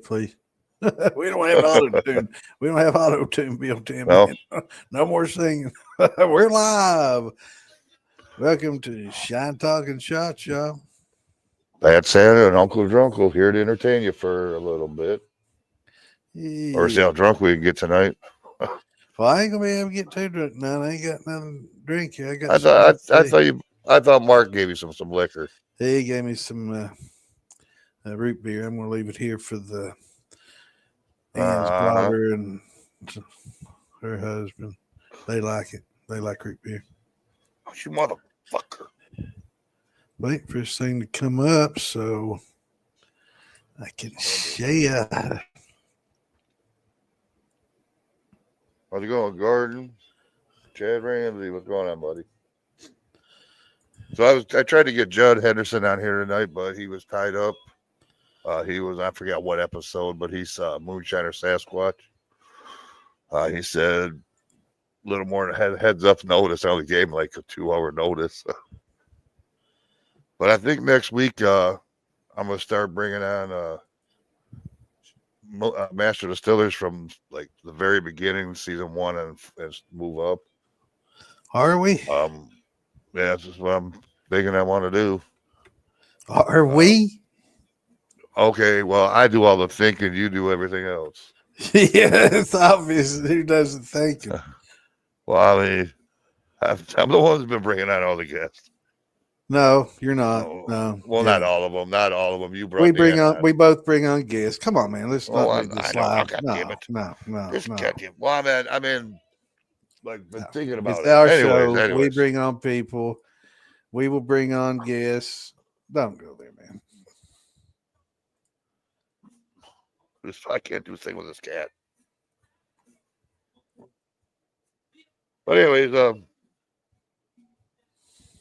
please. We don't have auto tune. We don't have auto tune built in, No, man. No more singing. We're live. Welcome to Shine Talking Shots, y'all. Bad Santa and Uncle Drunkle here to entertain you for a little bit, or see Yeah. how drunk we can get tonight. Well, I ain't gonna be able to get too drunk now. I ain't got nothing to drink here. I got I something thought to I say. thought you I thought Mark gave you some liquor. He gave me some root beer. I'm gonna leave it here for the Ann's Uh huh. daughter and her husband. They like it. They like root beer. You motherfucker. Wait for this thing to come up so I can share. How's it going, Gordon? Chad Ramsey, what's going on, buddy? So I tried to get Judd Henderson on here tonight, but he was tied up. He was, I forget what episode, but he's Moonshiner Sasquatch. He said a little more heads up notice. I only gave him like a 2 hour notice. But I think next week I'm gonna start bringing on Master Distillers from like the very beginning, season one, and move up. Are we? Um, yeah, that's just what I'm thinking I want to do. Are Um, we? okay, well, I do all the thinking, you do everything else. Yeah, it's obvious who doesn't thinking. Well, I mean, I'm the one who's been bringing on all the guests. No, you're not. Oh, No, well, yeah. not all of them. Not all of them. You We brought bring Dan on. on. We both bring on guests. Come on, man. Let's Oh, not do I this know. Oh, live. God damn No, it. no, no, Just no. goddamn. Well, like, been No. thinking about It's it. our Anyways, show. We anyways. bring on people. We will bring on guests. Don't go there, man. I can't do a thing with this cat. But anyways,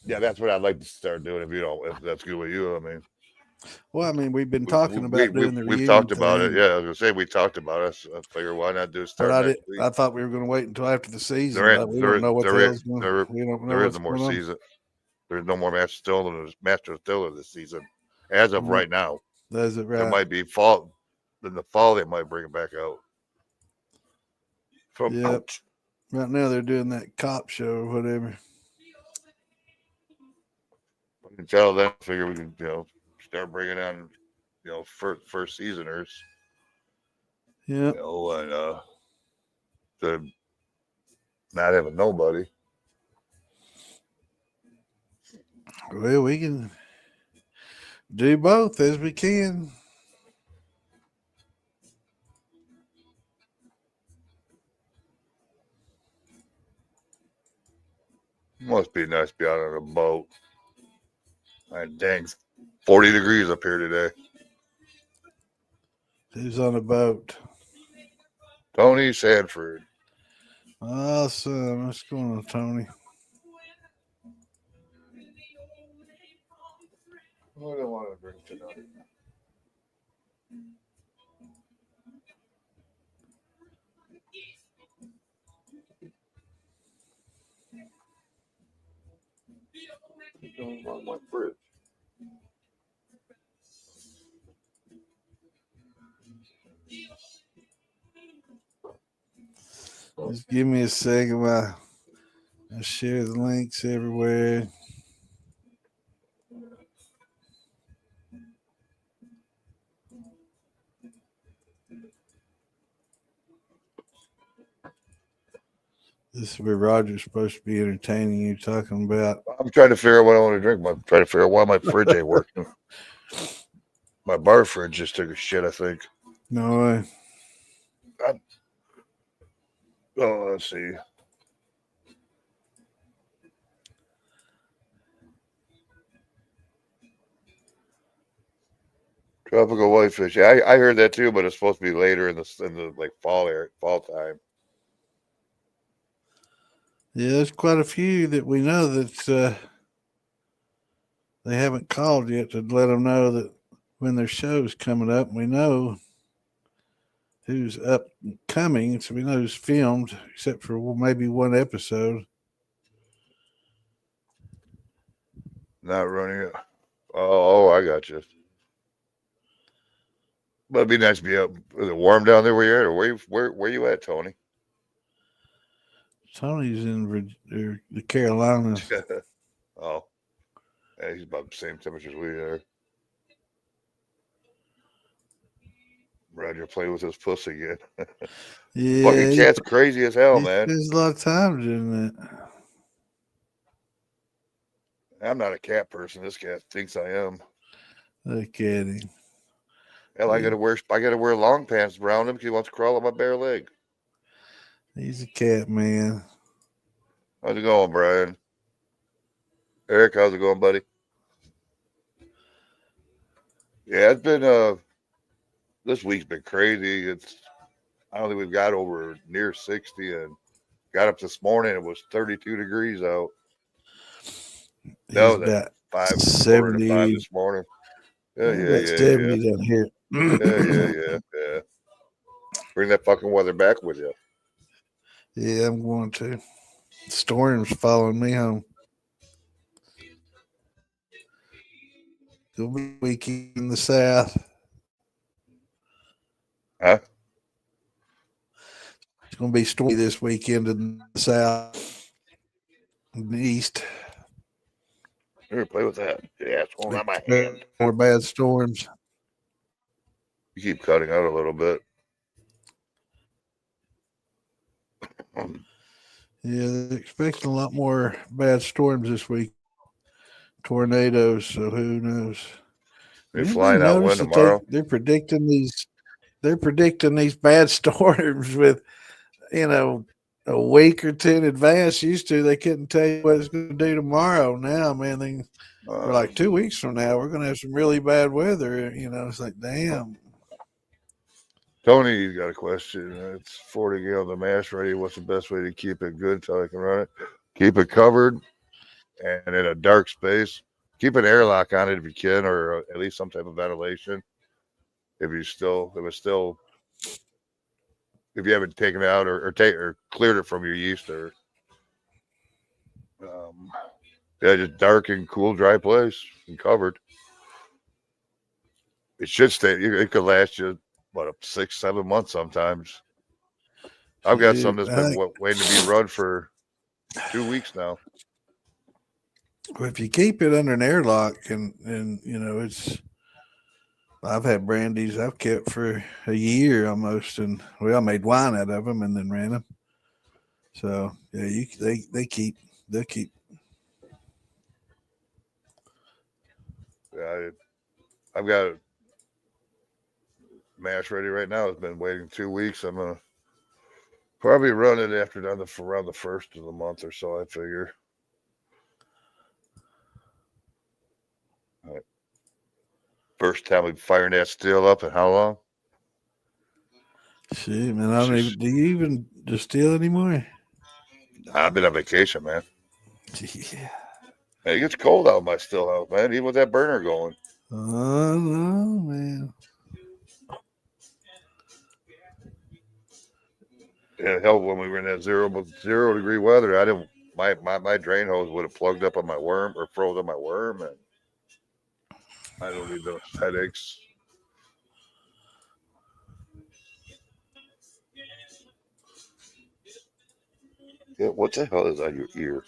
yeah, that's what I'd like to start doing. If that's good with you, I mean, Well, I mean, we've been talking about doing the we've reunion talked about it. thing, Yeah, I was gonna say we talked about it. So I figure why not do but start next week? I thought we were going to wait until after the season, There ain't but we don't know what the hell's going. We don't know there is what's no more going on. season. There's no more Master Distiller this season, as of right now. Does it There right? might be fall. In the fall, they might bring it back out. From Yep. ouch. Right now they're doing that cop show or whatever. Until then, I figure we can start bringing on first seasoners. Yep. And to not having nobody. Well, we can do both as we can. Must be nice to be out on a boat. Dang, 40 degrees up here today. Who's on a boat? Tony Sanford. Awesome. What's going on, Tony? What do I want to drink tonight? On my fridge. Just give me a second while I share the links everywhere. This is where Roger's supposed to be entertaining you, talking about. I'm trying to figure out what I want to drink. I'm trying to figure out why my fridge ain't working. My bar fridge just took a shit, I think. No way. Oh, let's see. Tropical whitefish. Yeah, I heard that too, but it's supposed to be later in the like fall time. Yeah, there's quite a few that we know that they haven't called yet to let them know that when their show's coming up. We know who's upcoming, so we know who's filmed, except for maybe one episode. Not running it. Oh, I got you. But it'd be nice to be up. Is it warm down there where you're at, or where you at, Tony? Tony's in the Carolinas. Oh, yeah, he's about the same temperature as we are. Roger playing with his puss again. Yeah, Fucking cat's crazy as hell, he man. spends a lot of time doing that. I'm not a cat person. This cat thinks I am. Look at him. Hell, I gotta wear long pants around him because he wants to crawl on my bare leg. He's a cat man. How's it going, Brian? Eric, how's it going, buddy? Yeah, it's been this week's been crazy. I don't think we've got over near 60 and got up this morning. It was 32 degrees out. He's No, that about 4 to 5 70. this morning. About 70 down here. Yeah. Bring that fucking weather back with you. Yeah, I'm going to. Storm's following me home. It'll be a week in the south. Huh? It's going to be stormy this weekend in the south and the east. Here, play with that. Yeah, it's going on my hand. More bad storms. You keep cutting out a little bit. Yeah, they're expecting a lot more bad storms this week. Tornadoes, so who knows? They're flying out wind that tomorrow. They're predicting these bad storms with, a week or two in advance. Used to, they couldn't tell you what it's going to do tomorrow. Now, man, they're like 2 weeks from now, we're going to have some really bad weather. It's like, damn. Tony's got a question. It's 40 gallons of mash ready. What's the best way to keep it good until I can run it? Keep it covered and in a dark space. Keep an airlock on it if you can, or at least some type of ventilation. If you haven't taken it out or cleared it from your yeast, or just dark and cool, dry place and covered. It should stay. It could last you 6-7 months sometimes. I've got some that's been waiting to be run for 2 weeks now. Well, if you keep it under an airlock and it's, I've had brandies I've kept for a year almost, and I made wine out of them and then ran them. So yeah, they'll keep. Yeah, I've got mash ready right now. It's been waiting 2 weeks. I'm gonna probably run it around the first of the month or so, I figure. All right. First time we're firing that still up, and how long? Shit, man, I don't even. Do you even distill anymore? I've been on vacation, man. Yeah. Hey, it gets cold out in my still house, man. Even with that burner going. Oh no, man. Yeah, hell, when we were in that zero degree weather, I didn't. My drain hose would have plugged up on my worm or froze on my worm, and I don't need those headaches. Yeah, what the hell is on your ear?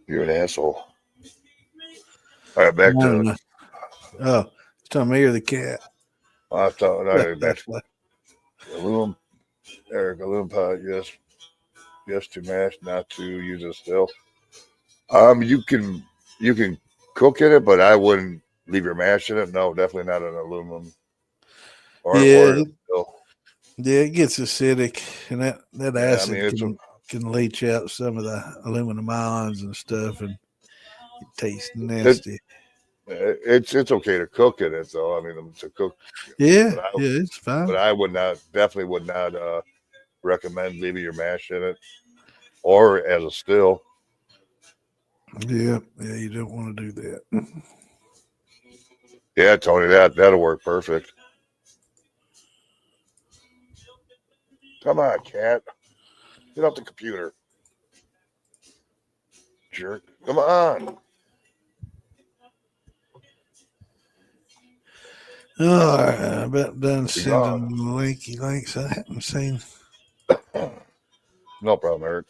You're an asshole. All right, back to. Oh, it's telling me or the cat. I was talking. Back to aluminum. Eric, aluminum pot. Yes to mash, not to use it still. You can cook in it, but I wouldn't leave your mash in it. No, definitely not an aluminum. Yeah, it gets acidic, and that acid can leach out some of the aluminum ions and stuff, and it tastes nasty. It's okay to cook in it, though. I mean, to cook. Yeah, it's fine. But I definitely would not recommend leaving your mash in it or as a still. Yeah, you don't want to do that. Yeah, Tony, that'll work perfect. Come on, cat. Get off the computer, jerk. Come on. Oh, I about done Be gone. sending linky links. I haven't seen. No problem, Eric.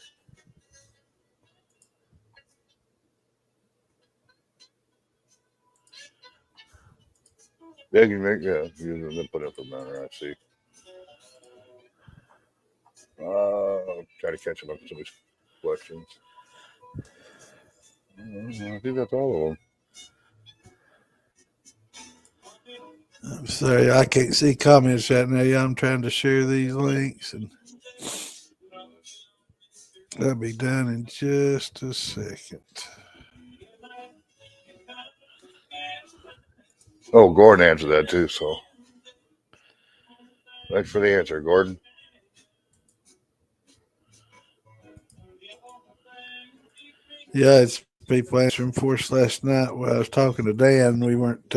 Yeah, you make you put it for matter. I see. Try to catch up on some of these questions. I think that's all of them. I'm sorry, I can't see comments right now. Yeah, I'm trying to share these links, and that'll be done in just a second. Oh, Gordon answered that too. So thanks for the answer, Gordon. Yeah, it's people answering for us last night. When I was talking to Dan, we weren't.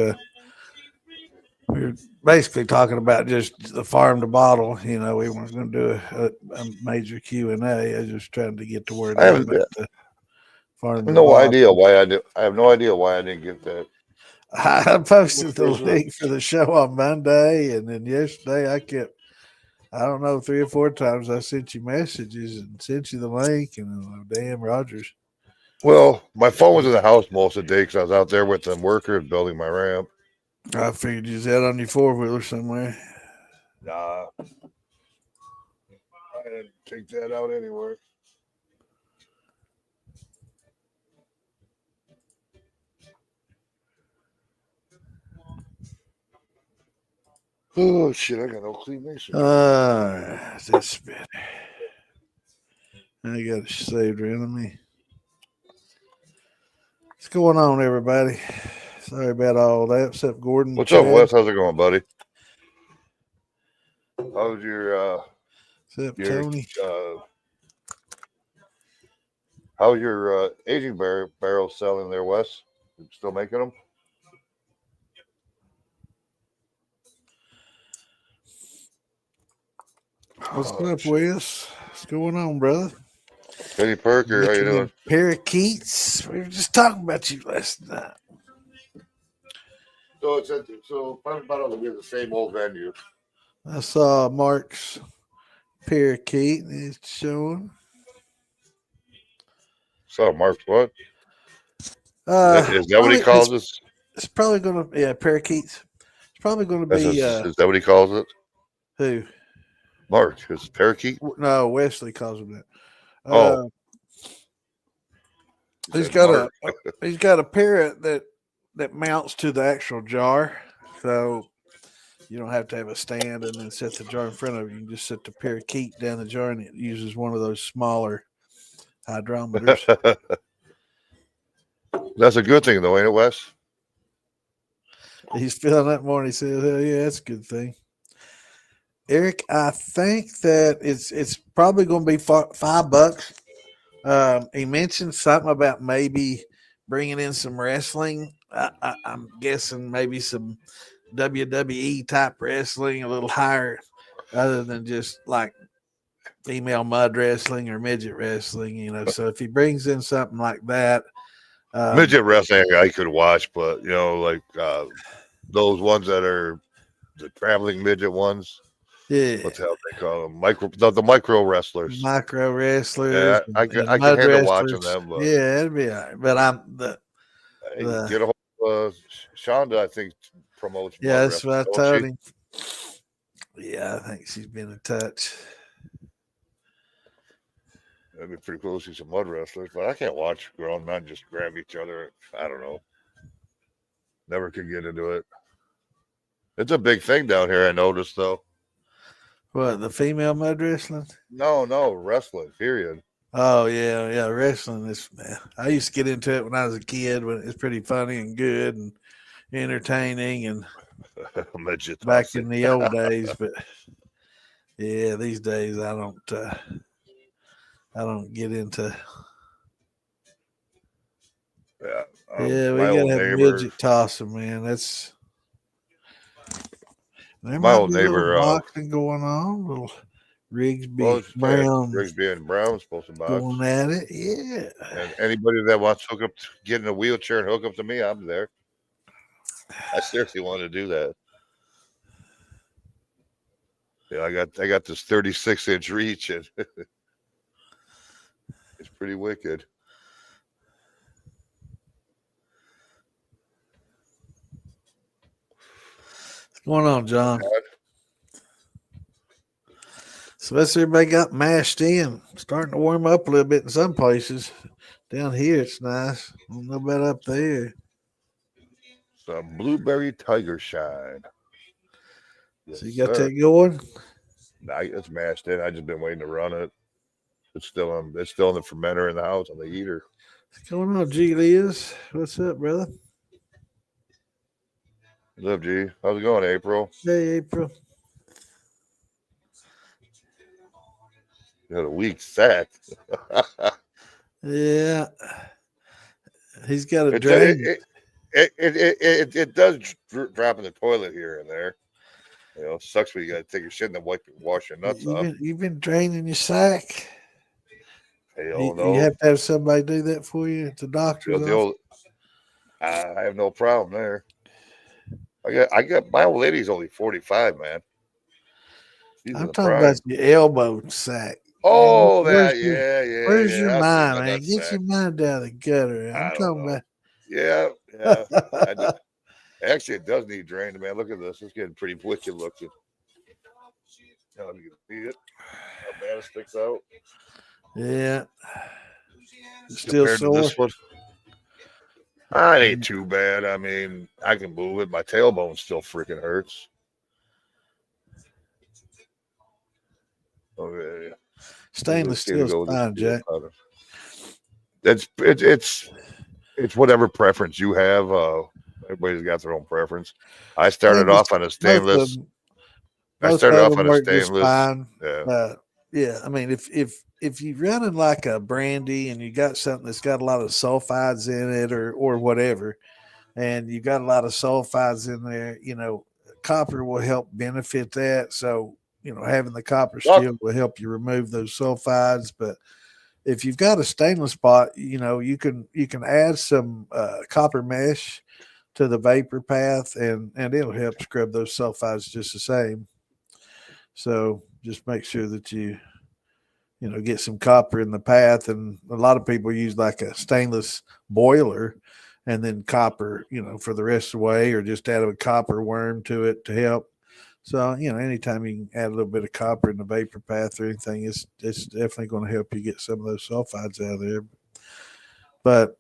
We were basically talking about just the farm to bottle. You know, we weren't going to do a major Q&A. I was just trying to get the word I out have about the farm to no bottle. idea why I did. I have no idea why I didn't get that. I posted the link for the show on Monday, and then yesterday I don't know, 3 or 4 times I sent you messages and sent you the link, and damn Rogers. Well, my phone was in the house most of the day because I was out there with the workers building my ramp. I figured you was out on your 4-wheeler somewhere. Nah, I didn't take that out anywhere. Oh shit! I got no clean mason. This better. I got it saved right on me. What's going on, everybody? Sorry about all that. What's up, Gordon? What's Chad? up, Wes? How's it going, buddy? How's What's up, Tony? How's your aging barrels selling there, Wes? You still making them? What's up, Wes? What's going on, brother? Penny Parker, how you Making doing? them parakeets. We were just talking about you last night. So it's about the same old venue. I saw Mark's parakeet, and it's showing. So Mark's what? Is that what he Probably, calls us? it's probably going to, parakeets. It's probably going to be, Is that what he calls it? who? Mark, his parakeet? No, Wesley calls him that. Oh. He's got a parrot that mounts to the actual jar, so you don't have to have a stand and then set the jar in front of you. You can just set the parakeet down the jar, and it uses one of those smaller hydrometers. That's a good thing, though, ain't it, Wes? He's feeling that more, and he says, "Hell yeah, that's a good thing." Eric, I think that it's probably going to be $5. He mentioned something about maybe bringing in some wrestling. I'm guessing maybe some WWE type wrestling, a little higher, other than just like female mud wrestling or midget wrestling. You know, so if he brings in something like that, Midget wrestling I could watch, but like those ones that are the traveling midget ones. yeah, What the hell they call them? The micro wrestlers. micro wrestlers, Yeah, I and can mud handle wrestlers. watching them. But Yeah, it'd be all right. But get a hold of Shonda. I think promotes. Yeah, mud that's what I wrestling, told him. Yeah, I think she's been in touch. That'd be pretty cool to see some mud wrestlers, but I can't watch grown men just grab each other. I don't know. Never could get into it. It's a big thing down here. I noticed though. What, the female mud wrestling? No, wrestling. Period. Oh yeah, wrestling is. Man, I used to get into it when I was a kid. When it's pretty funny and good and entertaining, and back in the old days. But yeah, these days I don't get into. Yeah, we gotta have midget tossing, man. There my might old be a little neighbor. boxing going on. Rigsby Yeah, Brown Rigsby and Brown's supposed to box. going at it. Yeah. And anybody that wants to hook up, get in a wheelchair and hook up to me, I'm there. I seriously want to do that. Yeah, I got this 36-inch reach, and it's pretty wicked. What's going on, John? So that's everybody got mashed in. Starting to warm up a little bit in some places. Down here, it's nice. I don't know about up there. Some blueberry tiger shine. Yes, So you got sir. that going? It's mashed in. I just been waiting to run it. It's still on. It's still in the fermenter in the house on the heater. What's going on, G. Liz? What's up, brother? What's up, G? How's it going, April? Hey, April. You had a weak sack. Yeah. He's got a it, drain. it does drop in the toilet here and there. You know, sucks when you got to take your shit and then wash your nuts off. You've been draining your sack. Hell no. You have to have somebody do that for you at the doctor's office. I have no problem there. I got my old lady's only 45, man. I'm talking about your elbow sack. Oh, yeah. Where's your mind, man? Get your mind out of the gutter. I'm talking about. Yeah. Actually, it does need drained, man. Look at this. It's getting pretty wicked looking. Now you can see it. How bad it sticks out. Yeah. It's still sore. To this one, it ain't too bad. I mean, I can move it. My tailbone still freaking hurts. Okay. Stainless steel's fine, Jack. It's whatever preference you have. Everybody's got their own preference. I started off on a stainless. Fine. Yeah. I mean, if you're running like a brandy and you got something that's got a lot of sulfides in it or whatever, and you got a lot of sulfides in there, you know, copper will help benefit that. So, you know, having the copper steel will help you remove those sulfides. But if you've got a stainless pot, you know, you can add some copper mesh to the vapor path, and it'll help scrub those sulfides just the same. So just make sure that you get some copper in the path. And a lot of people use like a stainless boiler and then copper, for the rest of the way, or just add a copper worm to it to help. So, anytime you can add a little bit of copper in the vapor path or anything, it's definitely going to help you get some of those sulfides out of there. But,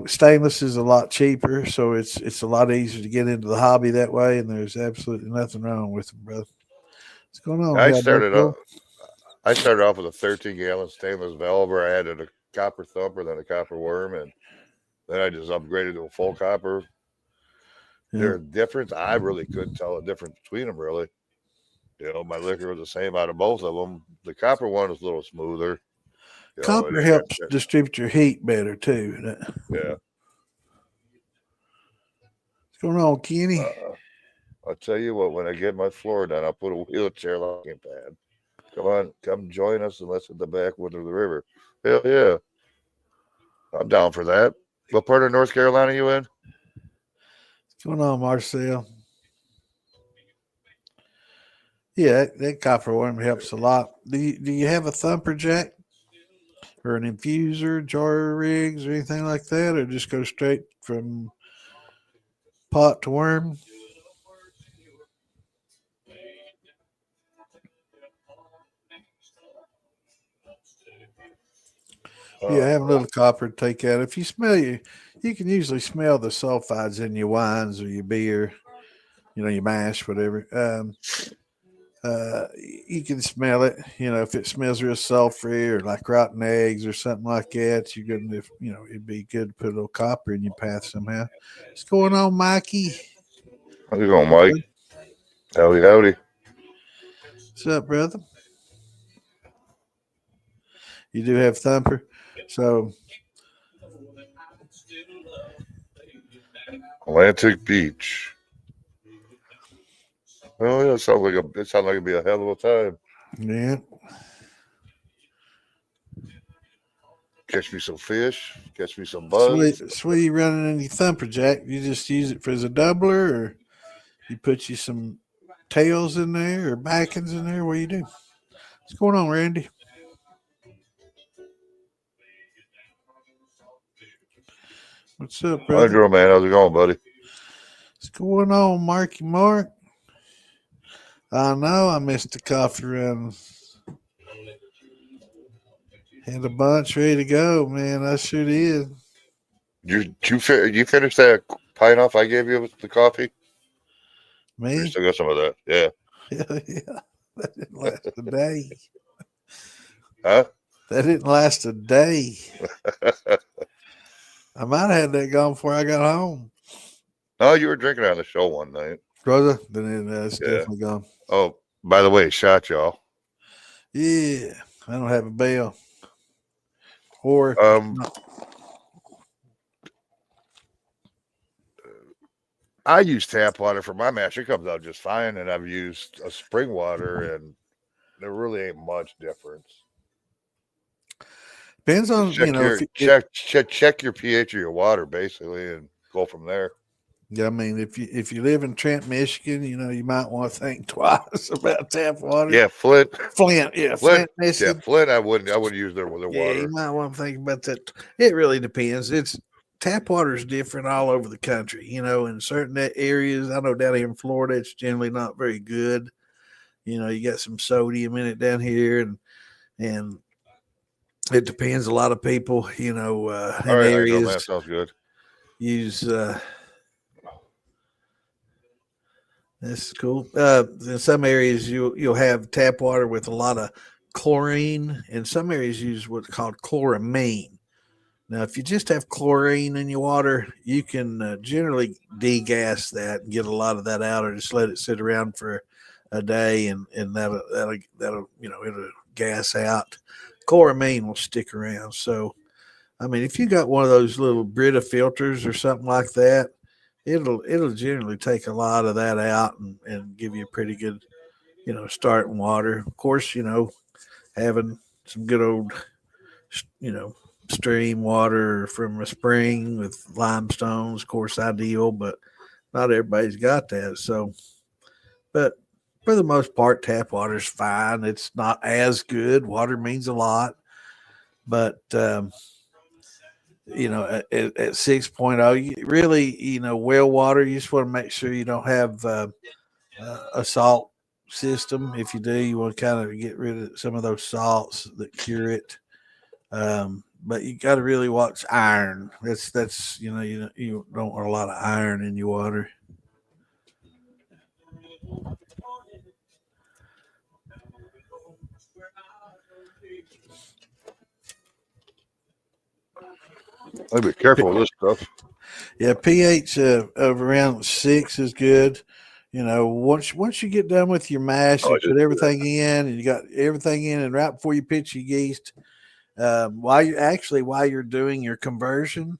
stainless is a lot cheaper, so it's a lot easier to get into the hobby that way, and there's absolutely nothing wrong with them, brother. What's going on? I started off with a 13-gallon stainless valve where I added a copper thumper, then a copper worm, and then I just upgraded to a full copper. Yeah. There's a difference. I really couldn't tell the difference between them, really. My liquor was the same out of both of them. The copper one was a little smoother. Copper helps distribute your heat better, too. Yeah. What's going on, Kenny? I'll tell you what, when I get my floor done, I'll put a wheelchair locking pad. Come join us and let's hit the backwoods of the river. Hell yeah. I'm down for that. What part of North Carolina are you in? What's going on, Marcel? Yeah, that copper worm helps a lot. Do you have a thumper, Jack? Or an infuser, jar rigs, or anything like that? Or just go straight from pot to worm? Yeah, have a little copper to take out. If you smell you can usually smell the sulfides in your wines or your beer, your mash, whatever. You can smell it. If it smells real sulfury or like rotten eggs or something like that, you're gonna, it'd be good to put a little copper in your path somehow. What's going on, Mikey? How's it going, Mike? Howdy. What's up, brother? You do have thumper, so Atlantic Beach. Oh yeah, it sounds like it'd be a hell of a time. Yeah. Catch me some fish. Catch me some buzz. So what are you running in your thumper, Jack? You just use it for as a doubler, or you put you some tails in there or backings in there? What do you do? What's going on, Randy? What's up, Hi, brother? Drew, man. How's it going, buddy? What's going on, Marky Mark? I know I missed the coffee run. Had a bunch ready to go, man. I sure did. You finished that pint off I gave you with the coffee? You Me? still got some of that? Yeah. Hell yeah. That didn't last a day. Huh? That didn't last a day. I might have had that gone before I got home. No, you were drinking on the show one night. Brother, then it's Yeah. definitely gone. Oh, by the way, shot y'all. Yeah. I don't have a bell. Or I use tap water for my mash. It comes out just fine, and I've used a spring water, and there really ain't much difference. depends on, Check if check your pH of your water basically, and go from there. I mean, if you live in Trent, Michigan, you might want to think twice about tap water. Yeah, Flint, Flint, Michigan. Yeah, Flint. I wouldn't use their Yeah, you water. might want to think about that. It really depends. It's tap water is different all over the country. In certain areas, I know down here in Florida, it's generally not very good. You got some sodium in it down here, and it depends. A lot of people, in All right, how you doing, man? areas Sounds good. use. That's cool. In some areas, you'll have tap water with a lot of chlorine, and some areas use what's called chloramine. Now, if you just have chlorine in your water, you can generally degas that and get a lot of that out, or just let it sit around for a day, and that'll it'll gas out. Chloramine will stick around. So, I mean, if you got one of those little Brita filters or something like that, it'll generally take a lot of that out and give you a pretty good starting water. Of course, having some good old you know stream water from a spring with limestones, of course, ideal, but not everybody's got that. So, but for the most part, tap water is fine. It's not as good. Water means a lot, but at 6.0, really, well water, you just want to make sure you don't have a salt system. If you do, you want to kind of get rid of some of those salts that cure it. But you got to really watch iron. That's you don't want a lot of iron in your water. I'd be careful with this stuff. Yeah, pH of around 6 is good. Once you get done with your mash Oh, and put everything in, and you got everything in, and right before you pitch your yeast, while you're doing your conversion,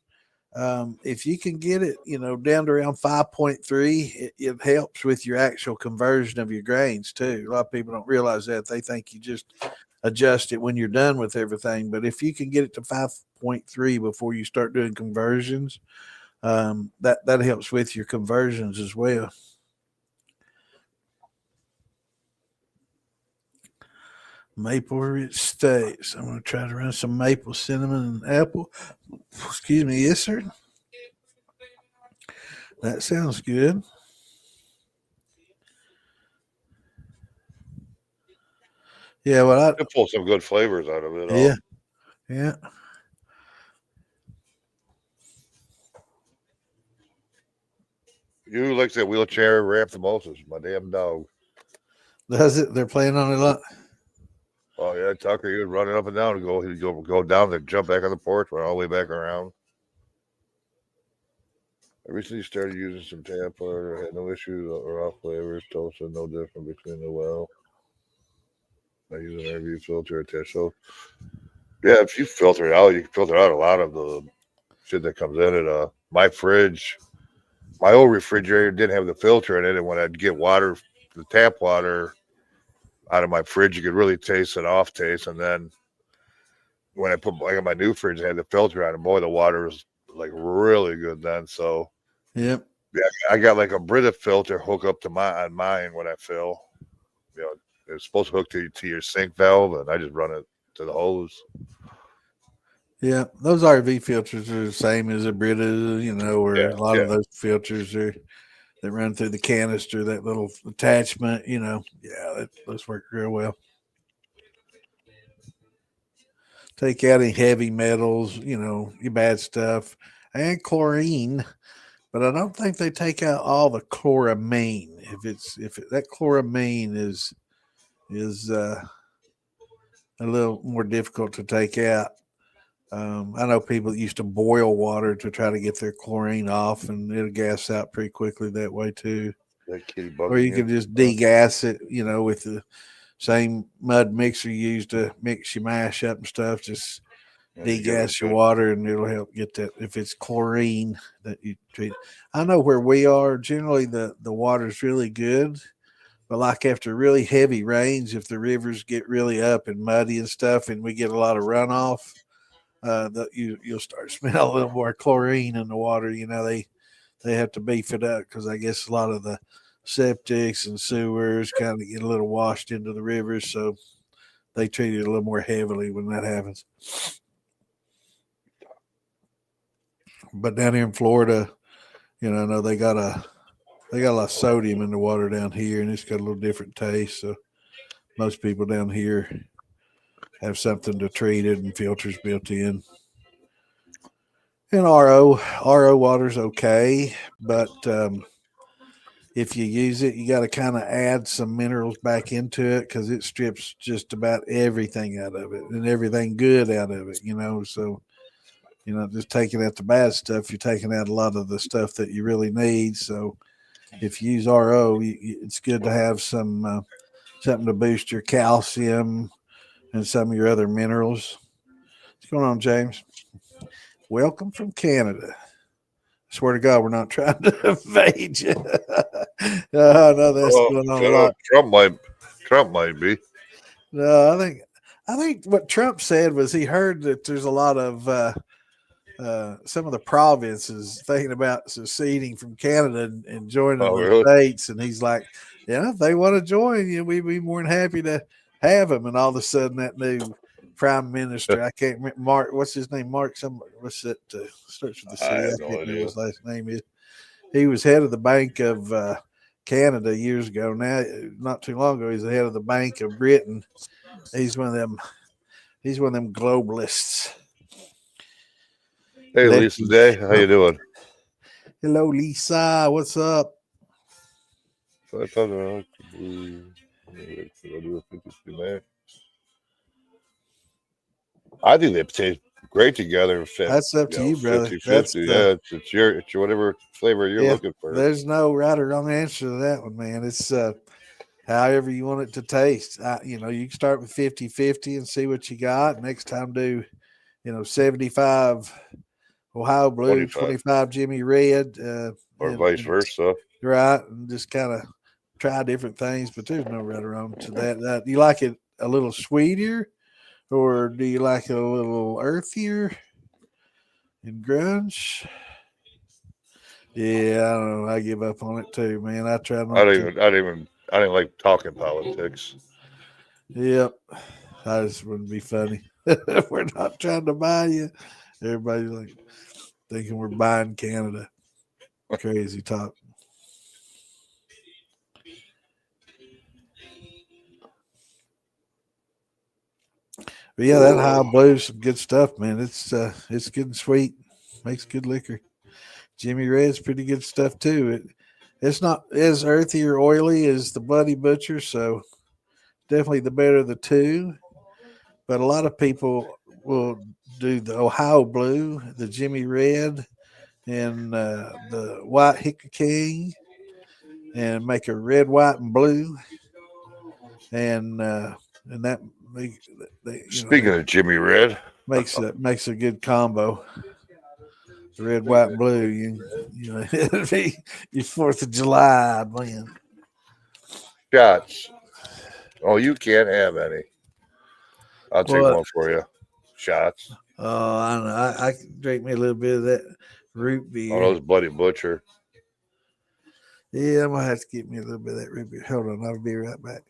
if you can get it, down to around 5.3, it helps with your actual conversion of your grains too. A lot of people don't realize that. They think you just adjust it when you're done with everything. But if you can get it to 5.3 before you start doing conversions, that helps with your conversions as well. Maple rich steaks. I'm going to try to run some maple, cinnamon, and apple. Excuse me, yes, sir. That sounds good. Yeah, well, could pull some good flavors out of it. yeah, yeah. You like that wheelchair ramp the most is my damn dog. Does it? They're playing on it a lot. Oh yeah, Tucker, he would run it up and down and he'd go down and jump back on the porch, run all the way back around. I recently started using some tap water. I had no issues or off flavors. Toasted no different between the well. I use an RV filter attached. So yeah, if you filter it out, you can filter out a lot of the shit that comes in it. My fridge, my old refrigerator didn't have the filter in it, and when I'd get water, the tap water, out of my fridge, you could really taste an off taste. And then when I put like in my new fridge, I had the filter on, and boy, the water was like really good then. So Yep. yeah, I got like a Brita filter hook up to on mine when I fill. You know, it's supposed to hook to your sink valve, and I just run it to the hose. Yeah, those RV filters are the same as a Brita, or Yeah, a lot yeah. of those filters are that run through the canister, that little attachment, yeah, those work real well. Take out any heavy metals, your bad stuff, and chlorine, but I don't think they take out all the chloramine. That chloramine is a little more difficult to take out. I know people that used to boil water to try to get their chlorine off, and it'll gas out pretty quickly that way too. That kitty Or bugging you you. can just degas it, with the same mud mixer you use to mix your mash up and stuff. Just And you get it degas your good. water, and it'll help get that. If it's chlorine that you treat, I know where we are. Generally, the water's really good, but like after really heavy rains, if the rivers get really up and muddy and stuff, and we get a lot of runoff, you'll start smelling a little more chlorine in the water. They have to beef it up because I guess a lot of the septics and sewers kind of get a little washed into the rivers, so they treat it a little more heavily when that happens. But down here in Florida, I know they got a lot of sodium in the water down here, and it's got a little different taste. So most people down here have something to treat it and filters built in. And RO water's okay, but if you use it, you got to kind of add some minerals back into it because it strips just about everything out of it and everything good out of it. So just taking out the bad stuff, you're taking out a lot of the stuff that you really need. So if you use RO, it's good to have something to boost your calcium and some of your other minerals. What's going on, James? Welcome from Canada. I swear to God, we're not trying to evade you. I know that's Oh, going on a lot. Trump might be. No, I think what Trump said was he heard that there's a lot of some of the provinces thinking about seceding from Canada and joining Oh, the really? states, and he's like, "Yeah, if they want to join, we'd be more than happy to have them." And all of a sudden, that new prime minister, I can't remember Mark. What's his name? Mark. What's that? Starts with the I C. I have no can't remember what idea. his last name is. He was head of the Bank of Canada years ago. Now, not too long ago, he's the head of the Bank of Britain. He's one of them. He's one of them globalists. Hey, Lisa Lefty Day, how you Trump. doing? Hello, Lisa. What's up? So I thought I'll do a 52 man. I think they taste great together. Fit, That's up to you, brother. 50-50. Yeah, it's your whatever flavor you're Yeah. looking for. There's no right or wrong answer to that one, man. It's however you want it to taste. You can start with 50-50 and see what you got. Next time, do 75 Ohio Blue, 25 25 Jimmy Red, or vice and versa. right, and just kind of try different things. But there's no right or wrong to that. You like it a little sweeter, or do you like it a little earthier and grunge? Yeah, I don't know. I give up on it too, man. I try not to. I didn't like talking politics. Yep. I just wouldn't be funny. We're not trying to buy you. Everybody's like thinking we're buying Canada. Crazy talk. But yeah, that high blue's some good stuff, man. It's good and sweet. Makes good liquor. Jimmy Red's pretty good stuff too. It's not as earthy or oily as the Bloody Butcher, so definitely the better of the two. But a lot of people will do the Ohio Blue, the Jimmy Red, and the White Hickey King, and make a red, white, and blue, and that Speaking of Jimmy Red, makes a good combo. Red, white, and blue. It'd be your 4th of July blend. shots. Oh, you can't have any. I'll take What? one for you. Shots. Oh, I don't know. I can drink me a little bit of that root Oh, beer. those Bloody Butcher. Yeah, I'm gonna have to get me a little bit of that root beer. Hold on, I'll be right back.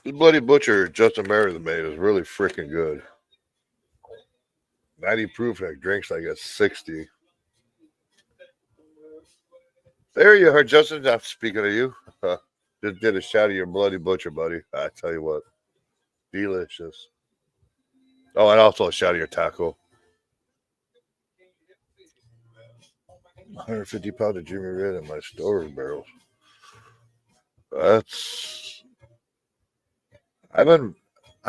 The Bloody Butcher Justin Meredith made is really freaking good. 90 proof and it drinks like a 60. There you are, Justin. I'm speaking of you. Just did a shot of your Bloody Butcher, buddy. I tell you what. Delicious. Oh, and also a shot of your taco. 150 pounds of Jimmy Red in my storage barrels. That's I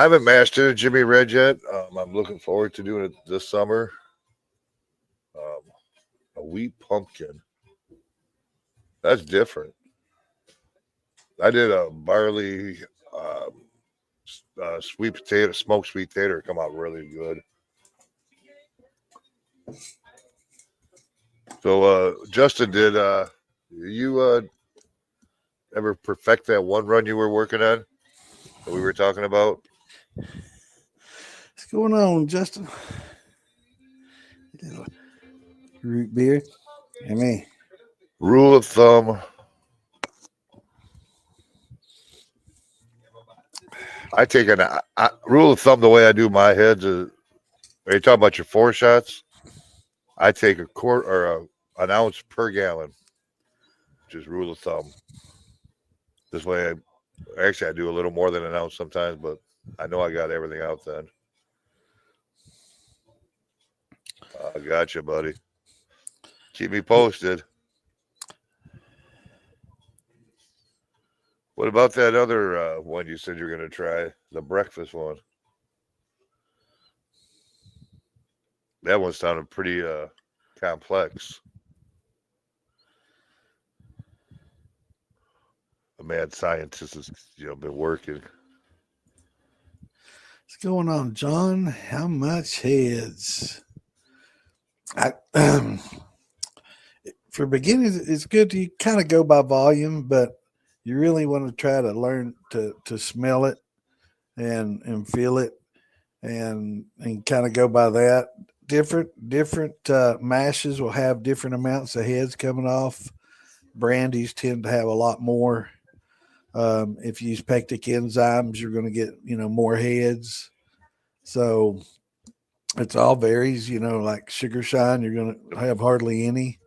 haven't mastered a Jimmy Red yet. I'm looking forward to doing it this summer. A wheat pumpkin. That's different. I did a barley sweet potato, smoked sweet potato. Come out really good. So Justin, did you ever perfect that one run you were working on that we were talking about? What's going on, Justin? Root beer. I mean, Rule of thumb. I take rule of thumb. The way I do my heads is, when you talk about your 4 shots, I take a quart or an ounce per gallon, which is rule of thumb. This way, I do a little more than an ounce sometimes, but I know I got everything out then. I got you, buddy. Keep me posted. What about that other one you said you're going to try? The breakfast one. That one sounded pretty complex. A mad scientist has been working. what's going on, John? How much heads? I for beginners, it's good to kind of go by volume, but you really want to try to learn to smell it and feel it and kind of go by that. Different mashes will have different amounts of heads coming off. Brandies tend to have a lot more. If you use pectic enzymes, you're going to get more heads. So it's all varies. Like sugar shine, you're going to have hardly any.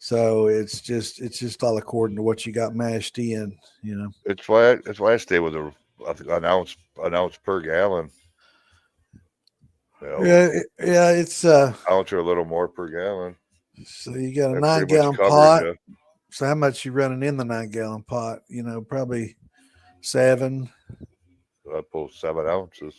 So it's just all according to what you got mashed in. It's why I stay with an ounce per gallon. Yeah, it's Ounce or a little more per gallon. so you got a That nine pretty much gallon covers pot. you. So how much you running in the 9 gallon pot? Probably 7. So I pull 7 ounces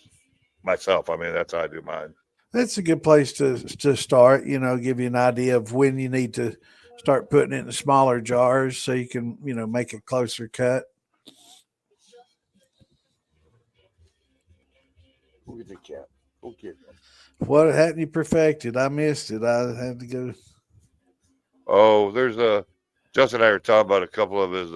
myself. I mean, that's how I do mine. That's a good place to start. Give you an idea of when you need to start putting it in smaller jars so you can make a closer cut. Who get the cat? Who get them? What hadn't you perfected? I missed it. I had to go. Oh, there's Justin and I were talking about a couple of his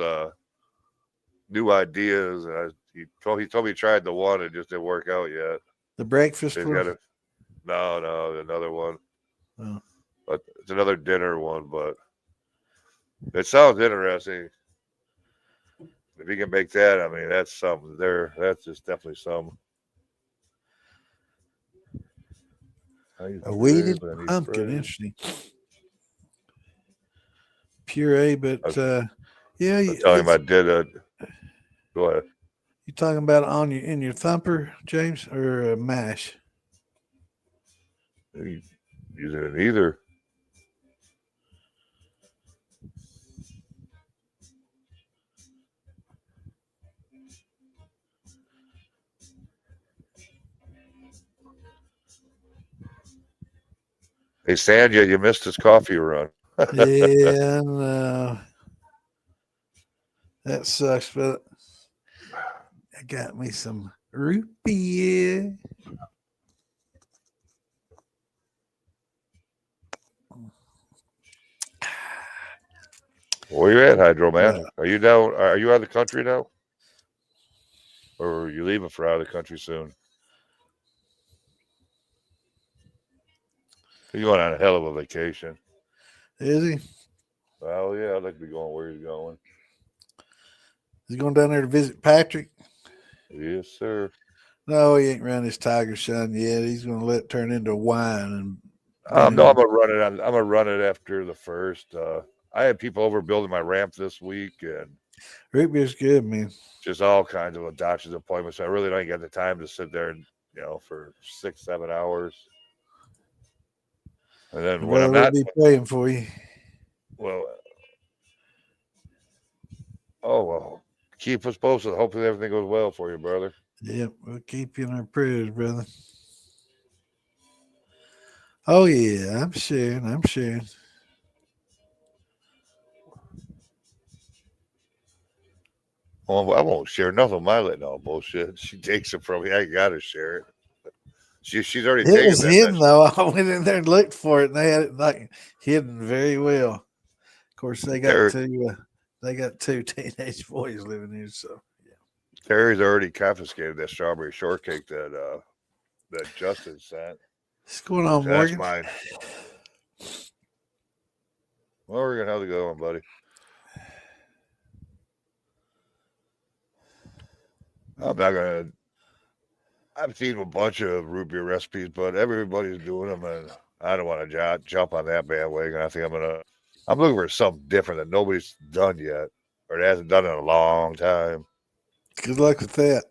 new ideas, and he told me he tried the one, it just didn't work out yet. The breakfast He's one. got no, another one, Oh. but it's another dinner one. But it sounds interesting. If you can make that, I mean, that's something there. That's just definitely some. A weeded pumpkin. Interesting. Puree, but yeah. I'm telling him I did it. Go ahead. You talking about in your thumper, James, or mash? Using it either. Hey, Sanya, you missed his coffee run. Yeah, no. That sucks, but I got me some root beer. Where you at, Hydro Man? Uh, Are you down? Are you out of the country now, or are you leaving for out of the country soon? You're going on a hell of a vacation. is he? Well, yeah, I'd like to be going where he's going. He's going down there to visit Patrick? Yes, sir. No, he ain't run his Tiger Shine yet. He's going to let it turn into wine and then No, he'll. I'm gonna run it on. I'm gonna run it after the first. I had people over building my ramp this week, and Root beer's good, man. just all kinds of doctor's appointments. I really don't get the time to sit there and for 6-7 hours. And then when Brother, I'm we'll not, be praying for you. well, well, keep us posted. Hopefully everything goes well for you, brother. Yep, we'll keep you in our prayers, brother. Oh yeah, I'm sharing. I'm sharing. Well, I won't share nothing of my letting all bullshit. She takes it from me. I gotta share it. She's already It taken was that. hidden though. I went in there and looked for it, and they had it like hidden very well. Of course, they got Terry, two. They got two teenage boys living here, so yeah. Terry's already confiscated that strawberry shortcake that Justin sent. What's going on, So that's Morgan? mine. Well, we're gonna have to go on, buddy. I'm not gonna. I've seen a bunch of root beer recipes, but everybody's doing them, and I don't want to jump on that bandwagon. I think I'm looking for something different that nobody's done yet, or it hasn't done in a long time. Good luck with that.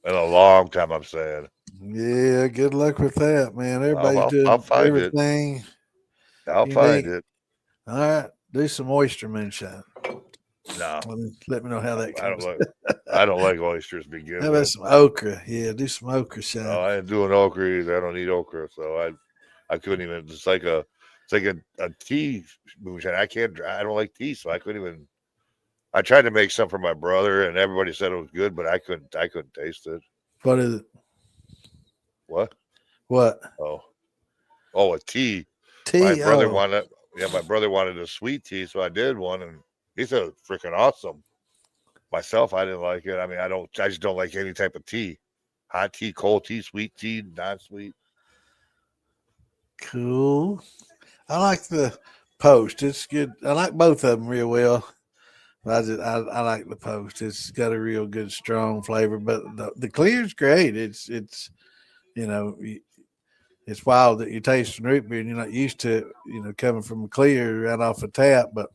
In a long time, I'm saying. Yeah, good luck with that, man. Everybody's I'll doing find it. everything I'll find unique. it. All right, do some oyster moonshine. No, Let me know how that I don't comes. like. I don't like oysters to begin How about with. some okra? Yeah, do some okra No, shine. I ain't doing okra either. I don't eat okra, so I couldn't even. It's like a tea moonshine. I can't. I don't like tea, so I couldn't even. I tried to make some for my brother, and everybody said it was good, but I couldn't. I couldn't taste it. What is it? What? What? Oh, a tea. My Tea? brother Oh, wanted. Yeah, my brother wanted a sweet tea, so I did one, and he said it was freaking awesome. Myself, I didn't like it. I mean, I don't. I just don't like any type of tea. Hot tea, cold tea, sweet tea, non-sweet. cool. I like the post. It's good. I like both of them real well. I like the post. It's got a real good strong flavor, but the clear's great. It's you know it's wild that you're tasting root beer and you're not used to it. Coming from a clear right off a tap, but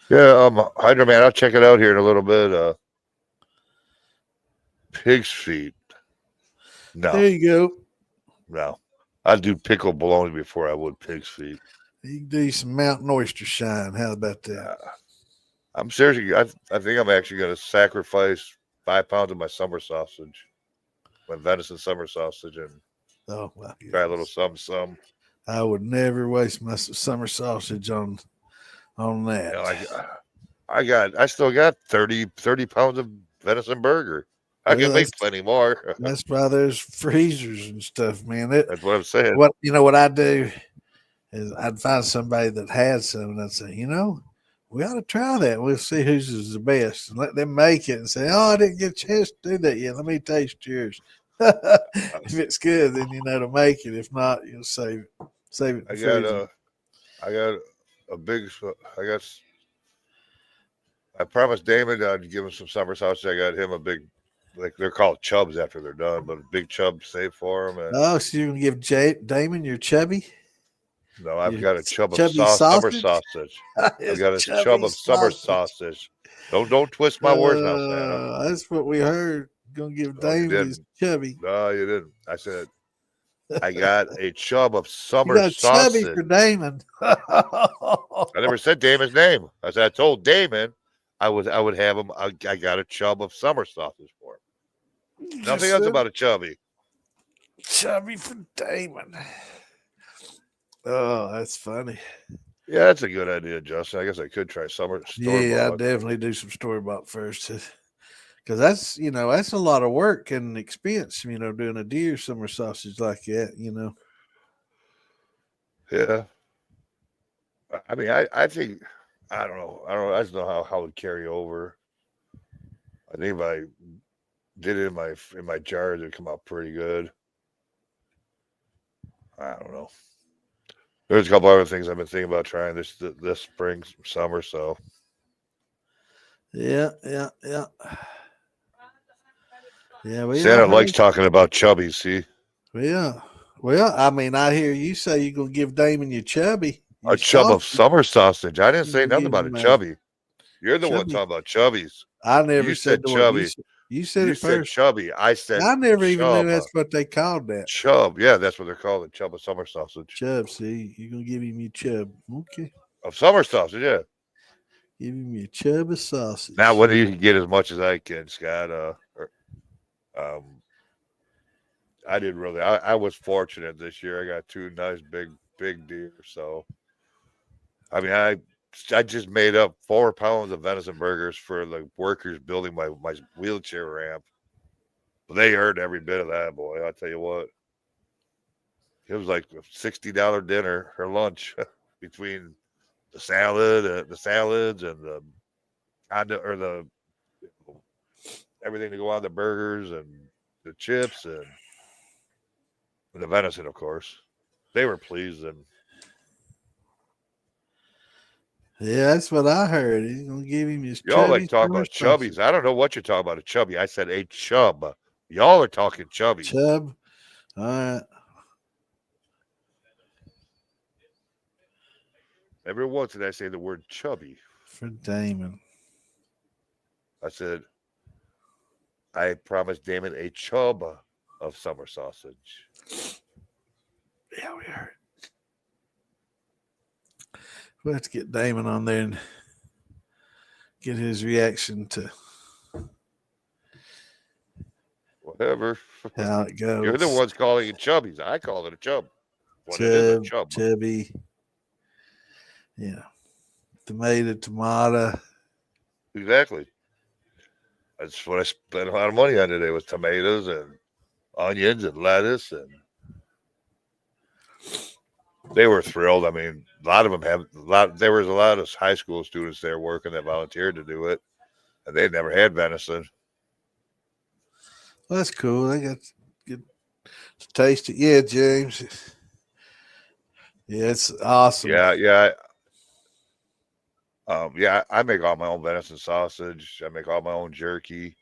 Yeah, Hydro Man, I'll check it out here in a little bit. Pig's feet. No, there you go. no. I'd do pickled bologna before I would pig's feet. You can do some mountain oyster shine. How about that? I'm seriously. I think I'm actually going to sacrifice 5 pounds of my summer sausage, my venison summer sausage, and Oh my try a little goodness! some. I would never waste my summer sausage on You know, that. I still got 30 pounds of venison burger. I Well, can make plenty more. that's why there's freezers and stuff, man. That's what I'm saying. What I do is I'd find somebody that had some, and I'd say, we ought to try that. We'll see whose is the best, and let them make it, and say, oh, I didn't get a chance to do that yet. Let me taste yours. If it's good, then to make it. If not, you'll save it in I the got freezer. I got a big. I got. I promised Damon I'd give him some summer sausage. I got him a big, like they're called chubs after they're done, but a big chub saved for him. And Oh, so you're gonna give Damon your chubby, no, I've your got a chub of chubby summer sausage? sausage. I've His got a chub chubby of summer sausage. sausage. Don't twist my words now, Santa. That's what we heard. Gonna give No, you Damon his didn't. chubby. No, you didn't. I said I got a chub of You summer got chubby sausage. for Damon. I never said Damon's name. I said I told Damon I would have him. I got a chub of summer sausage for him. You Nothing just else said about a chubby. chubby for Damon. Oh, that's funny. Yeah, that's a good idea, Justin. I guess I could try summer store Yeah, I bought. definitely do some story bought first, because that's a lot of work and expense. Doing a deer summer sausage like that. Yeah. I mean, I think I don't know. I just know how it would carry over. I think if I did it in my jars, it'd come out pretty good. I don't know. There's a couple other things I've been thinking about trying this spring, summer. So Yeah, yeah, yeah. Yeah, I Santa likes heard. talking about chubbies. See, Yeah. Well, I mean, I hear you say you're gonna give Damon your chubby, a your chub of sausage. summer sausage. I didn't You're say gonna nothing give about a him a chubby. You're the one chubby. talking about chubbies. I never You said said the word. chubby. You said You it said first. chubby. I said I never even knew chub. that's what they called that. Chub. Yeah, that's what they're called. A chub of summer sausage. Chub. See, you're gonna give him your chub. Okay. Of summer sausage, yeah. Give him your chub of Now, sausage. whether you can get as much as I can, Scott. Um, I did really. I was fortunate this year. I got two nice big deer. So I mean, I just made up 4 pounds of venison burgers for the workers building my wheelchair ramp. But they earned every bit of that, boy. I tell you what, it was like a $60 dinner or lunch between the salads, and the everything to go on the burgers and the chips and the venison, of course. They were pleased, and Yeah, that's what I heard. He's gonna give him his y'all like chubby talking summer about sausage. chubbies. I don't know what you're talking about a chubby. I said a chub. Y'all are talking chubbies. Chub. All right. Every once did I say the word chubby. For Damon. I said I promised Damon a chub of summer sausage. Yeah, we heard. Let's get Damon on there and get his reaction to Whatever. how it You're the goes. ones calling it chubbies. I call it a chub. What it is, a Chub, chub. chubby. Yeah. Tomato. Exactly. That's what I spent a lot of money on today was tomatoes and onions and lettuce, and they were thrilled. I mean, a lot of them have a lot. There was a lot of high school students there working that volunteered to do it, and they'd never had venison. Well, that's cool. They got good to taste it. Yeah, James. Yeah, it's awesome. Yeah. I make all my own venison sausage. I make all my own jerky.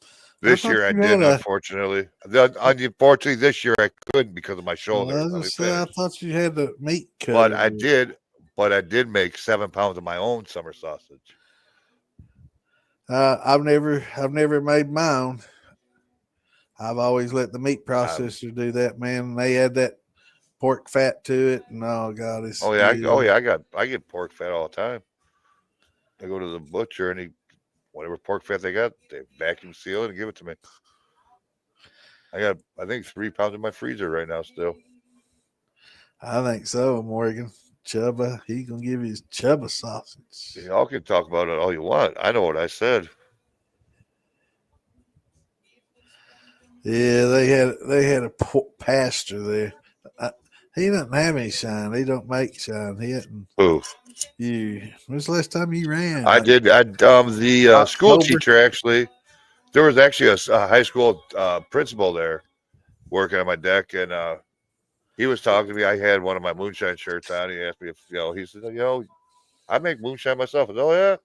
I This thought year I you had didn't, a. unfortunately. Unfortunately, this year I couldn't because of my Well, shoulder. I was Let gonna me say I finish. thought you had the meat But cutter. I did. But I did make 7 pounds of my own summer sausage. I've never made my own. I've always let the meat Um, processor do that, man. And they add that pork fat to it, and oh god, it's oh good. yeah, I get pork fat all the time. I go to the butcher and whatever pork fat they got, they vacuum seal it and give it to me. I think 3 pounds in my freezer right now still. I think so, Morgan. Chubba, he gonna give you his Chubba sausage. Y'all can talk about it all you want. I know what I said. Yeah, they had a pastor there. He doesn't have any shine. He don't make shine. He hadn't. Ooh, When's the last time you ran? I Like did. The school October. teacher actually. There was actually a high school principal there working on my deck, and he was talking to me. I had one of my moonshine shirts on. He asked me if he said, I make moonshine myself. I said, oh yeah,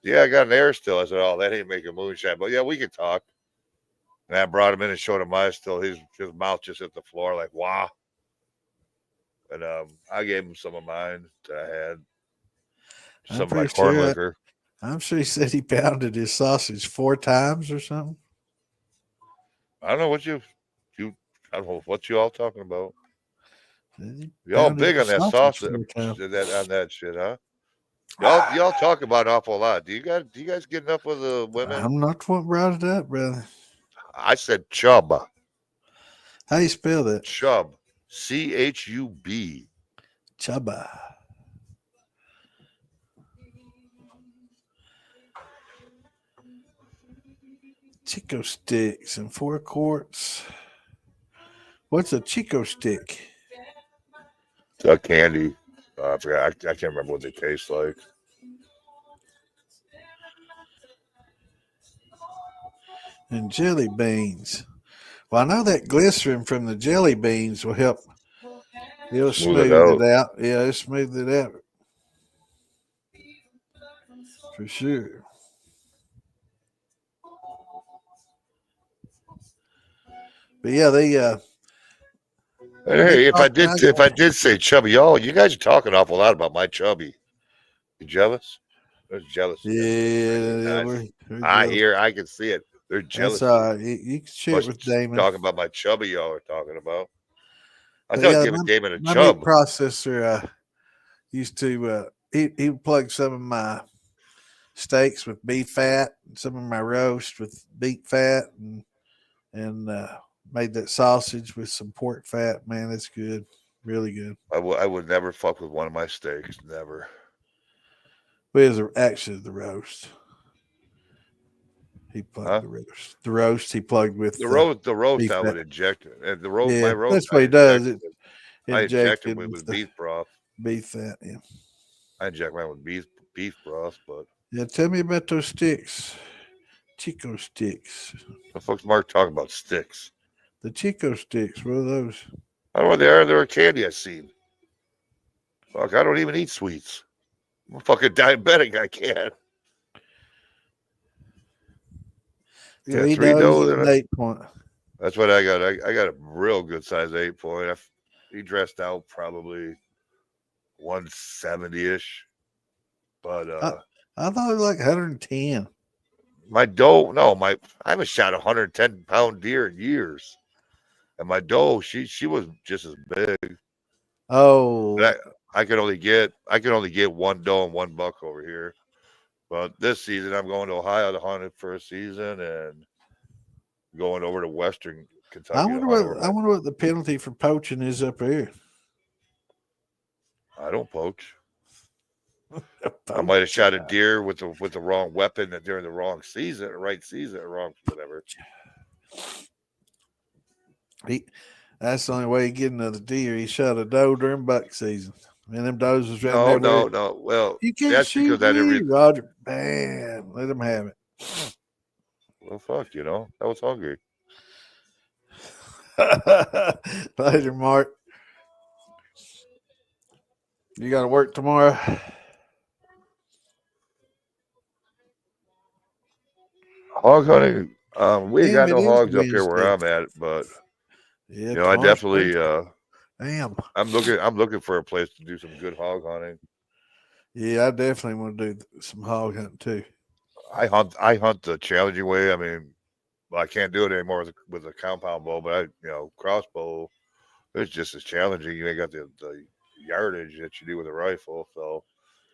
yeah, I got an air still. I said, oh, that ain't making moonshine, but yeah, we can talk. And I brought him in and showed him my still. His mouth just hit the floor like wow. And I gave him some of mine that I had, some I'm of my pretty corn sure. liquor. I'm sure he said he pounded his sausage 4 times or something. I don't know I don't know what you all talking about. He Y'all pounded big on his that sausage sausage, 4 times. that shit, huh? Y'all talk about an awful lot. Do you guys get enough with the women? I'm not the one brought it up, brother. I said chub, How you spell that? chub, chub. Chubba. Chico sticks and 4 quarts. What's a Chico stick? A candy. I forgot. I can't remember what they taste like. And jelly beans. Well, I know that glycerin from the jelly beans will help. It'll Smooth it smooth it out. out. Yeah, it'll smooth it out for sure. But yeah, And they hey, talk. if I did say chubby, y'all, you guys are talking an awful lot about my chubby. You jealous? There's jealousy up there between you Yeah, guys. we're I jealous. hear, I can see it. There's That's all jealousy. right. You can share it Must with Damon. talking about my chubby y'all are talking about. I But thought yeah, giving Damon a my meat chub. processor used to he would plug some of my steaks with beef fat, and some of my roast with beef fat, and made that sausage with some pork fat. Man, that's good, really good. I would never fuck with one of my steaks. Never. But it was actually the roast. He plugged Huh? the roast. The roast he plugged with The roast beef I would fat. inject it. And Yeah, my roast that's what he does. It I inject it injected with with the beef broth. beef fat. Yeah. I inject mine with beef broth, but Yeah. Tell me about those sticks, Chico sticks. the fuck's Mark talking about sticks? The Chico sticks. What are those? I don't know what they are. They're a candy I seen. Fuck, I don't even eat sweets. I'm a fucking diabetic. I can't. Yeah, 3 doses 3 doses. and 8 point. That's what I got. I got a real good size 8 point. He dressed out probably 170 ish. But I, I thought it was like 110. my doe, no, I haven't shot a 110-pound deer in years. And my doe, she was just as big. Oh, But I can only get one doe and one buck over here. But this season I'm going to Ohio to hunt it for a season and going over to Western Kentucky to hunt over I my. wonder what the penalty for poaching is up here. I don't poach. I Poach. might have shot a deer with the wrong weapon during the wrong season, right season, or wrong whatever. That's the only way he get another deer. He shot a doe during buck season. And them does was running No, everywhere. no, no. Well, You can't that's shoot because I didn't me, read. Roger. Man, let him have it. Well, fuck, I was hungry. Later, Mark. You got to work tomorrow. Hog hunting. We ain't Damn, got it no is hogs up here where Wednesday. I'm at, but Yeah, I tomorrow's definitely. Thursday. Damn. I'm looking for a place to do some good hog hunting. Yeah, I definitely want to do some hog hunting too. I hunt the challenging way. I mean, well, I can't do it anymore with a compound bow, but crossbow. It's just as challenging. You ain't got the yardage that you do with a rifle, so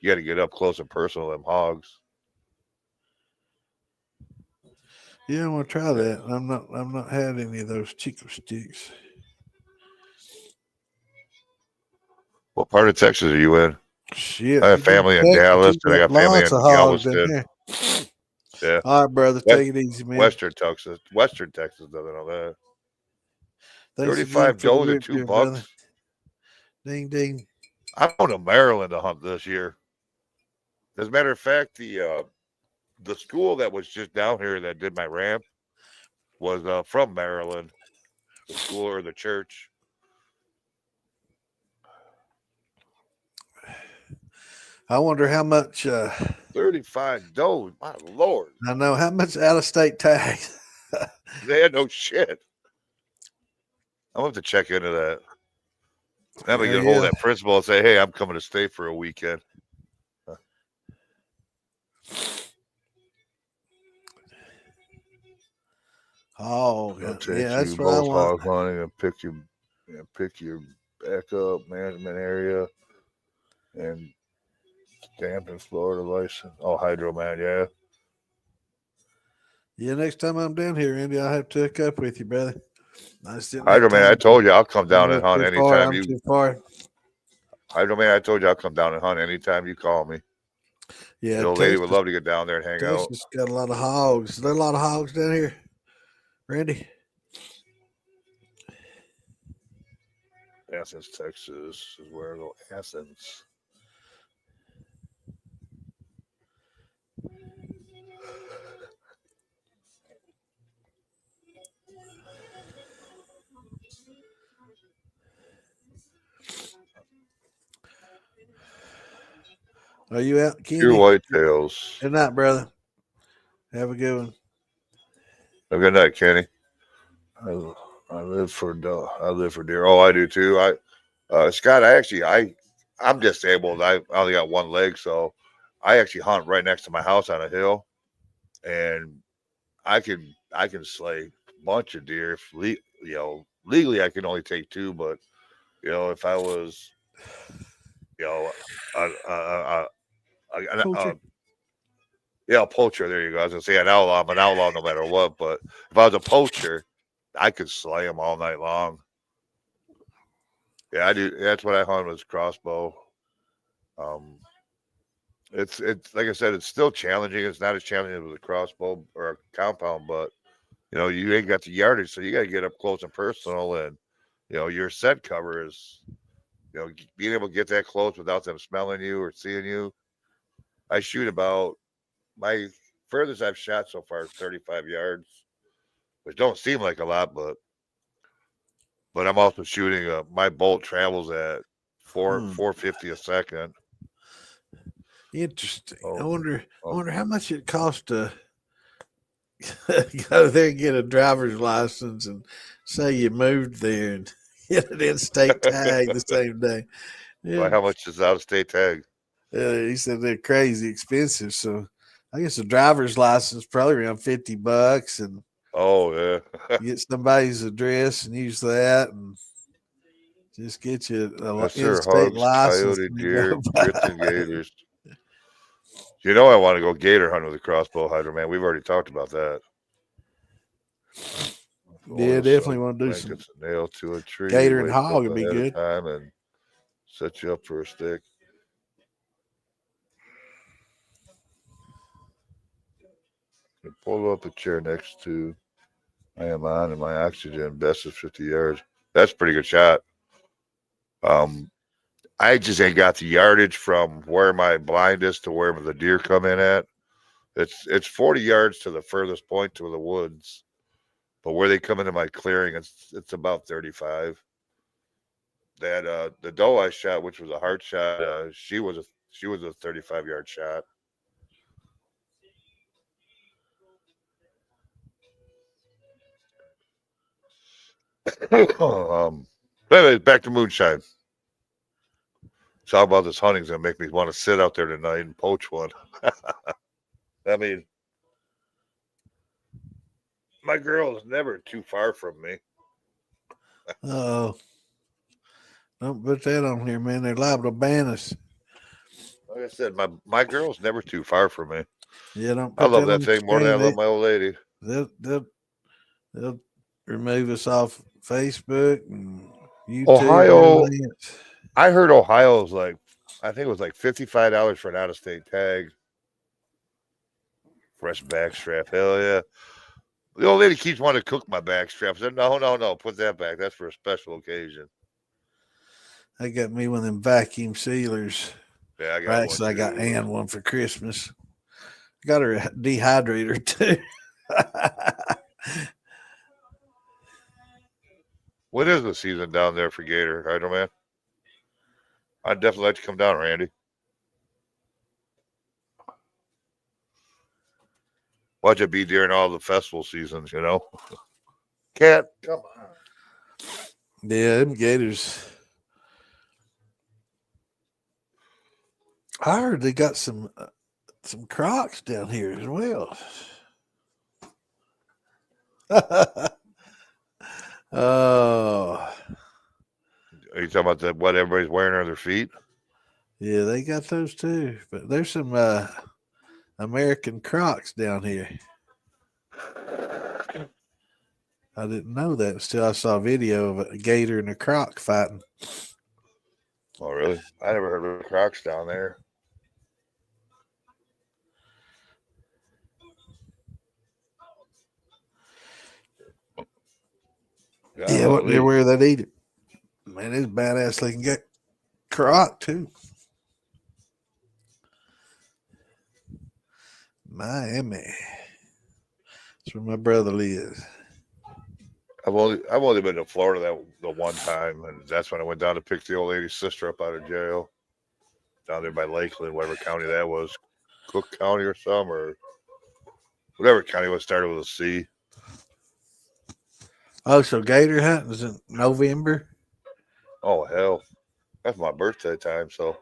you got to get up close and personal with them hogs. Yeah, I want to try Yeah. that. I'm not had any of those Chico sticks. What part of Texas are you in? I Shit, have you go to family in Texas, Dallas, you and I got got family lots of in hogs down Galveston. there. Yeah, All right, brother, West, take it easy, man. Western Texas doesn't know that. Thanks again 35 for the does and rip two here, brother. bucks. Ding ding. I'm going to Maryland to hunt this year. As a matter of fact, the school that was just down here that did my ramp was from Maryland. The school or the church. I wonder how much 35 does. My lord, I know how much out of state tax. they had no shit. I'm gonna have to check into that. I'm gonna Hell get a hold of yeah. that principal and say, "Hey, I'm coming to stay for a weekend." Oh, I'll yeah, take you that's what I both want. hog hunting and pick your backup management area and stamp in Florida license. Oh, hydro man, yeah. Yeah, next time I'm down here, Andy, I'll have to hook up with you, brother. I just didn't have Hydro man, I time to. told you I'll come I'm down a and little hunt too far. anytime I'm you. too far. Hydro man, I told you I'll come down and hunt anytime you call me. Yeah, The old lady would love to get down there and hang out. Texas got a lot of hogs. Is there a lot of hogs down here, Randy? Athens, Texas is where I go. Athens. Are you out, Two Kenny? whitetails. Good night, brother. Have a good one. Have a good night, Kenny. I, I live for deer. Oh, I do too. Scott, I'm disabled. I only got one leg, so I actually hunt right next to my house on a hill, and I can slay a bunch of deer. If legally I can only take two, but if I was you know a, a, a, a Poacher. yeah, a poacher. There you go. I was gonna say an outlaw. I'm an outlaw no matter what. But if I was a poacher, I could slay them all night long. Yeah, I do. That's what I hunt was crossbow. Um, it's like I said, it's still challenging. It's not as challenging as a crossbow or a compound, but you ain't got the yardage, so you got to get up close and personal, and your scent cover is being able to get that close without them smelling you or seeing you. I shoot about my furthest I've shot so far is 35 yards, which don't seem like a lot, but I'm also shooting. My bolt travels at four Hmm. 450 a second. Interesting. I Oh, wonder. I oh. wonder how much it costs to go there and get a driver's license and say you moved there and get an in-state tag the same day. Yeah, Well, how much is out of state tag? he said they're crazy expensive. So I guess a driver's license probably around $50, and Oh yeah, get somebody's address and use that, and just get you an yes sir. in-state Hogs, license coyote, and deer, go. grits, and gators. I want to go gator hunting with a crossbow hider, man. We've already talked about that. Yeah, Oil definitely slick want to do some blankets a nail to a tree. gator and Wake hog up would be ahead of good. time and set you up for a stick. And pull up a chair next to I am on, and my oxygen best is 50 yards. That's a pretty good shot. Um, I just ain't got the yardage from where my blind is to where the deer come in at. It's 40 yards to the furthest point to the woods, but where they come into my clearing, it's about 35. That the doe I shot, which was a hard shot, she was a 35-yard shot. um, but anyways, back to moonshine. Talk about this hunting's gonna make me want to sit out there tonight and poach one. I mean, my girl is never too far from me. Oh, don't put that on here, man. They're liable to ban us. Like I said, my girl's never too far from me. Yeah, don't I put love that on that the thing more than I screen. love my old lady. They'll they'll remove us off Facebook and YouTube and Ohio, everything else. I heard Ohio's I think it was like $55 for an out-of-state tag. Fresh backstrap, hell yeah. The old lady keeps wanting to cook my backstrap. I said, no, no, no, put that back. That's for a special occasion. They got me one of them vacuum sealers. Yeah, I Or got one actually, I got too. Ann one for Christmas. Got her a dehydrator too. What is the season down there for gator, Hider man? I'd definitely like to come down, Randy. Watch it be during all the festival seasons, Cat, come on. Yeah, them gators. I heard they got some Crocs down here as well. Oh, Are you talking about what everybody's wearing on their feet? yeah, they got those too. But there's some American Crocs down here. I didn't know that until I saw a video of a gator and a croc fighting. Oh, really? I never heard of Crocs down there. Yeah, what near Golly. where that eat it. Man, it's badass. They can get croc too. Miami. That's where my brother lives. I've only been to Florida the one time, and that's when I went down to pick the old lady's sister up out of jail. down there by Lakeland, whatever county that was, Cook County or some, or whatever county was started with a C. Oh, so gator hunting is in November. Oh hell, that's my birthday time, so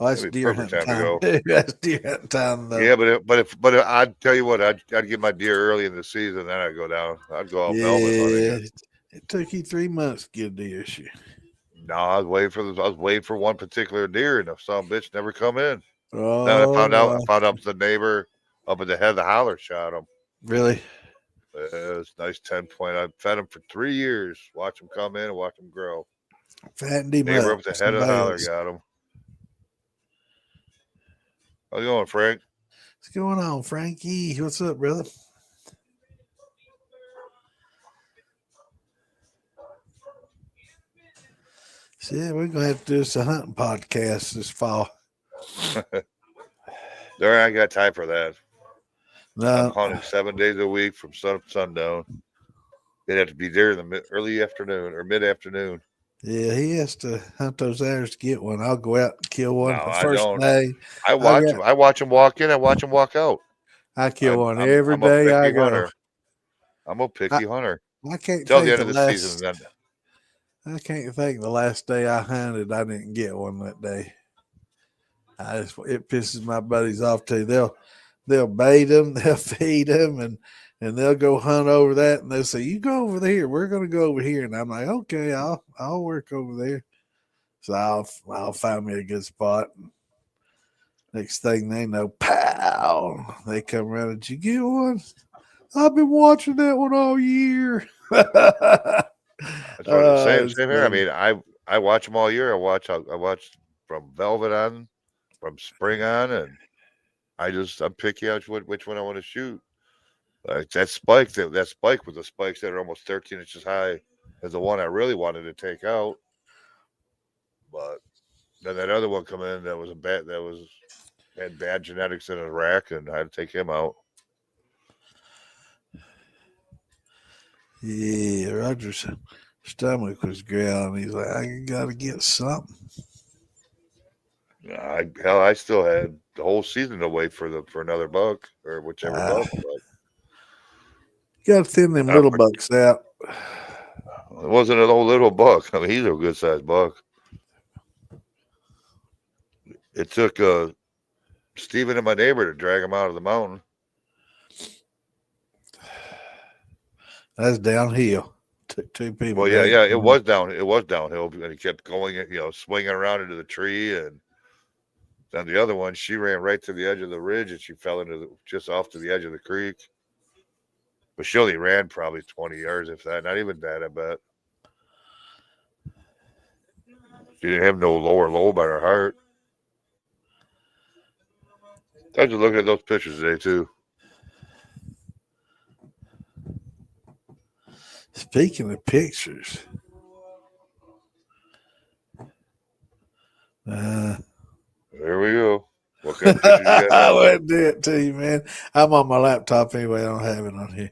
Oh, that's it'd be deer perfect hunting time to time go. too. That's deer hunting time though. Yeah, I'd tell you what, I'd get my deer early in the season, then I'd go down. I'd go out velvet hunting. Yeah, it took you 3 months to get a deer shoot. No, I was waiting for one particular deer, and the son of a bitch never come in. Then Oh I my, found out the neighbor up at the head of the holler shot him. really? It was a nice 10 point. I fed him for 3 years. Watch him come in and watch him grow. Fattened him Neighbor up. up at the head of the Somebody holler else. got him. How's it going, Frank? What's going on, Frankie? What's up, brother? So, yeah, we're gonna have to do us a hunting podcast this fall. There, I ain't got time for that. I'm No, hunting 7 days a week from sun up to sundown. They'd have to be there in the early afternoon or mid afternoon. yeah, he has to hunt those hours to get one. I'll go out and kill No, one the I first don't. day. I I watch got them. I watch them walk in. I watch them walk out. I kill one every I'm a day I picky go. hunter. I'm a I, picky hunter. I can't Till the think end the of the season, last then I can't think the last day I hunted I didn't get one that day. It pisses my buddies off too. They'll bait them, they'll feed them, and they'll go hunt over that, and they'll say, "You go over there. We're gonna go over here." And I'm like, "Okay, I'll work over there." So I'll find me a good spot. Next thing they know, pow! They come around. Did you get one? I've been watching that one all year. that's what I'm saying. It's Same here. I funny. mean, I watch them all year. I watch from velvet on, from spring on, and I'm picky out which one I want to shoot. Like that spike with the spikes that are almost 13 inches high is the one I really wanted to take out. But then that other one come in that was a bad that was had bad genetics in his rack, and I had to take him out. Yeah, Roger's stomach was growling. He's like, I gotta get something. I still had the whole season to wait for another buck or whichever Ah, buck, but gotta thin them little bucks out. it wasn't an old little buck. I mean, he's a good sized buck. It took Steven and my neighbor to drag him out of the mountain. That's downhill. Took two people. Well, Drag yeah, him. it was downhill, and he kept going, swinging around into the tree, and then the other one, she ran right to the edge of the ridge, and she fell just off to the edge of the creek. But she only ran probably 20 yards, if that, not even that, I bet. She didn't have no lower low by her heart. I was just looking at those pictures today too. Speaking of pictures, uh, There we go. What kind of pictures you got I now? wouldn't do it to you, man. I'm on my laptop anyway. I don't have it on here.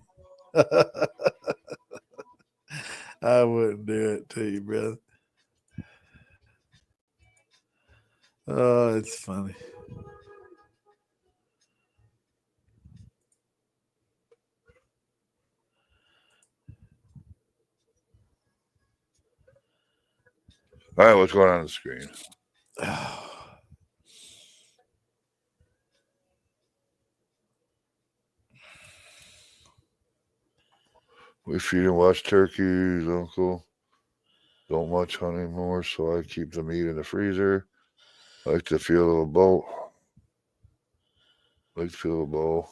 I wouldn't do it to you, brother. Oh, it's funny. All right, what's going on the screen? We feed and watch turkeys, Uncle. Don't much hunt anymore, so I keep the meat in the freezer. I like the feel of a bow. Like the feel of a bow.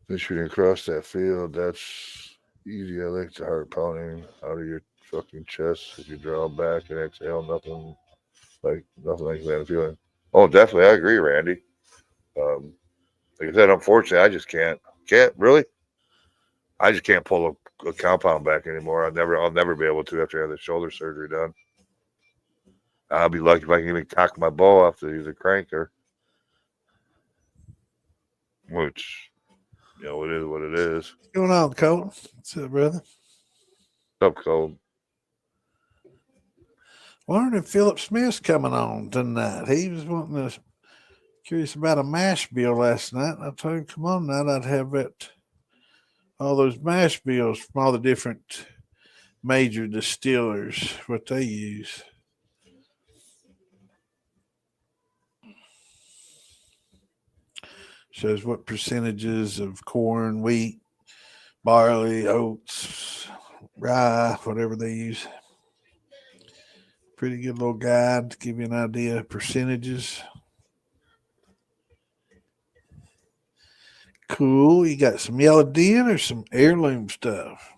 Then shooting across that field, that's easy. I like the heart pounding out of your fucking chest as you draw back and exhale. Nothing like that feeling. Oh, definitely, I agree, Randy. Um, like I said, unfortunately, I just can't really. I just can't pull a compound back anymore. I'll never be able to after I have the shoulder surgery done. I'll be lucky if I can even cock my bow off to use a cranker, which it is what it is. What's going on, Colt? What's up, brother? Up cold. Wondering if Philip Smith's coming on tonight. He was wanting to curious about a mash bill last night. I told him, come on now, I'd have that all those mash bills from all the different major distillers, what they use. Shows what percentages of corn, wheat, barley, oats, rye, whatever they use. Pretty good little guide to give you an idea of percentages. Cool. You got some yellow din or some heirloom stuff?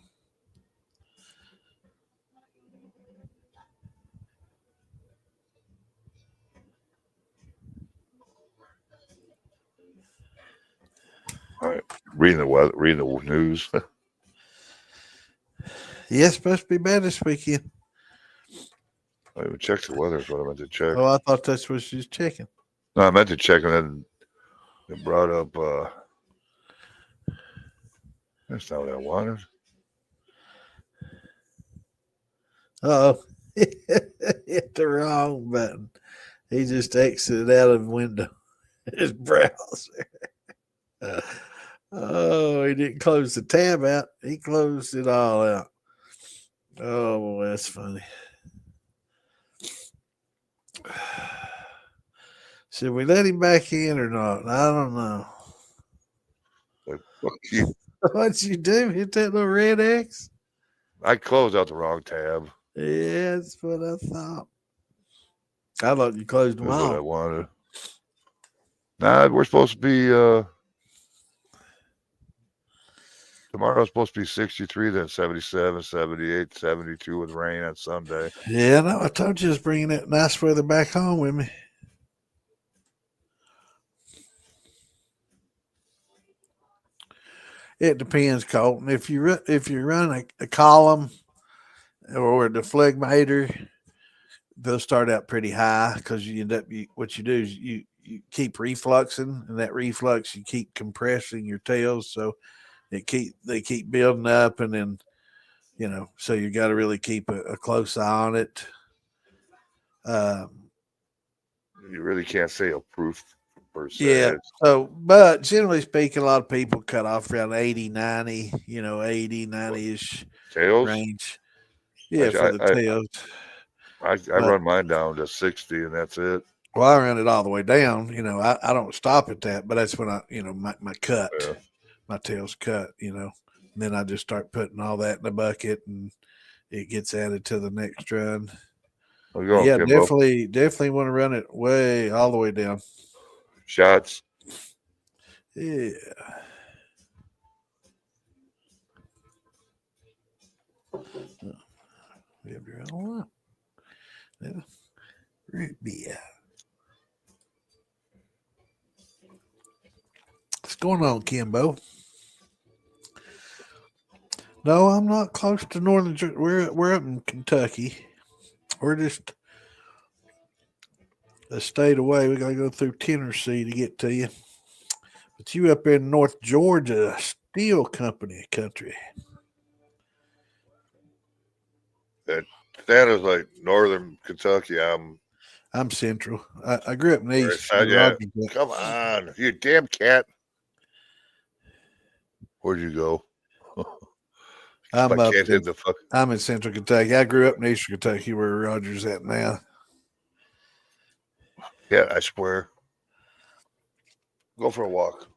All right. Reading the weather, reading the news. Yeah, it's supposed to be bad this weekend. I even checked the weather is what I meant to check. Oh, I thought that's what she was checking. No, I meant to check, and then it brought up. That's not what I wanted. Oh, hit the wrong button. He just exited out of the window. His browser. Oh, he didn't close the tab out. He closed it all out. Oh, boy, that's funny. Should we let him back in or not? I don't know. Like, fuck you. What'd you do? Hit that little red X? I closed out the wrong tab. Yeah, that's what I thought. I thought you closed them That's what I all. wanted. Nah, we're supposed to be. Tomorrow's supposed to be 63, then 77, 78, 72 with rain on Sunday. Yeah, no, I told you I was bringing that nice weather back home with me. It depends, Colton. If you run a column or a deflegmator, they'll start out pretty high because you end up what you do is you keep refluxing, and that reflux you keep compressing your tails, so they keep building up, and then so you got to really keep a close eye on it. Um, You really can't say a proof per se. yeah. So, but generally speaking, a lot of people cut off around 80, 90, 80, 90 ish Tails. range. Yeah, for the tails. I run mine down to 60, and that's it. Well, I run it all the way down. I don't stop at that, but that's when my cut, my tail's cut. And then I just start putting all that in the bucket, and it gets added to the next run. Yeah, definitely want to run it all the way down. Shots. Yeah. We have to run all up. Yeah. Root beer. What's going on, Kimbo? No, I'm not close to northern. We're up in Kentucky. We're just a state away. We got to go through Tennessee to get to you. But you up in North Georgia, steel company country. That is like northern Kentucky. I'm central. I grew up in east. Yeah. Come on, you damn cat. Where'd you go? I'm up in I'm in central Kentucky. I grew up in eastern Kentucky where Roger's at now. Yeah, I swear. Go for a walk.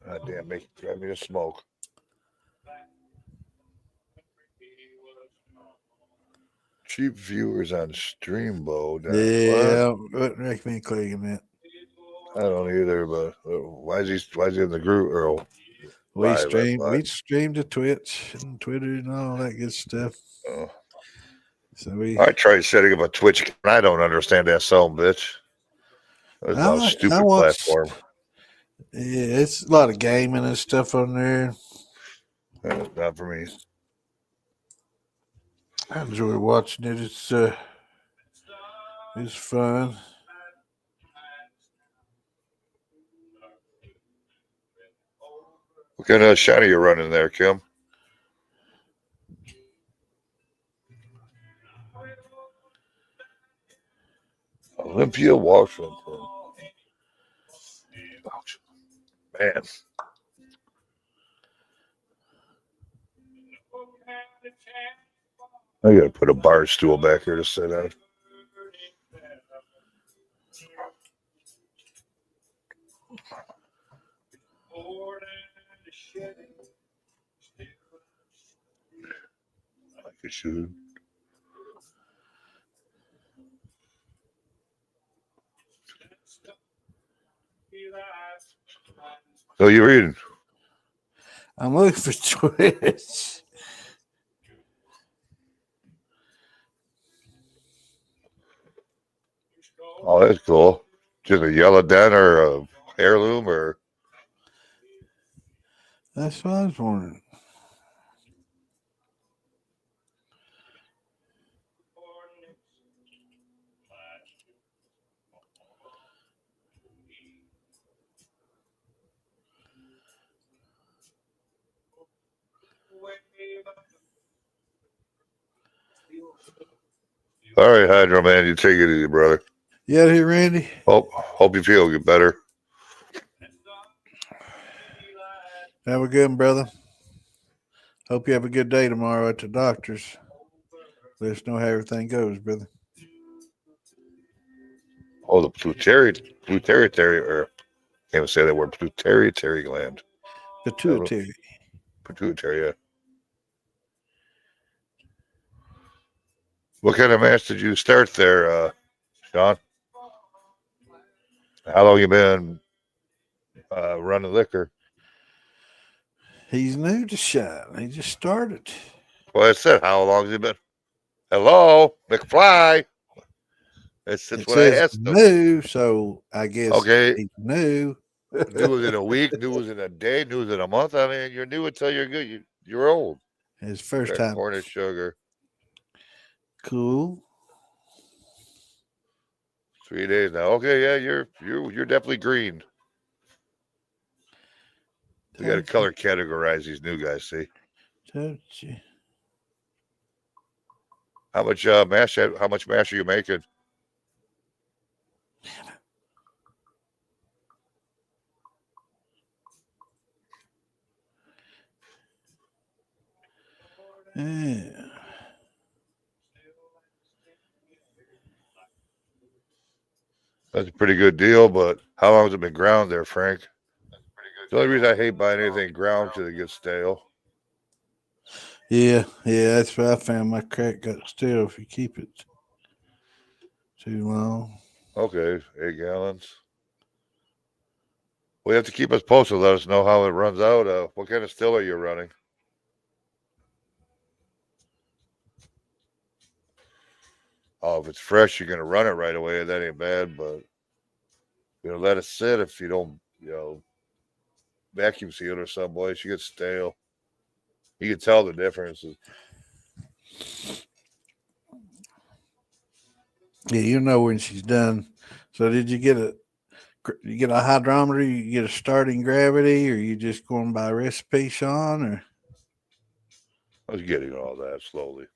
God damn, drive me to smoke. Cheap viewers on Streambo. Yeah, wouldn't recommend clicking that. I don't either, but why is he in the group? Or we stream to Twitch and Twitter and all that good stuff. So I tried setting up a Twitch account. I don't understand that son bitch. It's a stupid platform. Yeah, it's a lot of gaming and stuff on there. That's not for me. I enjoy watching it. It's fun. What kind of shot are you running there, Kim? Olympia, Washington. Man. I gotta put a bar stool back here to sit on. Like it should. So you reading? I'm looking for Twitch. Oh, that's cool. Just a yellow den or a heirloom or That's what I was wondering. all right, Hydro Man, you take it easy, brother. You out here, Randy? Hope you feel get better. Have a good one, brother. Hope you have a good day tomorrow at the doctor's. Let us know how everything goes, brother. Oh, the pituitary, or can't even say that word, pituitary gland. Pituitary. Pituitary, yeah. What kind of match did you start there, Sean? How long you been running liquor? He's new to shine. He just started. Well, I said, how long has he been? Hello, McFly. That's It what I says asked him. new, so I guess Okay, he's new. new was in a week, new was in a day, new was in a month. I mean, you're new until you're good. You're old. His first Crack time. corn and sugar. Cool. 3 days now. Okay, yeah, you're definitely green. We got to color categorize these new guys. See Touchy. how much mash? How much mash are you making? Yeah. That's a pretty good deal, but how long has it been ground there, Frank? The only reason I hate buying anything ground because it gets stale. Yeah, that's what I found. My crack got stale if you keep it too long. Okay, 8 gallons. Well, you have to keep us posted. Let us know how it runs out. What kind of still are you running? Oh, if it's fresh, you're gonna run it right away. That ain't bad, but let it sit if you don't, vacuum seal it or some place. You get stale. You can tell the differences. Yeah, you know when she's done. So did you get a hydrometer? You get a starting gravity, or you just going by recipe, Sean? Or I was getting all that slowly.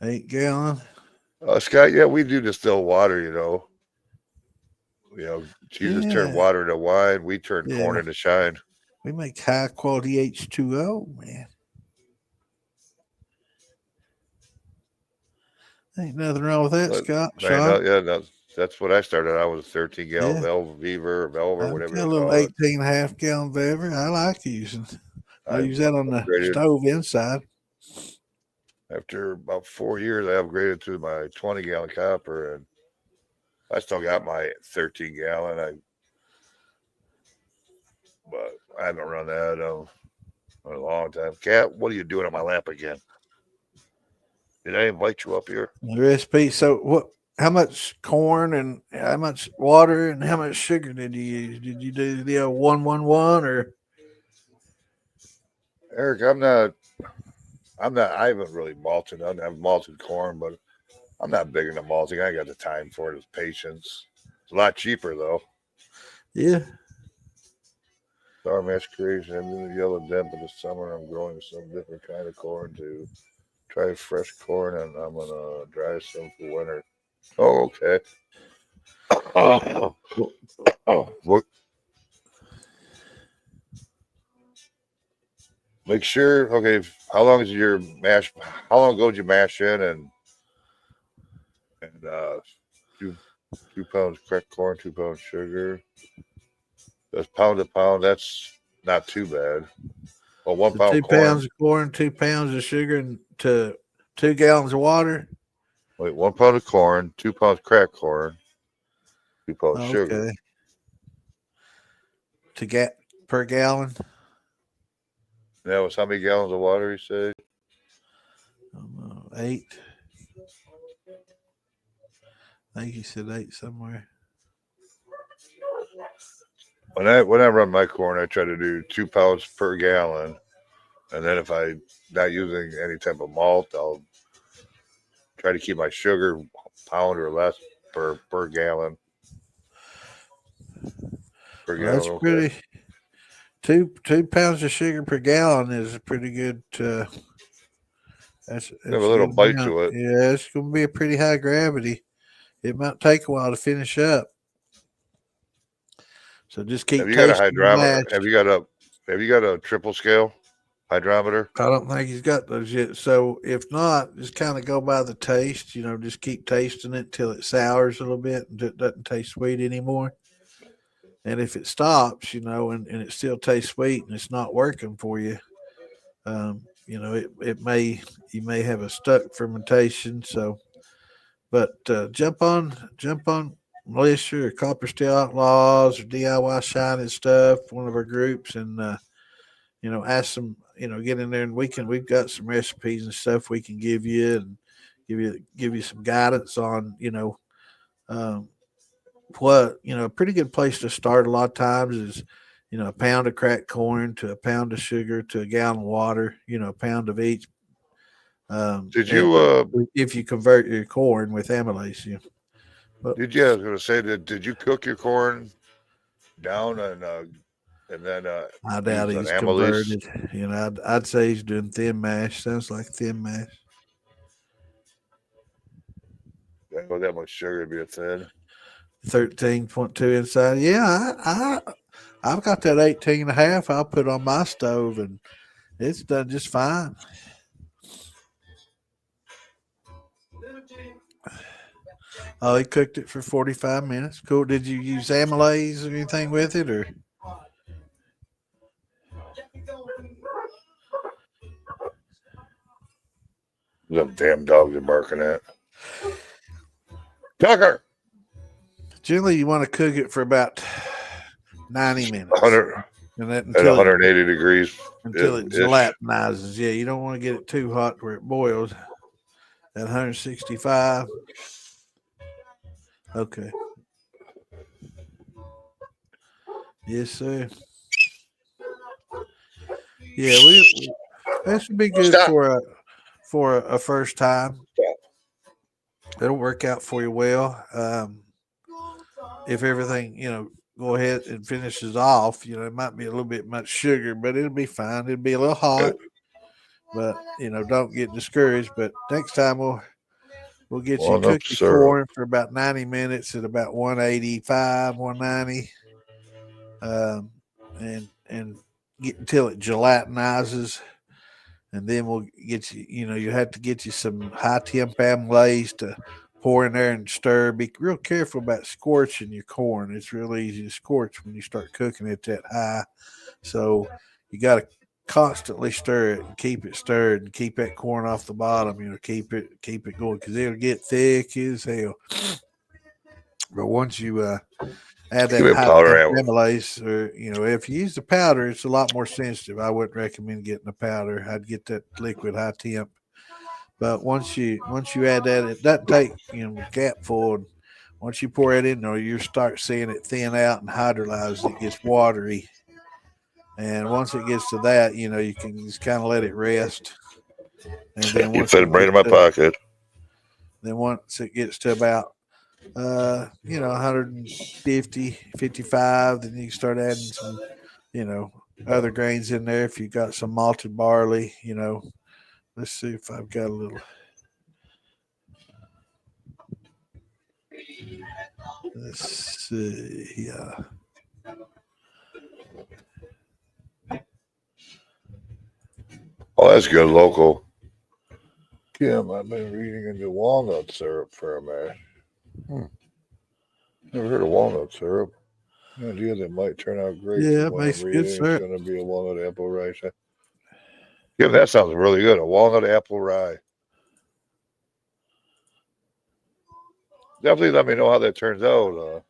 8 gallon? Scott, yeah, we do distill water. Jesus turned Yeah, water into wine. We turned corn yeah. into shine. We make high quality H2O, man. Ain't nothing wrong with that, But Scott. man, Sean. yeah, that's what I started. I was a 13-gallon Yeah, Velver, I've whatever got they a little call it. 18.5 gallon Bever. I like using. I I use that on the upgraded stove inside. after about 4 years. I upgraded to my 20-gallon copper, and I still got my 13-gallon. But I haven't run that in a long time. Cat, what are you doing on my lap again? Did I invite you up here? The recipe. So what? How much corn and how much water and how much sugar did you use? Did you do the 1-1-1 or? Eric, I'm not. I haven't really malted. I've malted corn, but I'm not big into malting. I ain't got the time for it. It's patience. It's a lot cheaper though. Yeah. Star mash creation. I'm in the yellow den for the summer. I'm growing some different kind of corn too. Try fresh corn, and I'm gonna dry some for winter. Oh, okay. Oh, what? Make sure. Okay, how long is your mash? How long ago did you mash in and two 2 pounds cracked corn, 2 pounds sugar? That's pound to pound. That's not too bad. Well, one So pound 2 pounds corn. of corn, 2 pounds of sugar, and to 2 gallons of water. Wait, 1 pound of corn, 2 pounds cracked corn, 2 pounds sugar. Okay, to get per gallon. That was how many gallons of water you say? 8. I think you said 8 somewhere. When I run my corn, I try to do 2 pounds per gallon, and then if I not using any type of malt, I'll try to keep my sugar pound or less per gallon. Per Well, that's gallon, okay. pretty. 2 pounds of sugar per gallon is a pretty good. Have a That's a little good bite amount. to it. Yeah, it's going to be a pretty high gravity. It might take a while to finish up, so just Have keep you got a tasting the hydrometer? mash. Have you got a triple scale hydrometer? I don't think he's got those yet. So if not, just kind of go by the taste. Just keep tasting it till it sours a little bit and it doesn't taste sweet anymore. And if it stops, and it still tastes sweet and it's not working for you, it may you may have a stuck fermentation. So, but jump on Militia or Copper Steel Outlaws or DIY Shining Stuff, one of our groups, and ask them, get in there and we've got some recipes and stuff we can give you and give you some guidance on, um, what, a pretty good place to start a lot of times is, a pound of cracked corn to a pound of sugar to a gallon of water, a pound of each. Did And you if you convert your corn with amylase, but I was gonna say that did you cook your corn down and then I doubt use an he's amylase? converted. I'd say he's doing thin mash. Sounds like thin mash. I know that much sugar to be a thin. 13.2 inside. Yeah, I've got that 18 and a half. I'll put on my stove and it's done just fine. Oh, he cooked it for 45 minutes. Cool. Did you use amylase or anything with it, or? Them damn dogs are barking at. Tucker! Generally, you want to cook it for about 90 minutes, 100 and that at 180 degrees until it ish. gelatinizes. Yeah, you don't want to get it too hot where it boils at 165. Okay. Yes, sir. Yeah, that should be good Stop. for a first time. Stop. It'll work out for you well. If everything, go ahead and finishes off, it might be a little bit much sugar, but it'll be fine. It'll be a little hot, but don't get discouraged. But next time we'll get you Well, enough cook your syrup. corn for about 90 minutes at about 185, 190, and get until it gelatinizes. And then we'll get you, you have to get you some high temp amylase to pour in there and stir. Be real careful about scorching your corn. It's real easy to scorch when you start cooking it that high. So you got to constantly stir it and keep it stirred and keep that corn off the bottom. Keep it going because it'll get thick as hell. But once you add Give that me a high powder temp ammo. amylase, or if you use the powder, it's a lot more sensitive. I wouldn't recommend getting the powder. I'd get that liquid high temp. But once you add that, it doesn't take a gap full. And once you pour it in there, you start seeing it thin out and hydrolyze. It gets watery, and once it gets to that, you can just kind of let it rest. And then You fit right in my pocket. once it gets to about 150, 55, then you can start adding some, other grains in there. If you got some malted barley, Let's see if I've got a little. Let's see. Yeah. Oh, that's good local. Kim, I've been reading into walnut syrup for a minute. Never heard of walnut syrup. The idea that might turn out great Yeah, from it what I'm makes good reading. It's syrup. going to be a walnut apple rye. Yeah, that sounds really good. A walnut apple rye. Definitely let me know how that turns out.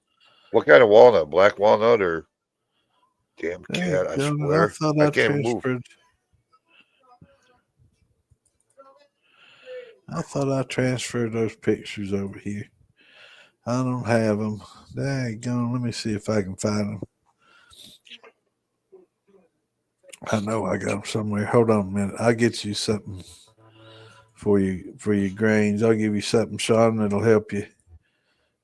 What kind of walnut? Black walnut or damn Hey, cat? I Jonah, I swear. thought I I can't move. transferred. I thought I transferred those pictures over here. I don't have them. Daggone. Let me see if I can find them. I know I got them somewhere. Hold on a minute. I'll get you something for your grains. I'll give you something, Sean, that'll help you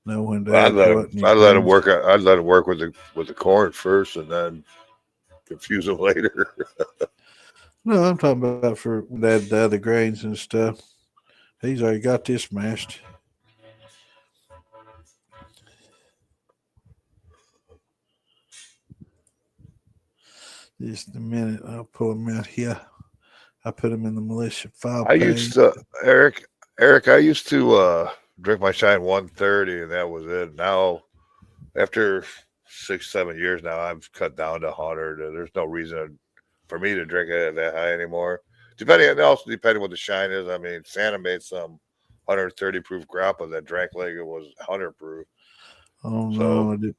know when to I'd add let what him. in your I'd let him grains. work. I'd let him work with the corn first, and then confuse him later. No, I'm talking about for that the other grains and stuff. He's already got this mashed. Just a minute. I'll pull them out here. I put them in the militia file I used page. to Eric. I used to drink my shine 130, and that was it. Now, after 6 7 years now, I've cut down to 100. There's no reason for me to drink it that high anymore. Depending what the shine is. I mean, Santa made some 130 proof grappa that drank like it was 100 proof. Oh So, no, I did.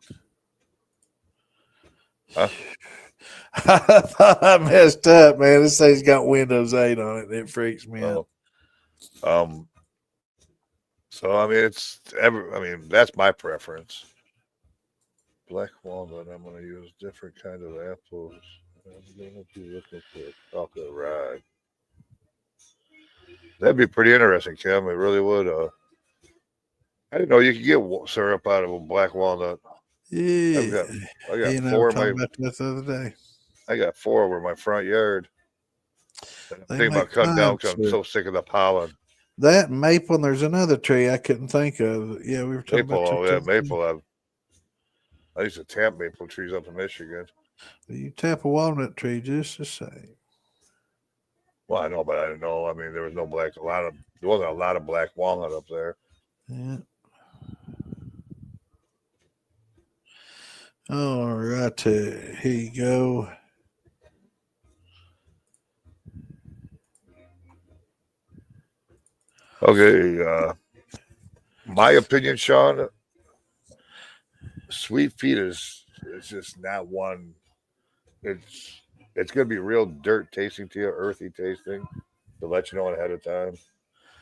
huh? I thought I messed up, man. This thing's got Windows 8 on it. It freaks me out. Oh, um. So I mean, I mean, that's my preference. Black walnut. I'm going to use different kind of apples. I'm going to be looking for a chocolate rye. That'd be pretty interesting, Kim. It really would. I didn't know you could get syrup out of a black walnut. I've Yeah. got, I He got and I were four in talking my, about that the other day. I got four over my front yard. And I'm They thinking make about cutting down fine because I'm syrup. so sick of the pollen. That and maple, and there's another tree I couldn't think of. Yeah, we were talking Maple, about oh that. yeah, maple. I used to tap maple trees up in Michigan. You tap a walnut tree just the same. Well, I know, but I didn't know. I mean, there was no there wasn't a lot of black walnut up there. Yeah. All right. Here you go. Okay, my opinion, Sean, sweet feet is just not one. It's it's gonna be real dirt tasting to you, earthy tasting, to let you know ahead of time.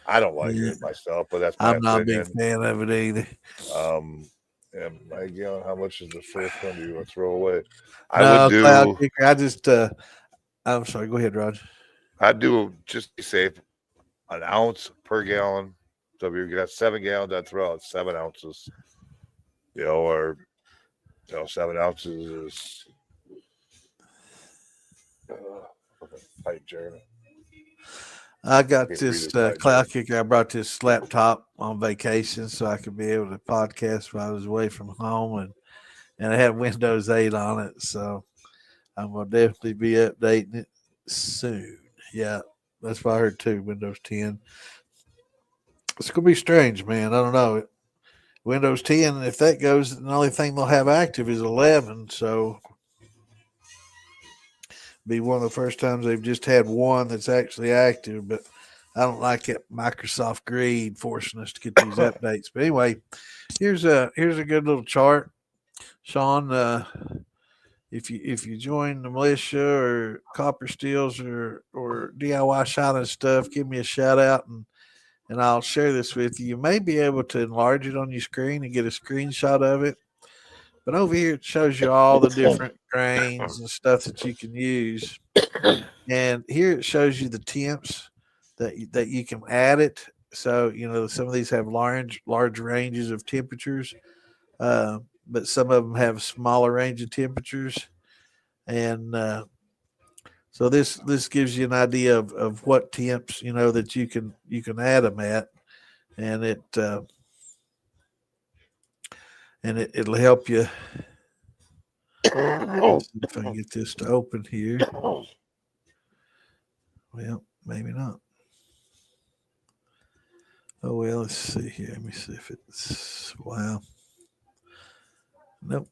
I don't like Yeah. it myself, but that's my I'm not a big opinion. fan of it either. Um, and my gal, how much is the first one do you want to throw away? I would No, cloud do kicker. I'm sorry. Go ahead, Roger. I'd do just to be safe an ounce per gallon. So if you got 7 gallons, I'd throw out 7 ounces. Or 7 ounces is pipe journal. I got Can't read this this pipe cloud journal. kicker. I brought this laptop on vacation so I could be able to podcast while I was away from home, and it had Windows 8 on it. So I'm gonna definitely be updating it soon. Yeah, that's what I heard too. Windows 10. It's gonna be strange, man. I don't know. Windows 10, if that goes, the only thing they'll have active is 11. So be one of the first times they've just had one that's actually active. But I don't like it. Microsoft greed forcing us to get these updates. But anyway, here's a good little chart, Sean. If you join the militia or copper steels or DIY shot and stuff, give me a shout out and I'll share this with you. You may be able to enlarge it on your screen and get a screenshot of it. But over here, it shows you all the different grains and stuff that you can use. And here it shows you the temps that you can add it. So some of these have large ranges of temperatures, but some of them have smaller range of temperatures. And So this gives you an idea of what temps that you can add them at, and it'll help you. Let's see if I can get this to open here. Well, maybe not. Oh well, let's see here. Let me see if it's wow. Nope.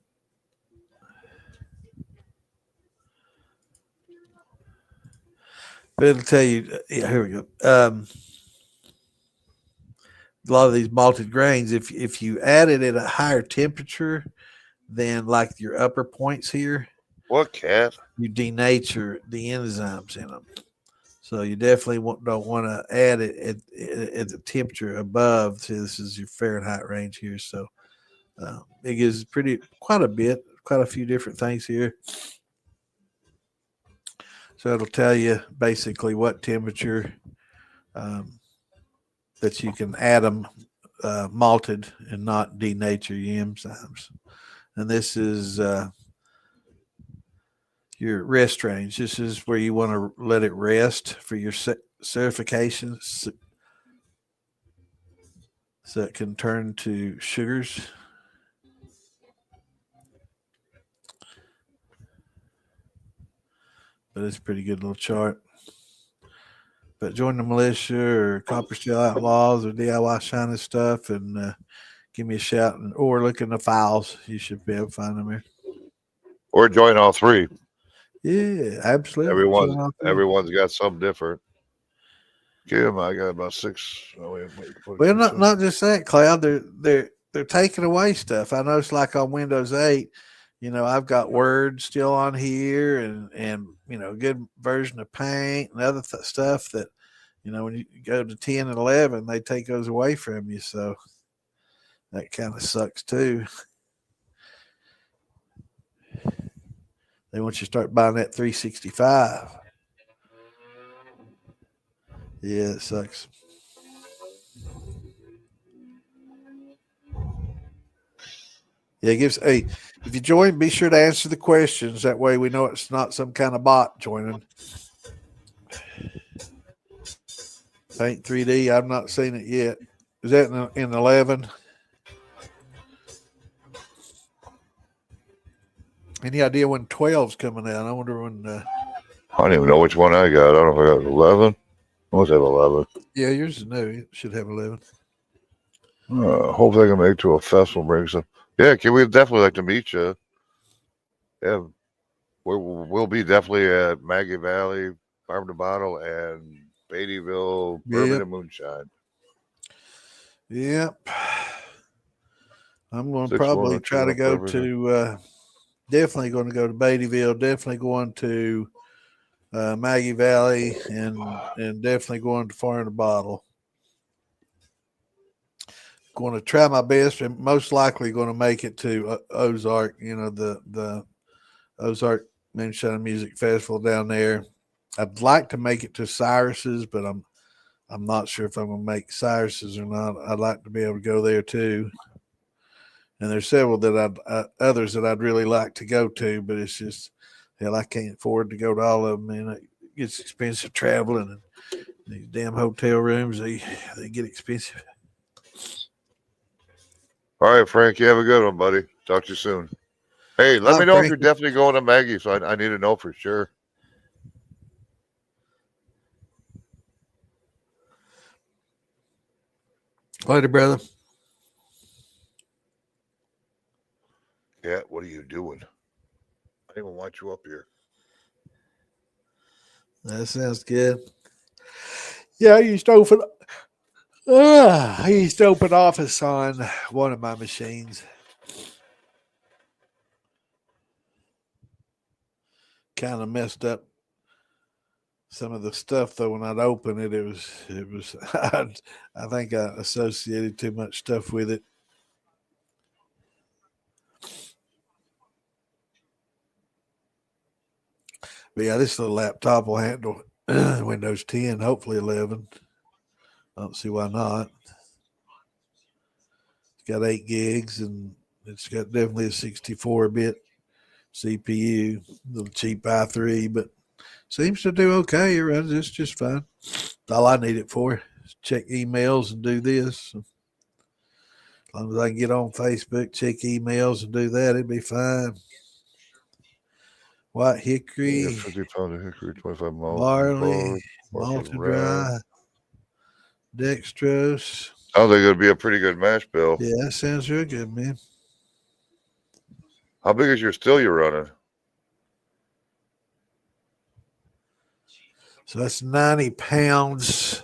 But it'll tell you. Yeah, here we go. A lot of these malted grains, if you add it at a higher temperature than like your upper points here, What cat? you denature the enzymes in them. So you definitely don't want to add it at the temperature above. See, this is your Fahrenheit range here, so it gives quite a few different things here. So it'll tell you basically what temperature um, that you can add them malted and not denature your enzymes. And this is your rest range. This is where you want to let it rest for your certification, so it can turn to sugars. But it's a pretty good little chart. But join the militia or Copper Steel Outlaws or DIY Shiny Stuff and give me a shout or look in the files. You should be able to find them here. Or join all three. Yeah, absolutely. Everyone's got something different. Kim, I got about 6. Well, not just that, Cloud. They're taking away stuff. I noticed, like on Windows 8, I've got Word still on here, and good version of Paint and other stuff that when you go to 10 and 11, they take those away from you. So that kind of sucks too. They want you to start buying that 365. Yeah, it sucks. Yeah, it gives. Hey, if you join, be sure to answer the questions. That way, we know it's not some kind of bot joining. Paint 3D. I've not seen it yet. Is that in 11? Any idea when 12's coming out? I wonder when. I don't even know which one I got. I don't know if I got 11. I must have 11. Yeah, yours is new. It should have 11. Hopefully I can make it to a festival. Bring some. Yeah, we'd definitely like to meet you. Yeah, we'll be definitely at Maggie Valley, Farm to Bottle, and Beattyville Bourbon and Moonshine. Yep. I'm going to probably try to go to. Definitely going to go to Beattyville. Definitely going to Maggie Valley, and definitely going to Farm to Bottle. Going to try my best, and most likely going to make it to Ozark. The Ozark Moonshine Music Festival down there. I'd like to make it to Cyrus's, but I'm not sure if I'm going to make Cyrus's or not. I'd like to be able to go there too. And there's several that others that I'd really like to go to, but it's just hell, I can't afford to go to all of them. And it gets expensive traveling, and these damn hotel rooms they get expensive. All right, Frank, you have a good one, buddy. Talk to you soon. Hey, let me know if you're definitely going to Maggie, so I need to know for sure. Later, brother. Yeah, what are you doing? I don't even want you up here. That sounds good. Yeah, I used to open office on one of my machines. Kind of messed up some of the stuff though. When I'd open it, it was I think I associated too much stuff with it. But yeah, this little laptop will handle Windows 10, hopefully 11. I don't see why not. It's got 8 gigs and it's got definitely a 64-bit CPU, little cheap i3, but Seems to do okay. It runs it's just fine. All I need it for is check emails and do this. As long as I can get on Facebook, check emails, and do that, it'd be fine. White Yeah, hickory, 50 pounds of hickory, 25 barley, bark, bark malted red. rye, dextrose. Sounds like it'd be a pretty good mash bill. Yeah, that sounds real good, man. How big is your still you're running? So that's 90 pounds.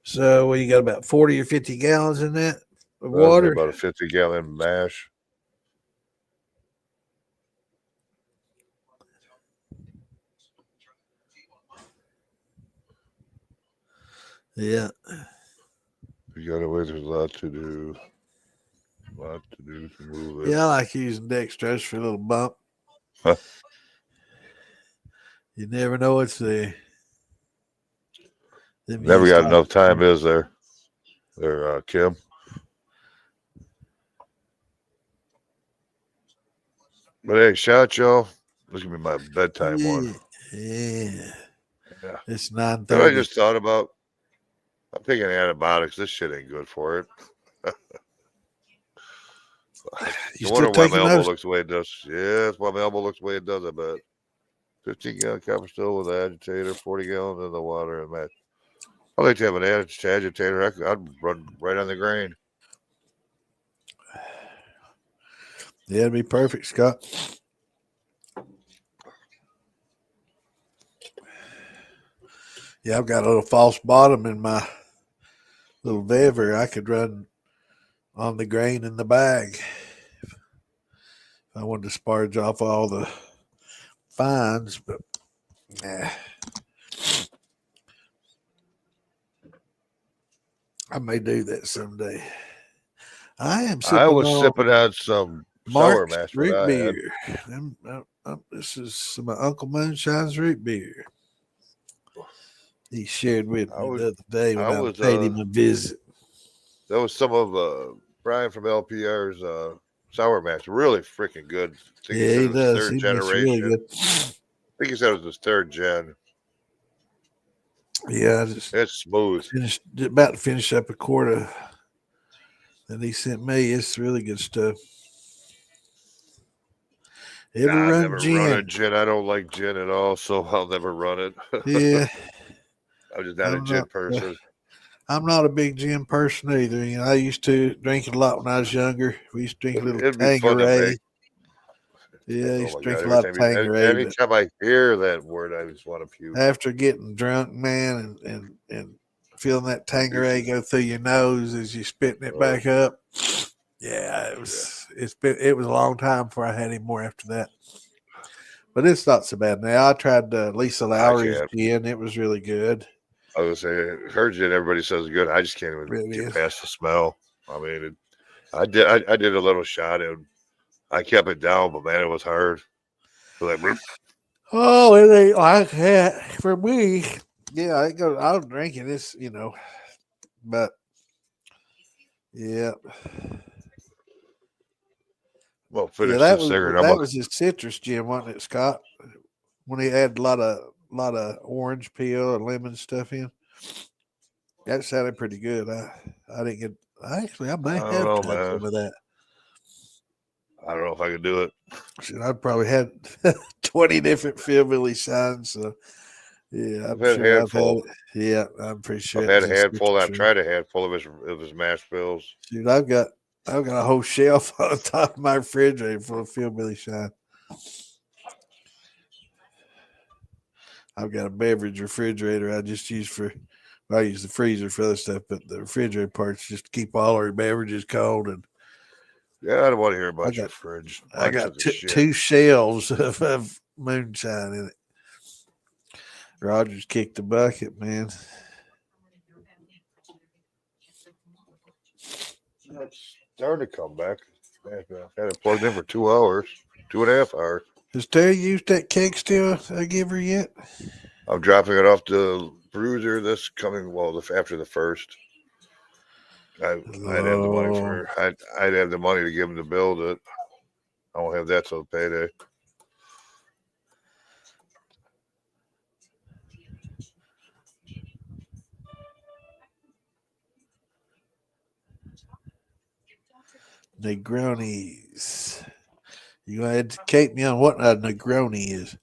So you got about 40 or 50 gallons in that of water. About a 50-gallon mash. Yeah. You got to wait. There's a lot to do. A lot to do to move it. Yeah, I like using dextrose for a little bump. Huh. You never know what's there. Never got enough time, is there? There, Kim. But hey, shout y'all. This is gonna be my bedtime one. Yeah. Yeah. It's And 9:30. I just thought about. I'm taking antibiotics. This shit ain't good for it. You I wonder still why my taking elbow those? looks the way it does. Yeah, that's why my elbow looks the way it does. I bet. 15-gallon copper still with agitator, 40 gallons in the water and mash. I like to have an agitator. I'd run right on the grain. Yeah, it'd be perfect, Scott. Yeah, I've got a little false bottom in my little Vever. I could run on the grain in the bag. If I wanted to sparge off all the fines, but nah. I may do that someday. I am sipping I was on sipping on some sour Mark's mash. What root I had. beer. This is my Uncle Moonshine's root beer. He shared with I me was. the other day when I I was. paid him a visit. That was some of Brian from LPR's sour mash. Really freaking good. I think he Yeah, said he it was does. third He makes really generation. good. I think he said it was his third gen. Yeah, I just It's smooth. about to finish up a quarter that he sent me. It's really good stuff. Ever I've run never run a gin? gin. I don't like gin at all, so I'll never run it. Yeah, I'm just not a I'm gin not. person. I'm not a big gin person either. You know, I used to drink it a lot when I was younger. We used to drink a little It'd be fun to Tangeray. make. Yeah, I Oh used my to drink god! a lot of Tangeray, but Anytime I hear that word, I just want to puke. after getting drunk, man, and feeling that Tangeray go through your nose as you're spitting it back up, yeah, it was. It was a long time before I had any more after that. But it's not so bad now. I tried Lisa I Lowry's can't. gin. It was really good. I was gonna say, her gin. Everybody says is good. I just can't even It get is. past the smell. I mean, I did a little shot and I kept it down, but man, it was hard. Like, Oh, it ain't like that for me. Yeah, I go. I'll drink it. It's but yeah, well, yeah. finish this cigarette. I'm That a, was his citrus gin, wasn't it, Scott? When he had a lot of orange peel and lemon stuff in. That sounded pretty good. I didn't get. Actually, I I may don't have know, tried man. some of that. I don't know if I could do it. Shit, I probably had 20 different Philbilly shines. So yeah, I've I'm had a sure I've had handful. it. Yeah, I'm pretty sure I've it had was a his handful. citrus I've one. tried a handful of his mash bills. Dude, I've got a whole shelf on the top of my refrigerator full of Philbilly shine. I've got a beverage refrigerator I just use for. I use the freezer for other stuff, but the refrigerator parts just to keep all our beverages cold. And Yeah, I don't want to hear I about your got fridge. I Mine got took a shit. two shelves of moonshine in it. Rogers kicked the bucket, man. It's starting to come back. I've had it plugged in for 2 hours, 2.5 hours. Has Terry used that keg still I give her yet? I'm dropping it off the bruiser this coming, after the first. I'd have the money Oh, for, I'd have the money to give him to build it. I won't have that till payday. Negronis. You gonna educate me on what a Negroni is?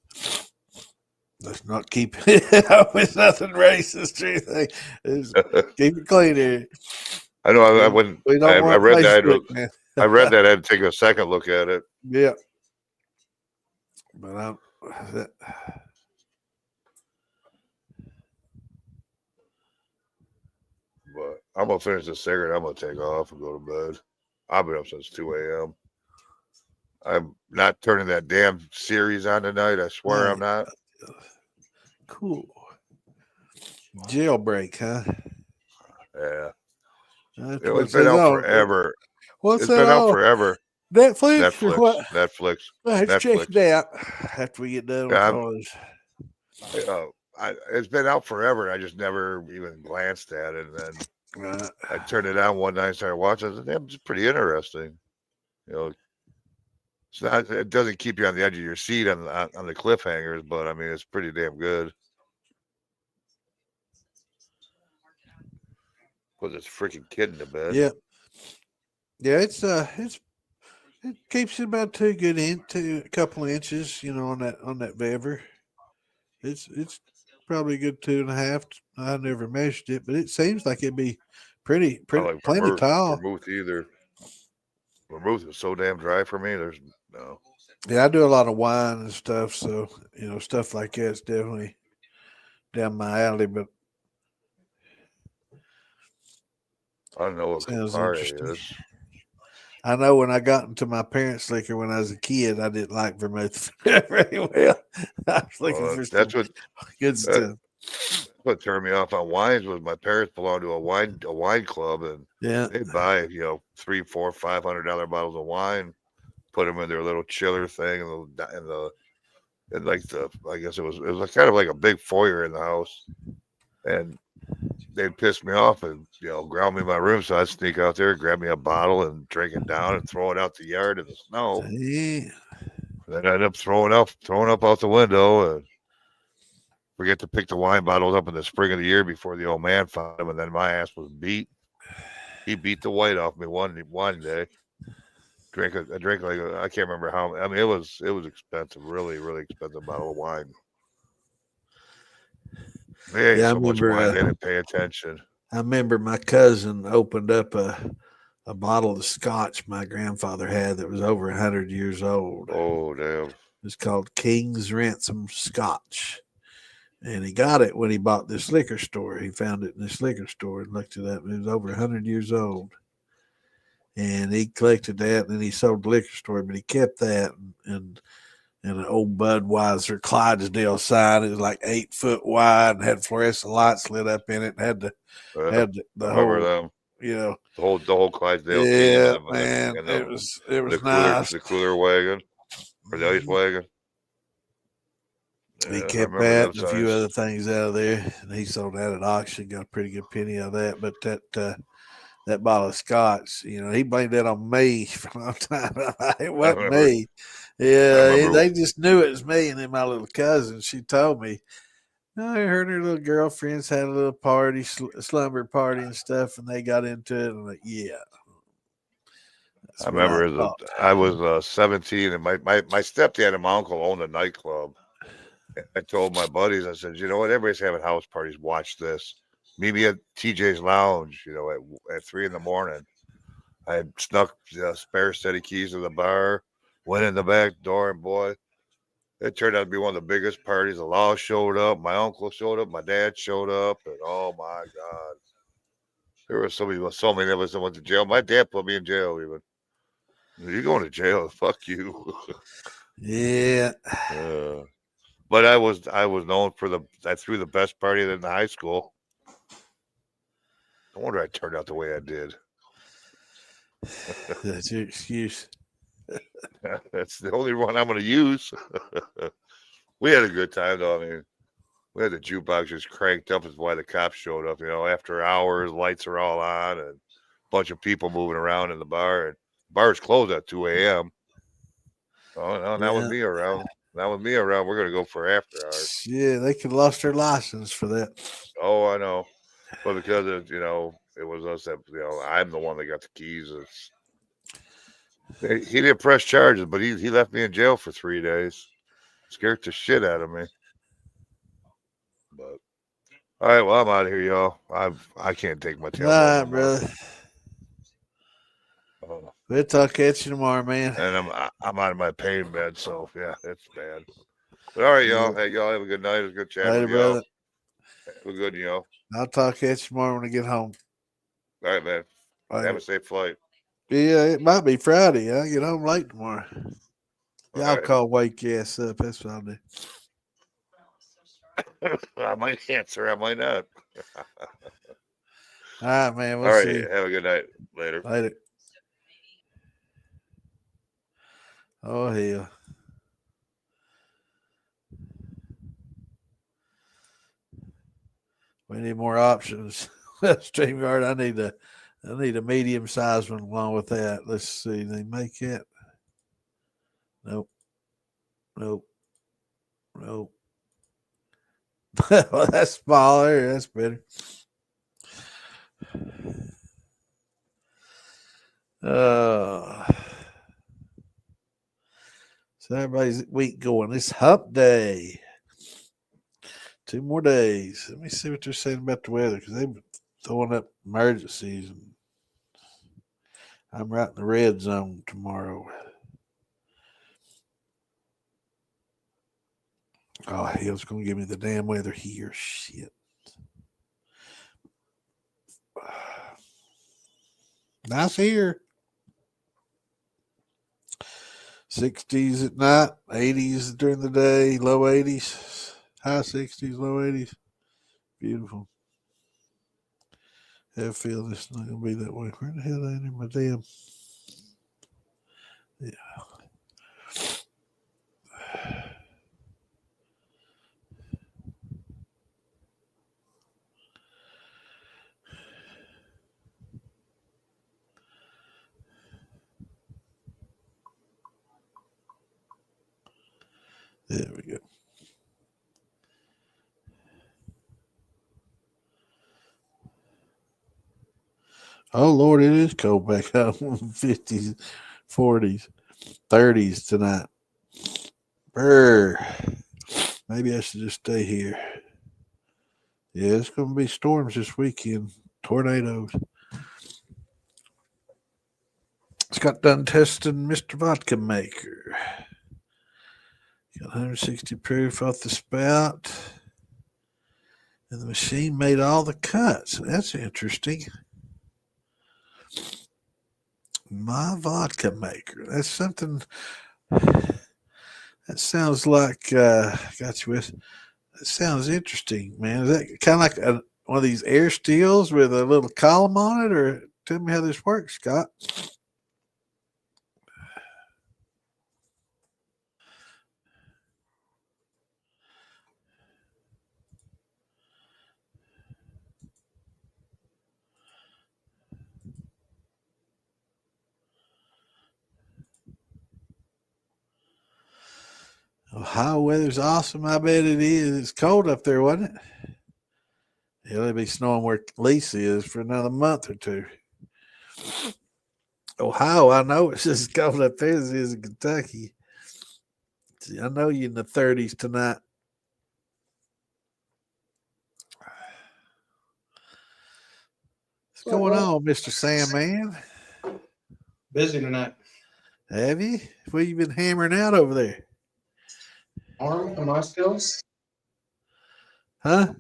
Let's not keep it's nothing racist or anything. Just keep it clean here. I know. I We, wouldn't. we I don't want read that. Facebook, man. I read that. I had to take a second look at it. Yeah, but I'm that, But I'm gonna finish this cigarette. I'm gonna take off and go to bed. I've been up since 2 a.m. I'm not turning that damn series on tonight. I swear I'm not. cool. Jailbreak, huh? Yeah. It's What's been that out on? forever. What's It's that been out on? forever. Netflix or Netflix. what? Netflix. Let's check Netflix. it out after we get done with Yeah, all this. it's been out forever. And I just never even glanced at it. And then Right. I turned it on one night and started watching. I said, damn, it's pretty interesting. You know, it's not. It doesn't keep you on the edge of your seat on the cliffhangers, but I mean, it's pretty damn good. Put this freaking kid in the bed. Yeah, yeah. It keeps it about two a couple of inches, on that bever. It's probably a good 2.5. I never measured it, but it seems like it'd be I pretty like plenty vermouth. tall. Vermouth either. Vermouth is so damn dry for me. There's no. Yeah, I do a lot of wine and stuff, so stuff like that's definitely down my alley. But I don't know what sounds Campari interesting. is. I know when I got into my parents' liquor when I was a kid, I didn't like vermouth very well. I was looking Well, for that's some good that, stuff. what turned me off on wines was my parents belonged to a wine club, and Yeah, they'd buy $300, $400, $500 bottles of wine, put them in their little chiller thing, and like I guess it was like kind of like a big foyer in the house, and they'd piss me off and ground me in my room, so I'd sneak out there, grab me a bottle, and drink it down and throw it out the yard in the snow. yeah. Then I end up throwing up out the window, and forget to pick the wine bottles up in the spring of the year before the old man found them, and then my ass was beat. He beat the white off me one day. I drank like I can't remember how. I mean, it was expensive, really, really expensive bottle of wine. They ate Yeah, so much wine they didn't pay attention. I remember my cousin opened up a bottle of scotch my grandfather had that was over 100 years old. Oh damn! It's called King's Ransom Scotch. And he got it when he bought this liquor store. He found it in this liquor store and looked it up. It was over 100 years old. And he collected that and then he sold the liquor store, but he kept that and an old Budweiser Clydesdale sign. It was like 8 foot wide and had fluorescent lights lit up in it and had I the remember whole, them. you know, The whole Clydesdale team yeah, man, and it was nice. the cooler wagon or the ice wagon. He Yeah, I kept remember that them and a few signs. other things out of there, and he sold that at auction. Got a pretty good penny out of that. But that bottle of scotch, he blamed that on me for a long time. It I wasn't remember. me. I Yeah, remember. they just knew it was me. And then my little cousin, she told me, I heard her little girlfriends had a little party, slumber party and stuff, and they got into it. I'm like, yeah, I that's what I remember thought. I was 17, and my stepdad and my uncle owned a nightclub. I told my buddies, I said, you know what? Everybody's having house parties. Watch this. Meet me at TJ's Lounge. At 3 in the morning. I had snuck a spare set of keys to the bar, went in the back door, and boy, it turned out to be one of the biggest parties. The law showed up, my uncle showed up, my dad showed up, and oh my god, there was so many of us that went to jail. My dad put me in jail. Even you going to jail? Fuck you. Yeah, uh, but I was known for I threw the best party in the high school. No wonder I turned out the way I did. that's your excuse. That's the only one I'm going to use. We had a good time though. I mean, we had the jukebox just cranked up. Is why the cops showed up. After hours, lights are all on, and a bunch of people moving around in the bar. And bars closed at 2 a.m. Oh no, not with Yeah, me around. Not with me around. We're gonna go for after hours. yeah, they could have lost their license for that. Oh, I know. But because it was us that I'm the one that got the keys. He didn't press charges, but he left me in jail for 3 days. Scared the shit out of me. But all right, well, I'm out of here, y'all. I can't take my tail All no right, more. brother. We'll talk at you tomorrow, man. And I'm out of my pain bed, so yeah, it's bad. But all right, y'all. Hey, y'all have a good night. It was a good chat Later, with y'all. brother. We're good, y'all. I'll talk at you tomorrow when I get home. All right, man. Later. Have a safe flight. Yeah, it might be Friday. I get home late tomorrow. All Y'all right. call wake your ass up. That's what I'll do. I might answer. I might not. All right, man. We'll All right. see. Have a good night. Later. Later. Oh, hell. We need more options. StreamYard, I need a medium sized one along with that. Let's see. They make it. Nope. Nope. Nope. Well, that's smaller. That's better. So everybody's week going. It's hump day. 2 more days. Let me see what they're saying about the weather because they've been throwing up emergencies. And I'm right in the red zone tomorrow. Oh, hell's going to give me the damn weather here. Shit. Nice here. 60s at night, 80s during the day, low 80s, high 60s, low 80s. Beautiful. I feel this is not going to be that way. Where the hell ain't in my damn? Yeah. There we go. Oh, Lord, it is cold back up. 50s, 40s, 30s tonight. Brr. Maybe I should just stay here. Yeah, it's going to be storms this weekend. Tornadoes. It's got done testing Mr. Vodka Maker. Got 160 proof off the spout. And the machine made all the cuts. That's interesting. My vodka maker. That's something. That sounds like. Got you with. That sounds interesting, man. Is that kind of like one of these air steels with a little column on it? Or tell me how this works, Scott. Ohio weather's awesome. I bet it is. It's cold up there, wasn't it? It'll be snowing where Lisa is for another month or two. Ohio, I know it's as cold up there as it is in Kentucky. See, I know you're in the 30s tonight. What's going on, Mr. Sam, man? Busy tonight. Have you? What you been hammering out over there? Arm and my skills. Huh?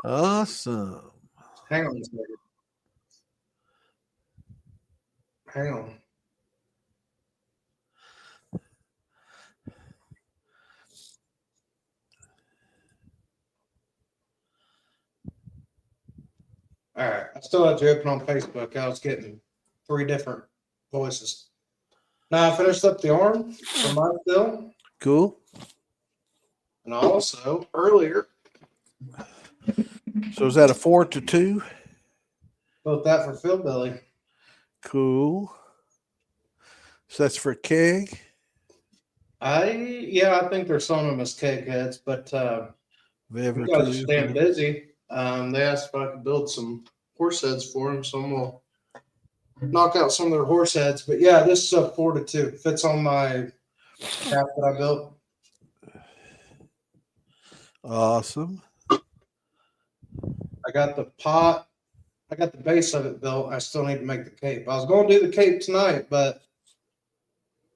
Awesome. Hang on a second. Hang on. All right. I still had you open on Facebook. I was getting 3 different voices. Now I finished up the arm for my still. Cool. And also earlier. So is that a 4-2? Built that for Phil Billy. Cool. So that's for keg? I think they're selling them as keg heads, but we got to stay busy. They asked if I could build some horse heads for them, so I'm gonna knock out some of their horse heads. But yeah, this is a 4-2. Fits on my cap that I built. Awesome. I got the pot. I got the base of it built. I still need to make the cape. I was going to do the cape tonight, but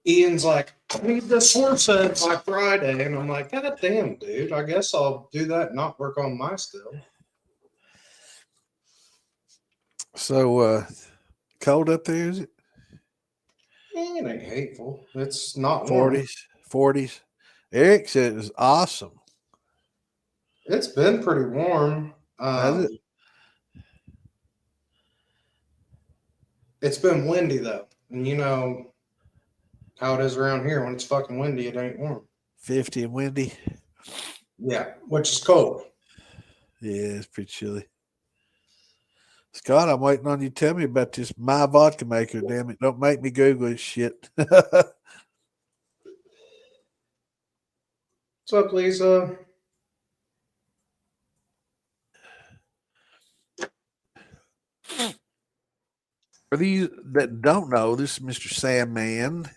Ian's like, I need this horse head by Friday. And I'm like, God damn, dude. I guess I'll do that and not work on my still. So cold up there, is it? It ain't hateful. It's not warm. 40s. Eric said it was awesome. It's been pretty warm. Has it? It's been windy though. And you know how it is around here. When it's fucking windy, it ain't warm. 50 and windy. Yeah, which is cold. Yeah, it's pretty chilly. Scott, I'm waiting on you to tell me about this My Vodka Maker. Damn it. Don't make me Google this shit. What's up, Lisa? For these that don't know, this is Mr. Sandman,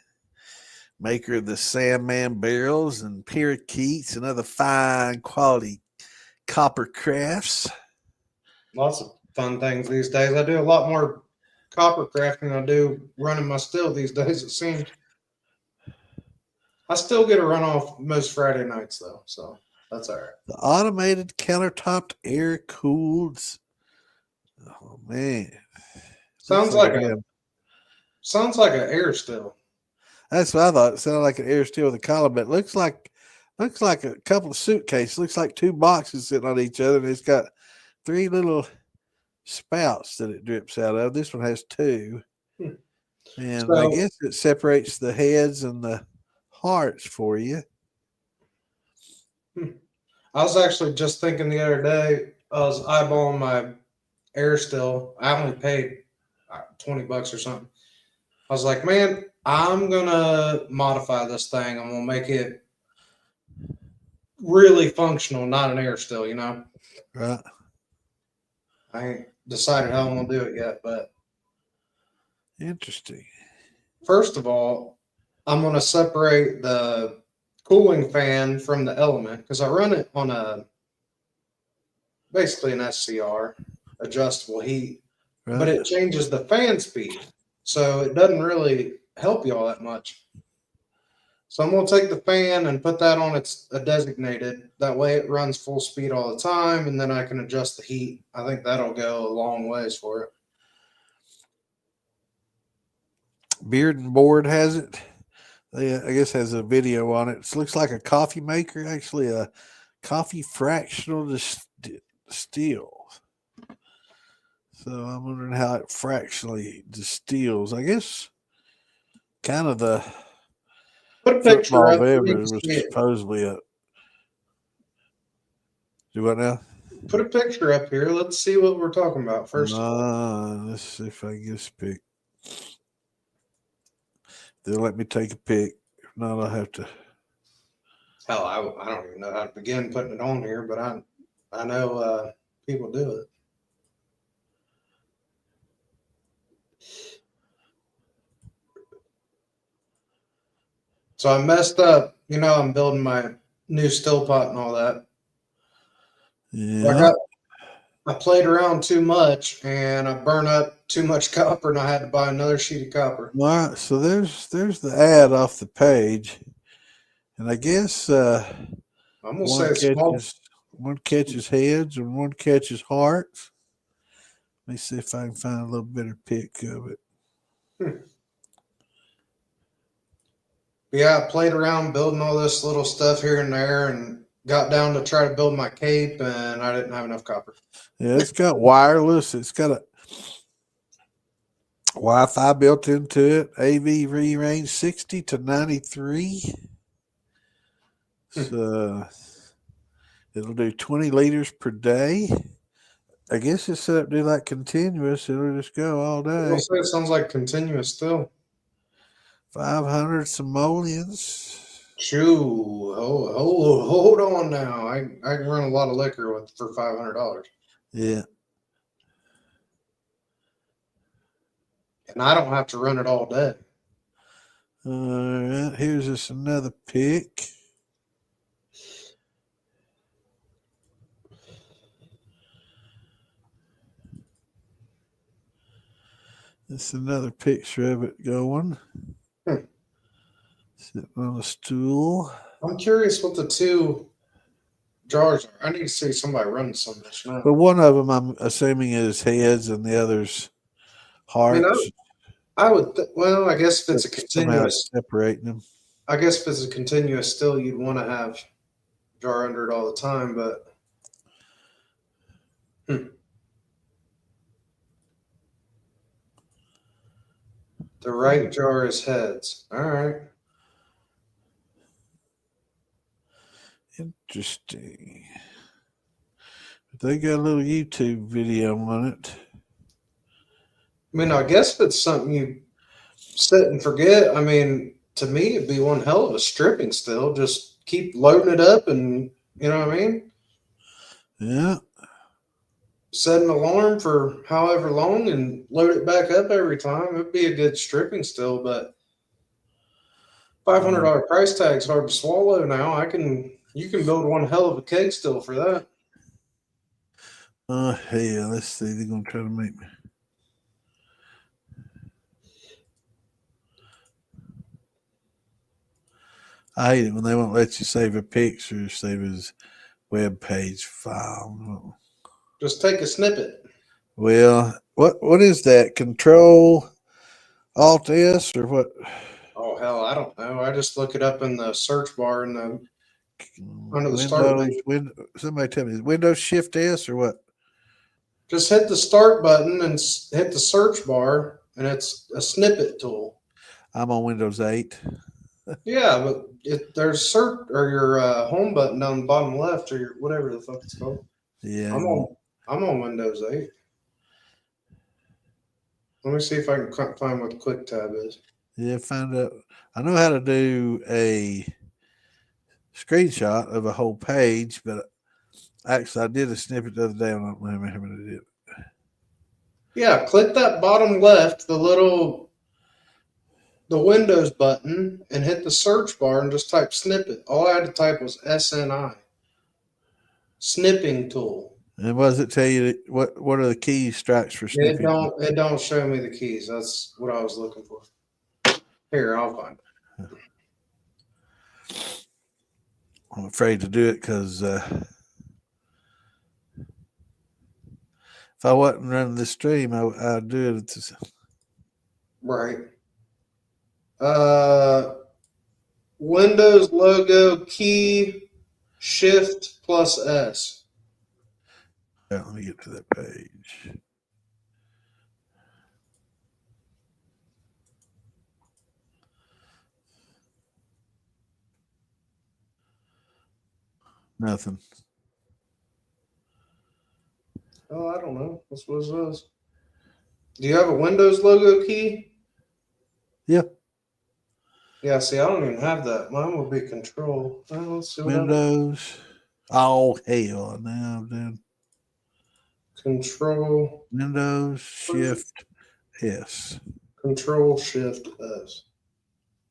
maker of the Sandman barrels and parakeets and other fine quality copper crafts. Lots of fun things these days. I do a lot more copper crafting than I do running my still these days, it seems. I still get a run off most Friday nights, though, so that's all right. The automated countertopped air cooled. Oh, man. Sounds like an air still. That's what I thought. It sounded like an air steel with a collar, but it looks like a couple of suitcases. Looks like two boxes sitting on each other, and it's got 3 little spouts that it drips out of. This one has 2. And So, I guess it separates the heads and the hearts for you. I was actually just thinking the other day, I was eyeballing my air still. I only paid $20 or something. I was like, man, I'm going to modify this thing. I'm going to make it really functional, not an air still, you know? Right. I ain't decided how I'm going to do it yet, but Interesting. first of all, I'm going to separate the cooling fan from the element because I run it on basically an SCR, adjustable heat, Right. but it changes the fan speed. So it doesn't really help you all that much. So I'm going to take the fan and put that on its designated. That way it runs full speed all the time, and then I can adjust the heat. I think that'll go a long ways for it. Beard and Board has it. I guess has a video on it. It looks like a coffee maker, actually a coffee fractional distill. So I'm wondering how it fractionally distills. I guess kind of the Put a picture football up. beverage was supposedly a. Do what now? Put a picture up here. Let's see what we're talking about first. Let's see if I can get a pic. They'll let me take a pic. If not, I'll have to. Hell, I don't even know how to begin putting it on here, but I know people do it. So I messed up. You know, I'm building my new still pot and all that. Yeah. I played around too much and I burned up too much copper, and I had to buy another sheet of copper. All right. So there's the ad off the page, and I guess I'm gonna say one catches heads and one catches hearts. Let me see if I can find a little better pic of it. Yeah, I played around building all this little stuff here and there, and got down to try to build my cape, and I didn't have enough copper. Yeah, it's got wireless. It's got a Wi-Fi built into it. AV range 60 to 93. So it'll do 20 liters per day. I guess it's set up to do like continuous. It'll just go all day. It sounds like continuous still. 500 simoleons. Shoo! Hold on now. I can run a lot of liquor for $500. Yeah. and I don't have to run it all day. All right, here's just another pic. This is another picture of it going. Hmm. Sitting on a stool. I'm curious what the two jars are. I need to see somebody run some of this now. But one of them, I'm assuming, is heads, and the other's I mean, hearts. I would. Well, I guess if it's a Somehow it's continuous, separating them. I guess if it's a continuous still, you'd want to have a jar under it all the time. But the right jar is heads. All right. Interesting. They got a little YouTube video on it. I mean, I guess if it's something you set and forget, I mean, to me, it'd be one hell of a stripping still. Just keep loading it up and, you know what I mean? Yeah. Set an alarm for however long and load it back up every time. It'd be a good stripping still, but $500 price tag's hard to swallow now. You can build one hell of a keg still for that. Oh, hell. Let's see. They're going to try to make me. I hate it when they won't let you save a picture, save as web page file. Just take a snippet. Well, what is that? Control Alt S or what? Oh hell, I don't know. I just look it up in the search bar in the under the start menu. Somebody tell me, Windows Shift S or what? Just hit the start button and hit the search bar, and it's a snippet tool. I'm on Windows 8. Yeah, but there's search or your home button down the bottom left, or your whatever the fuck it's called. Yeah. I'm on Windows 8. Let me see if I can find what the quick tab is. Yeah, find out. I know how to do a screenshot of a whole page, but actually I did a snippet the other day. I don't remember how many I did. Yeah, click that bottom left, the Windows button, and hit the search bar and just type snippet. All I had to type was SNI. Snipping tool. And what does it tell you? What are the key strikes for snipping? It don't show me the keys. That's what I was looking for. Here, I'll find it. I'm afraid to do it because if I wasn't running the stream, I'd do it. Right. Windows logo key Shift plus S. Yeah, let me get to that page. Nothing. Oh, I don't know. That's what it says. Do you have a Windows logo key? Yep. Yeah, see, I don't even have that. Mine would be Control. Let's see what Windows. Oh, hell. Now I'm doing Control. Windows Shift S. Control Shift S.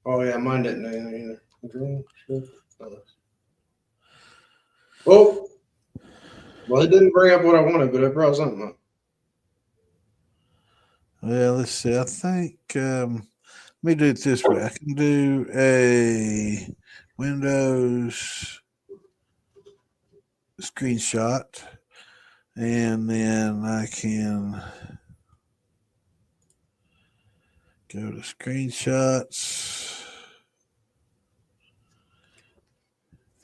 Oh, yeah, mine didn't do anything either. Control Shift S. Well, it didn't bring up what I wanted, but it brought something up. Well, let's see. I think let me do it this way. I can do a Windows screenshot, and then I can go to screenshots,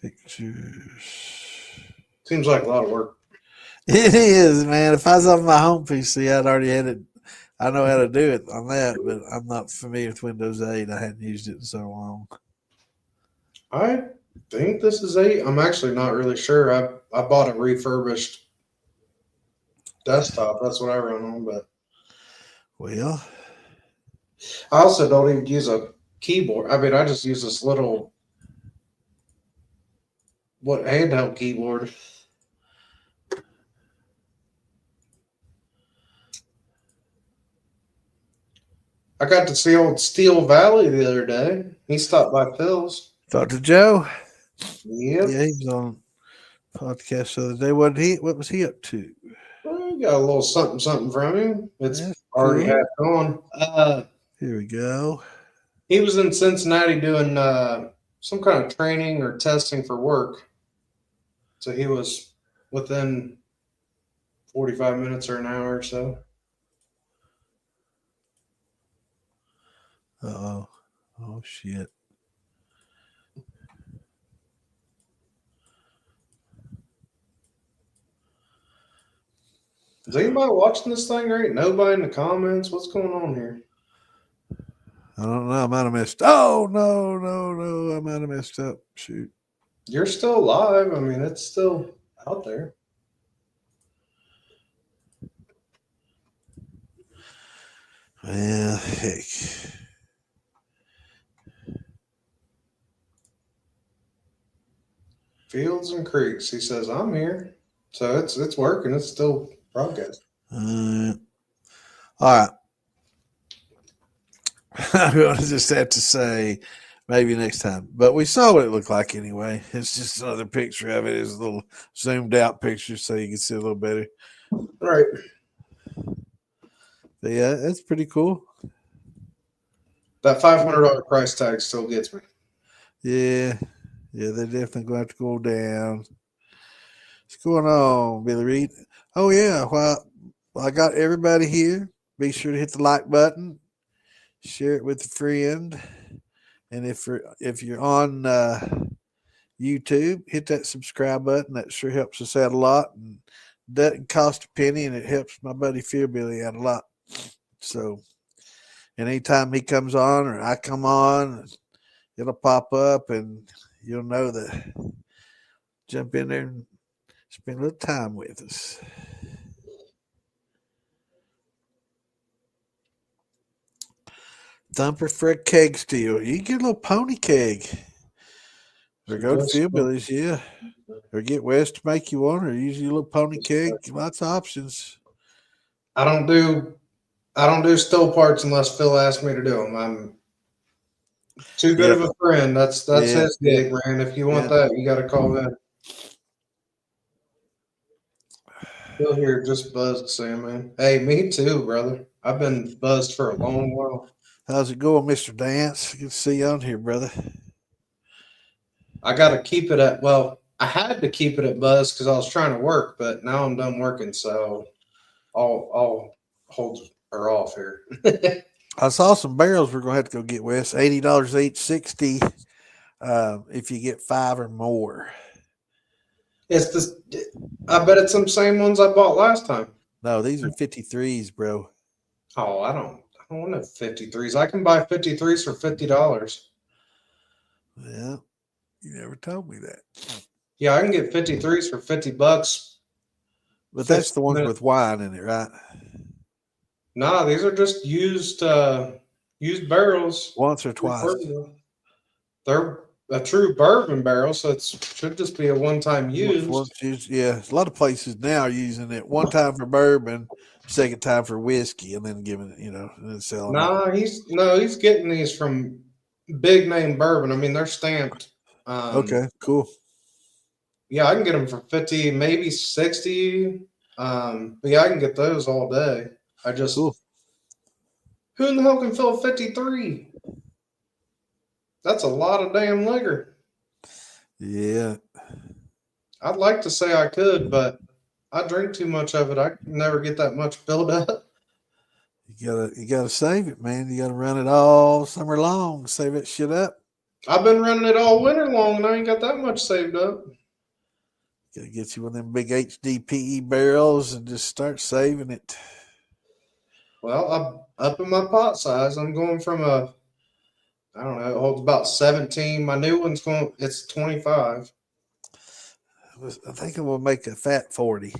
pictures. Seems like a lot of work. It is, man. If I was on my home PC, I'd already had it. I know how to do it on that, but I'm not familiar with Windows 8. I hadn't used it in so long. I think this is 8. I'm actually not really sure. I bought a refurbished desktop. That's what I run on, but Well, I also don't even use a keyboard. I mean, I just use this little handheld keyboard. I got to see old Steel Valley the other day. He stopped by Phil's. Talked to Joe. Yep. Yeah, he was on podcast the other day. What was he up to? Well, got a little something from him. It's That's already cool. half gone. Here we go. He was in Cincinnati doing some kind of training or testing for work. So he was within 45 minutes or an hour or so. Oh, oh shit. Is anybody watching this thing right? Nobody in the comments? What's going on here? I don't know. I might have messed. Oh no! I might have messed up. Shoot. You're still live. I mean, it's still out there. Well, heck. Fields and Creeks. He says, I'm here. So it's working. It's still broadcast. All right. I'm going to just have to say maybe next time. But we saw what it looked like anyway. It's just another picture of it. It's a little zoomed out picture so you can see a little better. Right. But yeah, that's pretty cool. That $500 price tag still gets me. Yeah. Yeah, they're definitely going to have to go down. What's going on, Billy Reed? Oh, yeah. Well, I got everybody here. Be sure to hit the like button. Share it with a friend. And if you're on YouTube, hit that subscribe button. That sure helps us out a lot. And doesn't cost a penny, and it helps my buddy Fear Billy out a lot. So, and anytime he comes on or I come on, it'll pop up and you'll know that. Jump in there and spend a little time with us. Thumper for a keg steal. You can get a little pony keg. Or go to Fieldbillies, yeah. Or get Wes to make you one, or use your little pony keg. Lots of options. I don't do still parts unless Phil asks me to do them. I'm too good of a friend. That's his gig, man. If you want that, you got to call in. Phil here just buzzed, Sam, man. Hey, me too, brother. I've been buzzed for a long while. How's it going, Mr. Dance? Good to see you on here, brother. I got to keep it at, well, I had to keep it at buzz because I was trying to work, but now I'm done working, so I'll hold her off here. I saw some barrels we're going to have to go get, Wes. $80 each, 60 if you get 5 or more. It's this. I bet it's some same ones I bought last time. No, these are 53s, bro. Oh, I don't want no 53s. I can buy 53s for $50. Yeah, you never told me that. Yeah, I can get 53s for $50. But that's the ones with wine in it, right? Nah, these are just used barrels. Once or twice. They're a true bourbon barrel, so it should just be a one-time use. Yeah, a lot of places now are using it one time for bourbon, second time for whiskey, and then giving it, and then selling it. He's getting these from big name bourbon. I mean, they're stamped. Okay, cool. Yeah, I can get them for 50, maybe 60. But yeah, I can get those all day. Cool. Who in the hell can fill 53? That's a lot of damn liquor. Yeah. I'd like to say I could, but I drink too much of it. I never get that much build up. You gotta save it, man. You gotta run it all summer long. Save that shit up. I've been running it all winter long, and I ain't got that much saved up. Gotta get you one of them big HDPE barrels and just start saving it. Well, I'm up in my pot size. I'm going from I don't know, it holds about 17. My new one's it's 25. I think I'm gonna make a fat 40.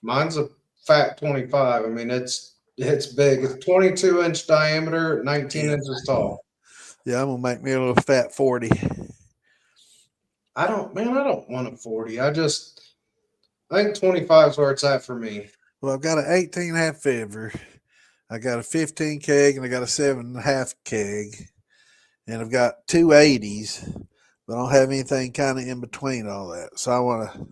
Mine's a fat 25. I mean, it's big. It's 22-inch diameter, 19 inches tall. Yeah, I'm gonna make me a little fat 40. I don't want a 40. I think 25 is where it's at for me. Well, I've got an 18.5 Fever. I got a 15 keg and I got a 7.5 keg, and I've got two 80s, but I don't have anything kind of in between all that. So I want to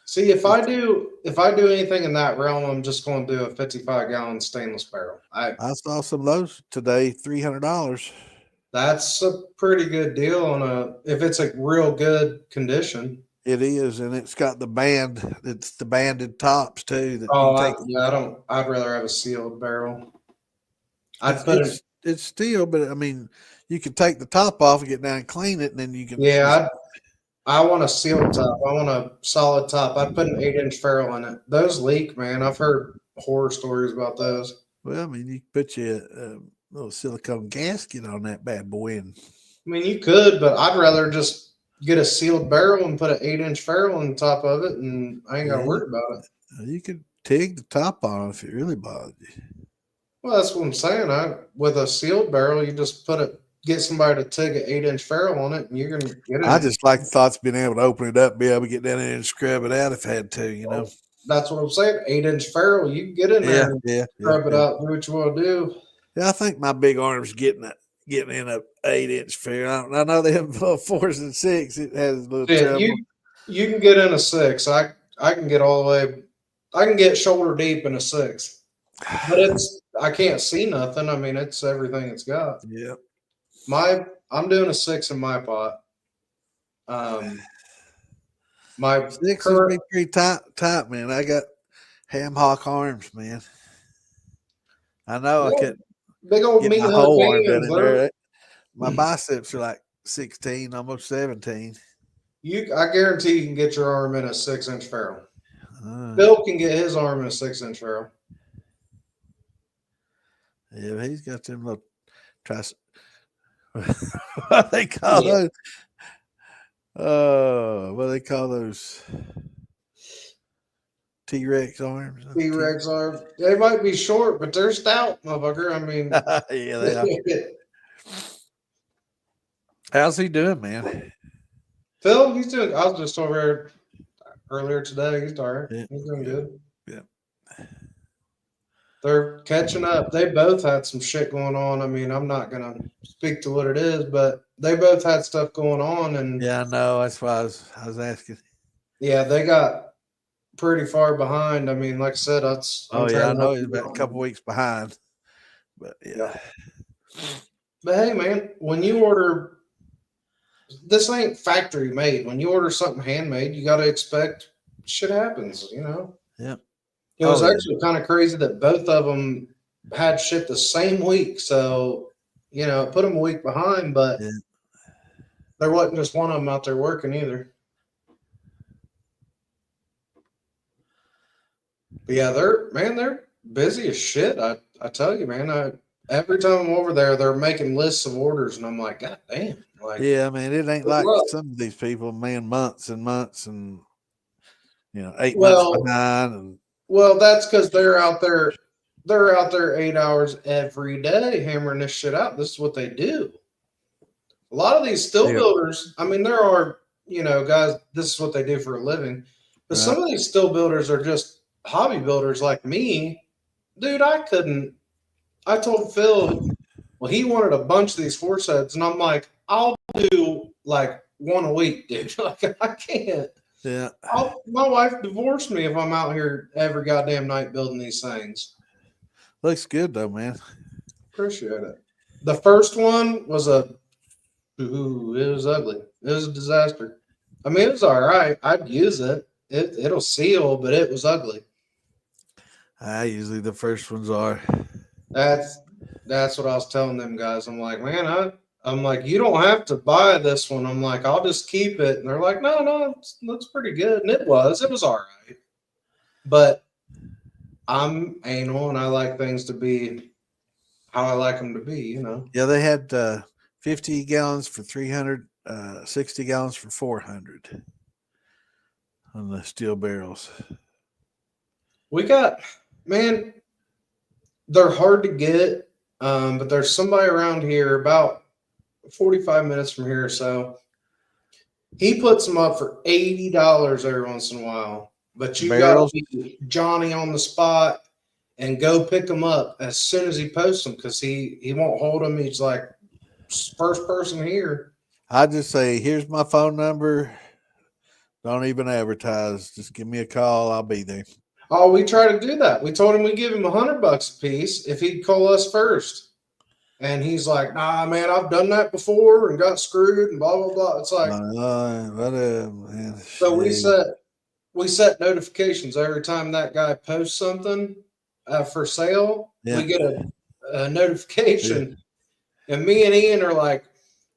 See, if I do anything in that realm, I'm just going to do a 55-gallon stainless barrel. I saw some of those today, $300. That's a pretty good deal on if it's a real good condition. It is, and it's got the band. It's the banded tops too that you Oh, can take. I don't. I'd rather have a sealed barrel. I'd put it. It's steel, but I mean, you can take the top off and get down and clean it, and then you can. Yeah, I want a sealed top. I want a solid top. I'd put an 8-inch ferrule in it. Those leak, man. I've heard horror stories about those. Well, I mean, you can put you a little silicone gasket on that bad boy, and I mean, you could, but I'd rather just get a sealed barrel and put an 8-inch ferrule on the top of it, and I ain't got to worry about it. you could TIG the top on if it really bothered you. Well, that's what I'm saying. With a sealed barrel, you just get somebody to TIG an 8-inch ferrule on it, and you can get it. I just like the thoughts of being able to open it up, be able to get down there and scrub it out if I had to, you know. That's what I'm saying. 8-inch ferrule, you can get in there and scrub it out, do what you want to do. Yeah, I think my big arm's getting in a 8-inch ferrule. I know they have 4s and 6. It has a little trouble. You can get in a 6. I can get all the way. I can get shoulder deep in a 6, but I can't see nothing. I mean, it's everything it's got. Yeah. I'm doing a 6 in my pot. My 6 would be pretty tight, man. I got ham hock arms, man. I know I could big old get meat my whole arm hands, in there. My biceps are like 16, almost 17. I guarantee you can get your arm in a 6-inch ferrule. Bill can get his arm in a 6-inch ferrule. Yeah, he's got them little what they call those? What they call those? T-Rex arms. T-Rex arms. They might be short, but they're stout, motherfucker. I mean, yeah, they are. How's he doing, man? Phil, he's doing. I was just over here earlier today. He's all right. Yeah. He's doing good. Yeah. They're catching up. They both had some shit going on. I mean, I'm not gonna speak to what it is, but they both had stuff going on, and yeah, I know. That's why I was asking. Yeah, they got pretty far behind. I mean, like I said, I know he's about a couple weeks behind, but yeah. But hey, man, when you order, this ain't factory made. When you order something handmade, you got to expect shit happens. You know. Yeah. It was actually kind of crazy that both of them had shit the same week. So, it put them a week behind, but there wasn't just one of them out there working either. But yeah, they're busy as shit. I tell you, man, every time I'm over there, they're making lists of orders, and I'm like, God damn. Like, yeah, man, it ain't like some of these people, man, months and months and 8 months behind. And well, that's because they're out there 8 hours every day hammering this shit out. This is what they do. A lot of these still builders, I mean, there are, guys, this is what they do for a living. But some of these still builders are just hobby builders like me. Dude, I told Phil, well, he wanted a bunch of these horse heads, and I'm like, I'll do like one a week, dude. Like, I can't. Yeah. My wife divorced me if I'm out here every goddamn night building these things. Looks good though, man. Appreciate it. The first one was it was ugly. It was a disaster. I mean, it was all right. I'd use it. It'll seal, but it was ugly. Usually the first ones are. That's what I was telling them guys. I'm like, man, I'm like, you don't have to buy this one. I'm like, I'll just keep it. And they're like, no, it looks pretty good. And it was all right. But I'm anal and I like things to be how I like them to be, Yeah, they had 50 gallons for 300, 60 gallons for 400 on the steel barrels. We got, man, they're hard to get, but there's somebody around here about 45 minutes from here or so. He puts them up for $80 every once in a while. But you got to be Johnny on the spot. and go pick them up as soon as he posts them because he won't hold them. He's like first person here. I just say, here's my phone number. Don't even advertise. Just give me a call. I'll be there. Oh, we try to do that. We told him we'd give him $100 a piece if he'd call us first. And he's like, nah, man, I've done that before and got screwed and blah, blah, blah. It's like, Whatever, man. so Shit. we set notifications every time that guy posts something for sale. Yeah. We get a notification. And me and Ian are like,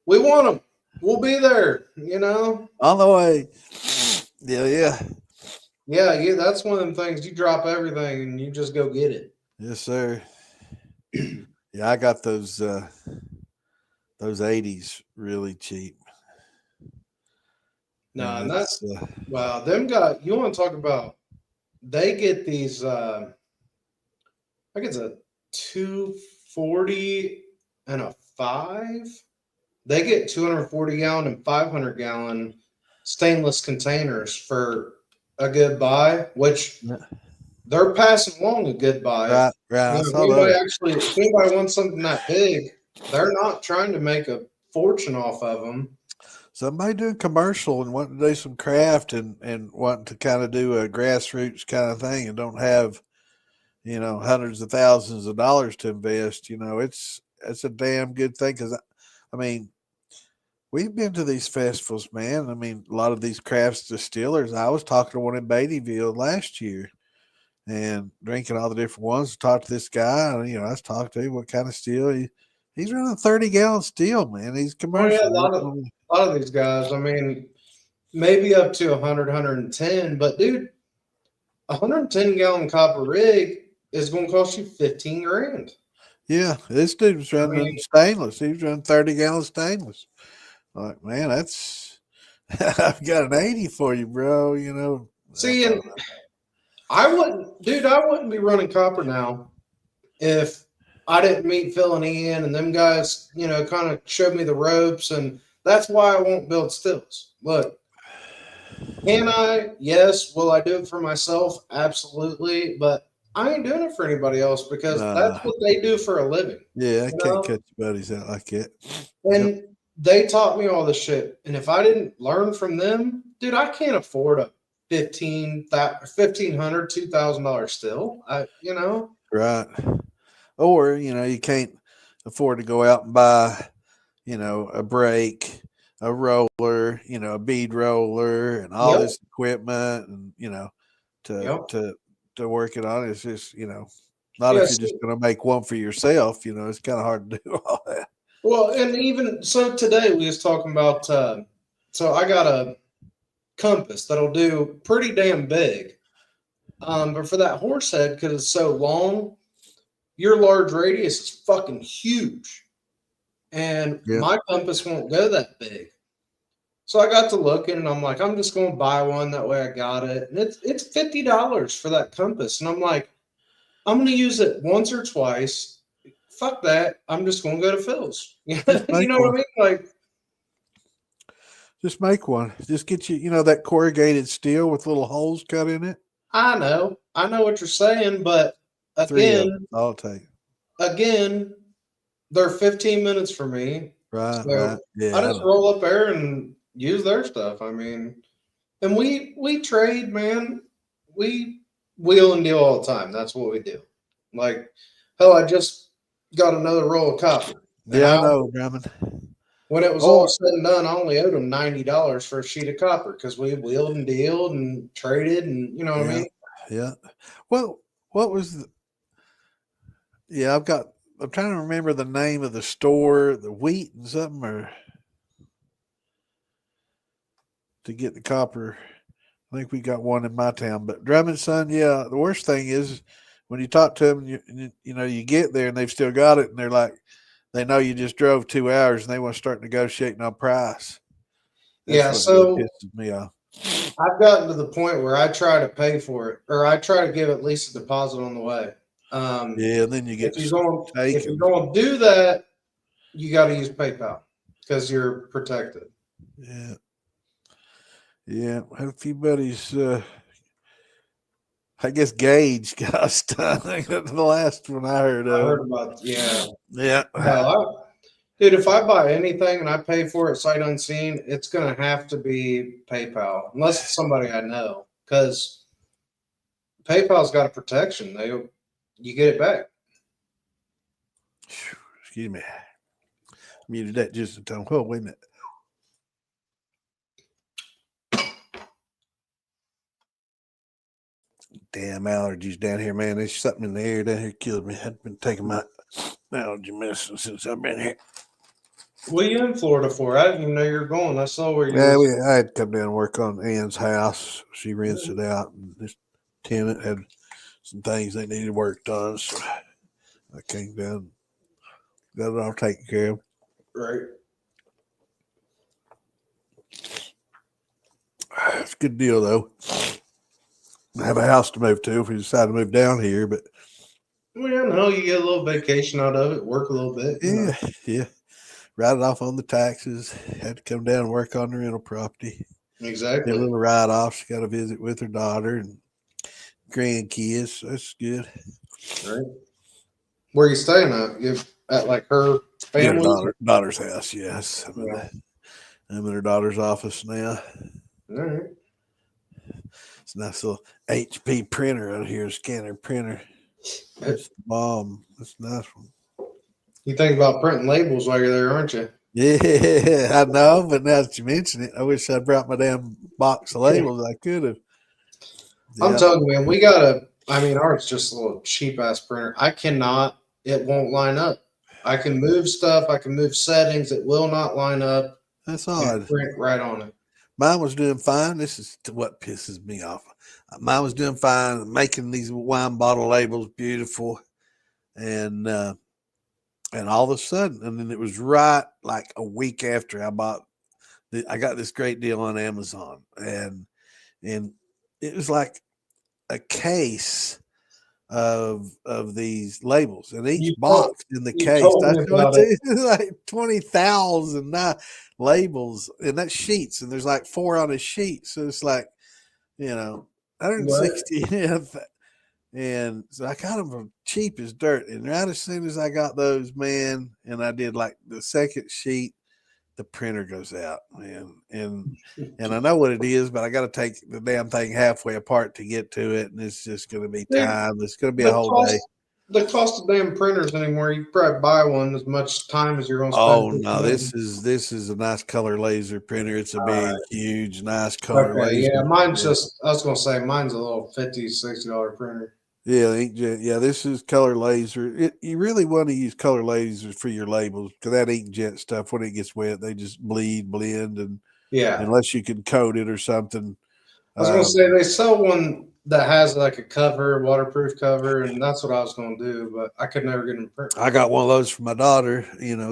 we want them. We'll be there, you know? On the way. Yeah. Yeah, that's one of them things. You drop everything and you just go get it. Yes, sir. Yeah, I got those 80s really cheap. No, And and it's, wow, them guys, you want to talk about, they get these, I think it's a 240 and a 5. They get 240 gallon and 500 gallon stainless containers for a good buy, which they're passing along a good buy. right. You know, if anybody wants something that big, they're not trying to make a fortune off of them. Somebody doing commercial and wanting to do some craft and wanting to kind of do a grassroots kind of thing and don't have, hundreds of thousands of dollars to invest. It's a damn good thing because, I mean, we've been to these festivals, man. I mean, a lot of these crafts distillers. I was talking to one in Beattyville last year and drinking all the different ones. Talked to this guy, and, I was talking to him what kind of steel. He's running a 30-gallon steel, man. He's commercial. Oh, yeah, a lot of these guys, I mean, maybe up to 100, 110, but dude, 110 gallon copper rig is going to cost you 15 grand. Yeah, this dude was running stainless. He was running 30-gallon stainless. Like, man, that's I've got an 80 for you, bro. See, and I wouldn't be running copper now if I didn't meet Phil and Ian and them guys, kind of showed me the ropes, and that's why I won't build stills. Look, can I? Yes. Will I do it for myself? Absolutely. But I ain't doing it for anybody else because that's what they do for a living. Yeah, I can't cut your buddies out like that. And they taught me all this shit. And if I didn't learn from them, dude, I can't afford a $1,500, $2,000 still. Right. Or, you can't afford to go out and buy, a brake, a roller, a bead roller and all this equipment and, to work it on. It's just, not if you're just going to make one for yourself, it's kind of hard to do all that. Well, and even so today we was talking about, so I got a compass that'll do pretty damn big. But for that horse head, because it's so long, your large radius is fucking huge. And my compass won't go that big. So I got to looking and I'm like, I'm just going to buy one. That way I got it. And it's $50 for that compass. And I'm like, I'm going to use it once or twice. Fuck that. I'm just going to go to Phil's. You know what I mean? Like, just make one. Just get you, that corrugated steel with little holes cut in it. I know what you're saying, but again, I'll take. Again, they're 15 minutes for me. Right, so right. Yeah. I just roll up there and use their stuff. I mean, and we trade, man. We wheel and deal all the time. That's what we do. Like, hell, I just got another roll of copper. Yeah, I know, Drummond. When it was all said and done, I only owed them $90 for a sheet of copper because we wheeled and dealed and traded, and you know what I mean. Yeah. Well, what was I'm trying to remember the name of the store, the wheat and something, or to get the copper. I think we got one in my town, but Drummond, son, the worst thing is when you talk to them, you get there and they've still got it, and they're like, they know you just drove 2 hours and they want to start negotiating on price. That's what really pisses me off. I've gotten to the point where I try to pay for it, or I try to give at least a deposit on the way. Then you get if you're going to do that, you got to use PayPal because you're protected. Yeah. Had a few buddies I guess Gage got stung. The last one I heard I of. heard about, yeah. Yeah. No, dude, if I buy anything and I pay for it sight unseen, it's gonna have to be PayPal, unless it's somebody I know, because PayPal's got a protection. You get it back. Excuse me. Muted that just a time. Oh, wait a minute. Damn allergies down here, man. There's something in the air down here killed me. I've been taking my allergy medicine since I've been here. What are you in Florida for? I didn't even know you were going. I saw where you Yeah, was. I had to come down and work on Ann's house. She rents it out, and this tenant had some things they needed worked on, so I came down, got it all taken care of. Right. It's a good deal, though. I have a house to move to if we decide to move down here, but Well, no, you get a little vacation out of it, work a little bit. yeah, yeah. Write it off on the taxes. Had to come down and work on the rental property. Exactly. Get a little write off. She got to visit with her daughter and grandkids. So that's good. Right. Where you staying at? You at like her Yeah, family? daughter's house. Yes, I'm in her daughter's office now. All right. It's a nice little HP printer out here, scanner printer. That's the bomb. That's a nice one. You think about printing labels while you're there, aren't you? Yeah, I know, but now that you mention it, I wish I'd brought my damn box of labels. I could have. I'm telling you, man, we got ours just a little cheap ass printer. It won't line up. I can move stuff, I can move settings, it will not line up That's and odd. print right on it. Mine was doing fine. This is what pisses me off. Mine was doing fine, making these wine bottle labels beautiful, and all of a sudden, and then it was right like a week after I got this great deal on Amazon, and it was like a case of these labels, and each box in the case, told me that's about what it's like 20,000 labels, and that's sheets, and there's like 4 on a sheet, so it's like 160. And so I got them from cheap as dirt. And right as soon as I got those, man, and I did like the second sheet, the printer goes out, man. And I know what it is, but I got to take the damn thing halfway apart to get to it. And it's just going to be time. It's going to be a whole day. The cost of damn printers anymore, you can probably buy one as much time as you're going to spend. Oh no, this is a nice color laser printer. It's a big, huge, nice color laser. Yeah, mine's just, I was going to say, mine's a little $50, $60 printer. Yeah, inkjet. Yeah, this is color laser. You really want to use color lasers for your labels because that inkjet stuff, when it gets wet, they just blend, and unless you can coat it or something. I was going to say they sell one that has like a cover, waterproof cover, and that's what I was going to do, but I could never get them printed. I got one of those for my daughter.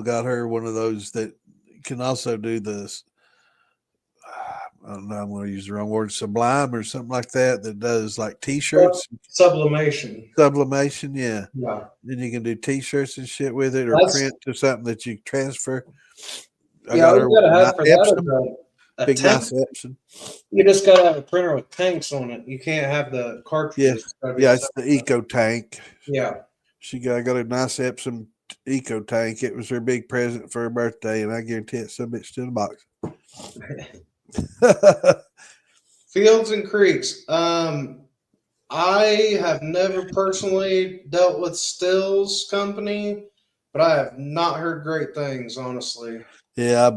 Got her one of those that can also do this. I don't know, I'm going to use the wrong word, sublime or something like that does like t-shirts. Sublimation. Yeah. Yeah. Then you can do t-shirts and shit with it, or print to something that you transfer. I got her have for that big nice Epson. You just got to have a printer with tanks on it. You can't have the cartridges. Yeah, it's the Eco Tank. Yeah. I got a nice Epson Eco Tank. It was her big present for her birthday, and I guarantee it's some bitch still in the box. Fields and Creeks. I have never personally dealt with Stills Company, but I have not heard great things, honestly. Yeah,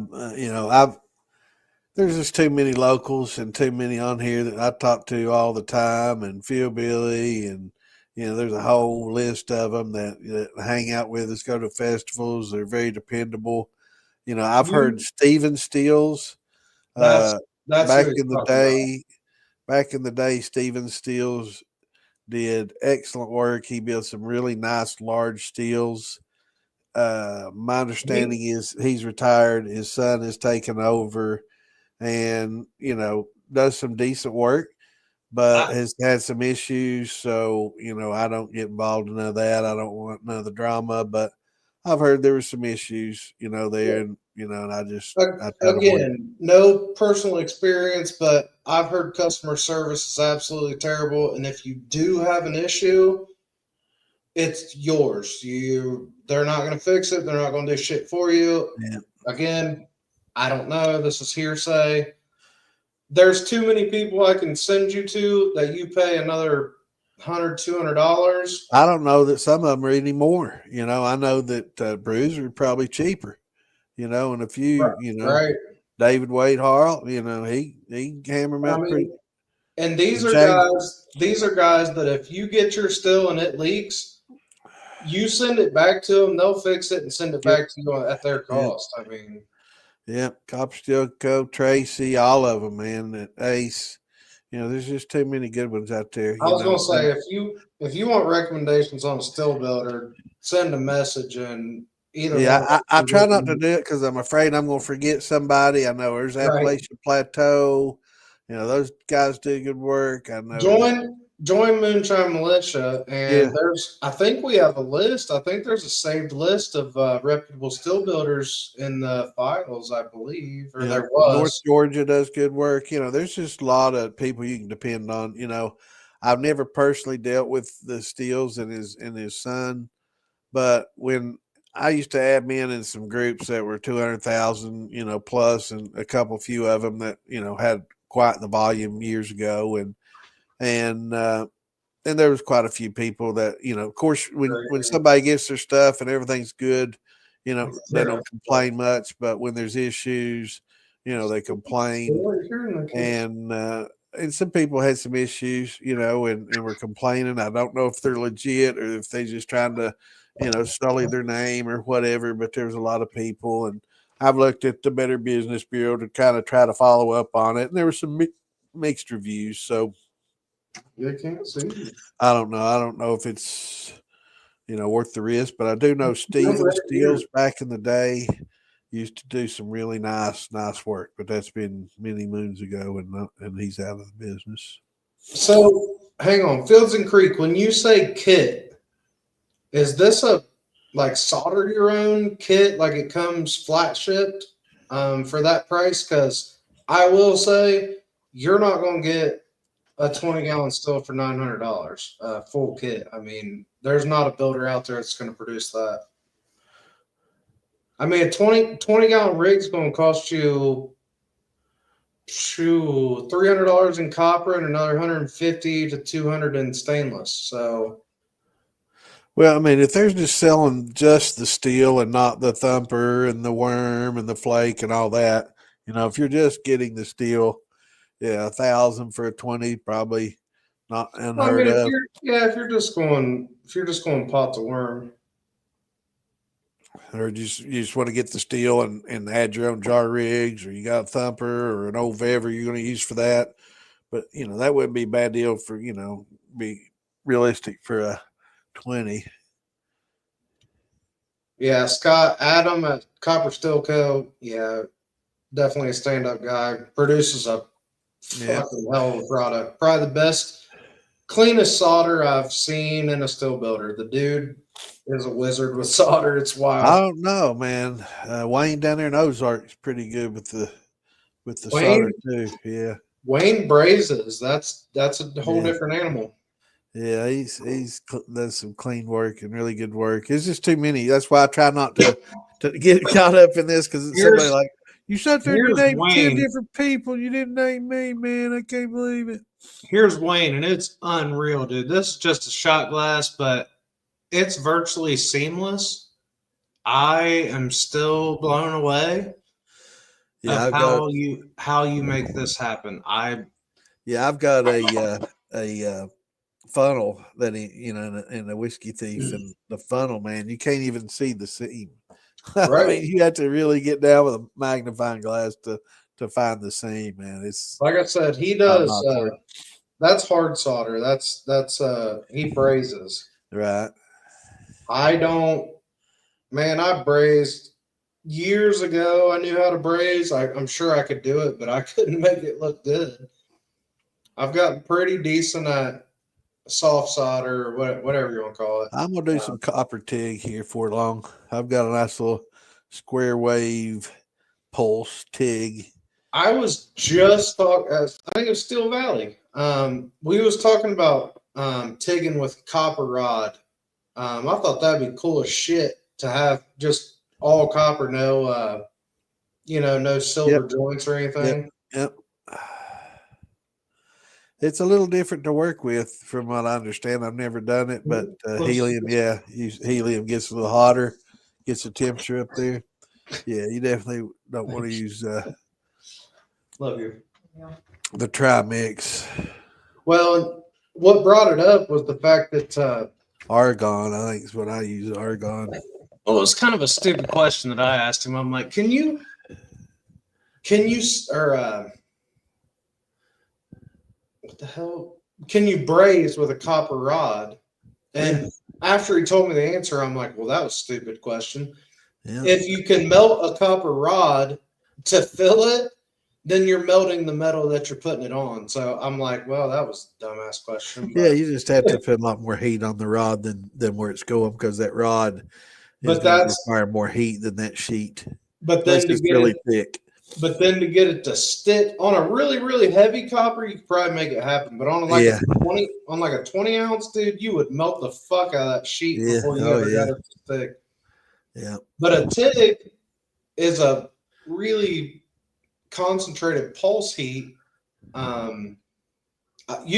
there's just too many locals and too many on here that I talk to all the time, and Phil Billy, and there's a whole list of them that hang out with us, go to festivals. They're very dependable. I've heard Steven Stills. That's back in the day, Steven Stills did excellent work. He built some really nice large steels. My understanding is he's retired. His son has taken over, and does some decent work, but has had some issues. So I don't get involved in none of that. I don't want none of the drama. But I've heard there was some issues, there, and and I tell them what. Again, no personal experience, but I've heard customer service is absolutely terrible. And if you do have an issue, it's yours. They're not going to fix it. They're not going to do shit for you. Yeah. Again, I don't know. This is hearsay. There's too many people I can send you to that you pay another $100, $200. I don't know that some of them are any more. I know that brews are probably cheaper. And a few, Right. David Wade Harrell, he can hammer them I out pretty. mean, and these And are James, guys. These are guys that if you get your still and it leaks, you send it back to them. They'll fix it and send it Yep. back to you at their Yep. cost. I mean, yeah, Copper Steel Co., Tracy, all of them, man. Ace, there's just too many good ones out there. I was going to say if you want recommendations on a still builder, send a message and either. Yeah, I try not to do it because I'm afraid I'm going to forget somebody. I know there's Appalachian Plateau. Those guys do good work. I know. Join Moonshine Militia, and I think we have a list. I think there's a saved list of reputable still builders in the files, I believe, or there was. North Georgia does good work. There's just a lot of people you can depend on. I've never personally dealt with the Steels and his son, but when I used to admin in some groups that were 200,000, plus, and a few of them that had quite the volume years ago, and there was quite a few people that, of course, when somebody gets their stuff and everything's good, they don't complain much. But when there's issues, they complain. And some people had some issues, and were complaining. I don't know if they're legit or if they just trying to, sully their name or whatever. But there was a lot of people, and I've looked at the Better Business Bureau to kind of try to follow up on it. And there were some mixed reviews. So, you can't see. I don't know. I don't know if it's worth the risk, but I do know Steels back in the day used to do some really nice work, but that's been many moons ago, and he's out of the business. So hang on, Fields and Creek. When you say kit, is this a solder your own kit? Like it comes flat shipped for that price? Because I will say you're not going to get a 20-gallon still for $900 full kit. I mean, there's not a builder out there that's going to produce that. I mean, a 20-gallon rig's going to cost you $300 in copper and another $150 to $200 in stainless. So, well, I mean, if they're just selling just the steel and not the thumper and the worm and the flake and all that, if you're just getting the steel, yeah, 1,000 for a 20, probably not unheard of. If you're just going pot to worm, or you just want to get the steel and add your own jar rigs, or you got a thumper or an old Vever you're going to use for that. But that wouldn't be a bad deal for be realistic for a 20. Yeah, Scott Adam at Copper Steel Co. Yeah, definitely a stand-up guy. Produces a fucking hell of a product. Probably the best, cleanest solder I've seen in a steel builder. The dude is a wizard with solder. It's wild. I don't know, man. Wayne down there in Ozark is pretty good with the solder too. Yeah, Wayne brazes. That's a whole different animal. Yeah, he's does some clean work and really good work. It's just too many. That's why I try not to get caught up in this, because somebody like, you sat there and you named 10 different people. You didn't name me, man. I can't believe it. Here's Wayne, and it's unreal, dude. This is just a shot glass, but it's virtually seamless. I am still blown away. Yeah, how you make this happen. I've got a funnel that in a whiskey thief, and the funnel, man, you can't even see the seam. Right. I mean, you have to really get down with a magnifying glass to find the seam, man. It's like I said, he does. That's hard solder. That's he brazes. Right. I brazed years ago. I knew how to braze. I'm sure I could do it, but I couldn't make it look good. I've gotten pretty decent at soft solder, or whatever you want to call it. I'm gonna do some copper TIG here for long. I've got a nice little square wave pulse TIG. I was just talking. I think it was Steel Valley. We was talking about TIGging with copper rod. I thought that'd be cool as shit to have just all copper, no, no silver joints or anything. Yep. It's a little different to work with, from what I understand. I've never done it, but helium, helium gets a little hotter, gets the temperature up there. Yeah, you definitely don't want to use Love you. the trimix. Well, what brought it up was the fact that argon, I think is what I use. Argon. well, it was kind of a stupid question that I asked him. I'm like, can you what the hell? Can you braise with a copper rod? And after he told me the answer, I'm like, well, that was a stupid question. Yeah. If you can melt a copper rod to fill it, then you're melting the metal that you're putting it on. So I'm like, well, that was a dumbass question. Yeah, you just have to put a lot more heat on the rod than where it's going, because that rod is going to require more heat than that sheet. But then it's really thick. But then to get it to stick on a really, really heavy copper, you could probably make it happen. But on like a 20 ounce, dude, you would melt the fuck out of that sheet before you ever got it to stick. Yeah. But a TIG is a really concentrated pulse heat. You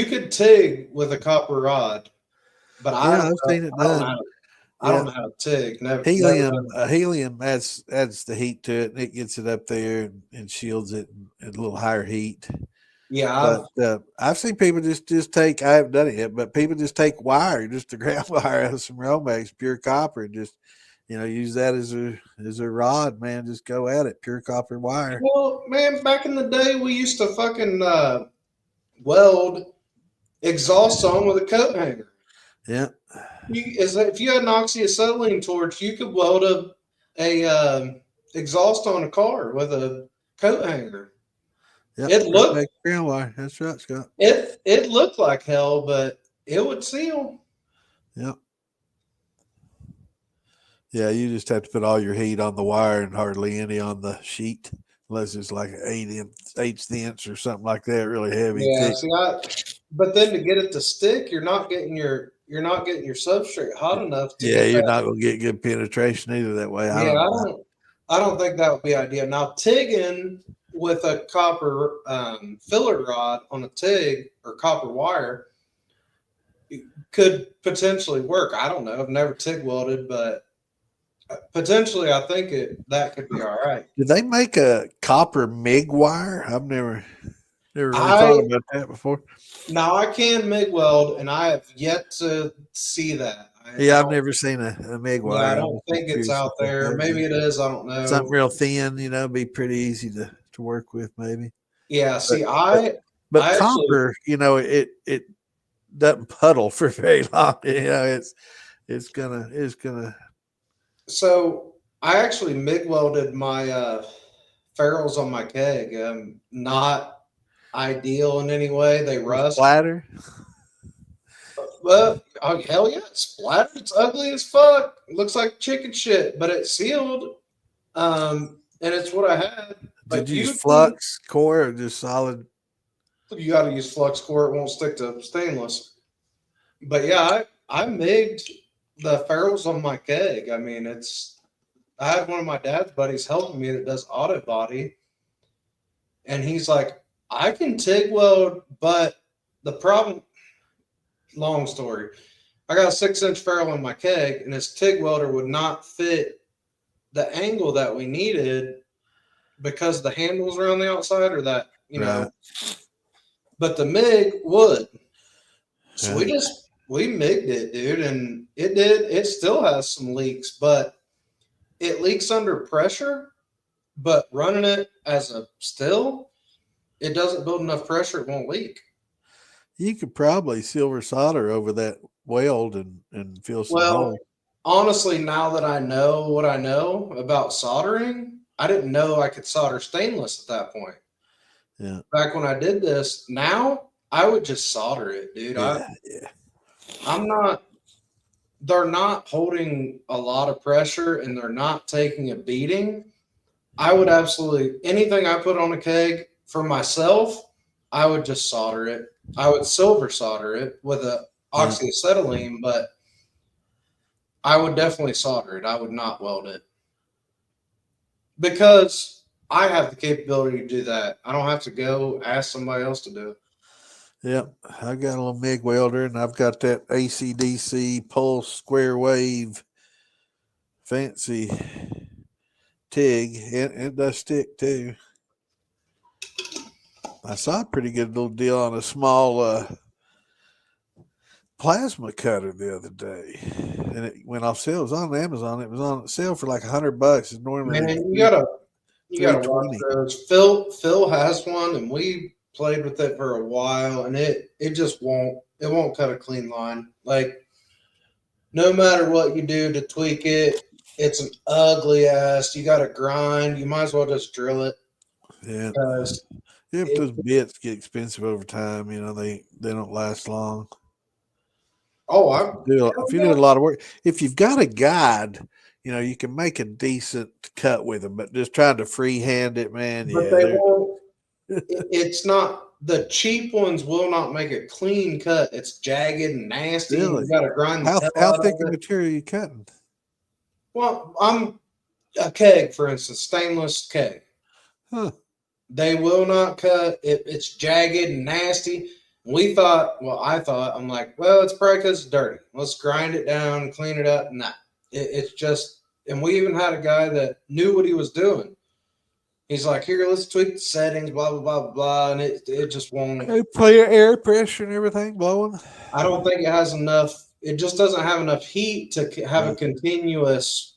could TIG with a copper rod, but I've seen it done. I don't know how to TIG. Helium adds the heat to it, and it gets it up there and shields it at a little higher heat. Yeah, but I've seen people just take. I haven't done it yet, but people just take wire, just the ground wire out of some Romex, pure copper, and just use that as a rod. Man, just go at it, pure copper wire. Well, man, back in the day, we used to fucking weld exhaust on with a coat hanger. Yeah. If you had an oxyacetylene torch, you could weld a exhaust on a car with a coat hanger. Yep, it looked ground wire. That's right, Scott. It looked like hell, but it would seal. Yep. Yeah, you just have to put all your heat on the wire and hardly any on the sheet, unless it's like an 8th inch or something like that, really heavy. Yeah, but then to get it to stick, you're not getting your substrate hot enough. You're not gonna get good penetration either that way. I don't think that would be ideal. Now, TIGging with a copper filler rod on a TIG or copper wire could potentially work. I don't know. I've never TIG welded, but potentially, I think that could be all right. Did they make a copper MIG wire? I've never really thought about that before. Now I can MIG weld, and I have yet to see that. I've never seen a MIG wire. Yeah, I don't think it's out there. Maybe it is. I don't know. Something real thin, be pretty easy to work with, maybe. Yeah. See, but copper, it doesn't puddle for very long. It's gonna. So I actually MIG welded my ferrules on my keg. Not ideal in any way. They rust. Splatter. Well, hell yeah, it's splattered. It's ugly as fuck. It looks like chicken shit, but it's sealed. And it's what I had. Did you use flux core or just solid? You got to use flux core. It won't stick to stainless. But yeah, I MIG'd the ferrules on my keg. I mean, I had one of my dad's buddies helping me that does auto body. And he's like, I can TIG weld, but the problem, long story, I got a 6-inch ferrule in my keg, and this TIG welder would not fit the angle that we needed because the handles are on the outside, or that, know. But the MIG would. So we MIG'd it, dude, and it still has some leaks, but it leaks under pressure. But running it as a still, it doesn't build enough pressure, it won't leak. You could probably silver solder over that weld and feel some hole. Honestly, now that I know what I know about soldering, I didn't know I could solder stainless at that point. Yeah. Back when I did this, now I would just solder it, dude. they're not holding a lot of pressure and they're not taking a beating. I would absolutely, anything I put on a keg for myself, I would just solder it. I would silver solder it with a oxyacetylene, but I would definitely solder it. I would not weld it because I have the capability to do that. I don't have to go ask somebody else to do it. Yep, I got a little MIG welder, and I've got that ACDC pulse square wave fancy TIG, and it does stick too. I saw a pretty good little deal on a small plasma cutter the other day, and it went off sale. It was on Amazon. It was on sale for like $100. It's normally Man, like you gotta watch 320. those. Phil has one, and we played with it for a while, and it just won't cut a clean line. Like no matter what you do to tweak it, it's an ugly ass. You got to grind. You might as well just drill it. Yeah, Because if those bits get expensive over time, they don't last long. If you do a lot of work, if you've got a guide, you can make a decent cut with them. But just trying to freehand it, man, but they won't. It's not. The cheap ones will not make a clean cut. It's jagged and nasty. Really? And you got to grind the hell How out thick of of it. material are you cutting? Well, I'm a keg, for instance, stainless keg. Huh. They will not cut. It's jagged and nasty. I thought, I'm like, well, it's probably because it's dirty. Let's grind it down, clean it up. Nah, it's just, and we even had a guy that knew what he was doing. He's like, here, let's tweak the settings, blah, blah, blah, blah. And it just won't. They play your air pressure and everything blowing. I don't think it has enough. It just doesn't have enough heat to have a continuous,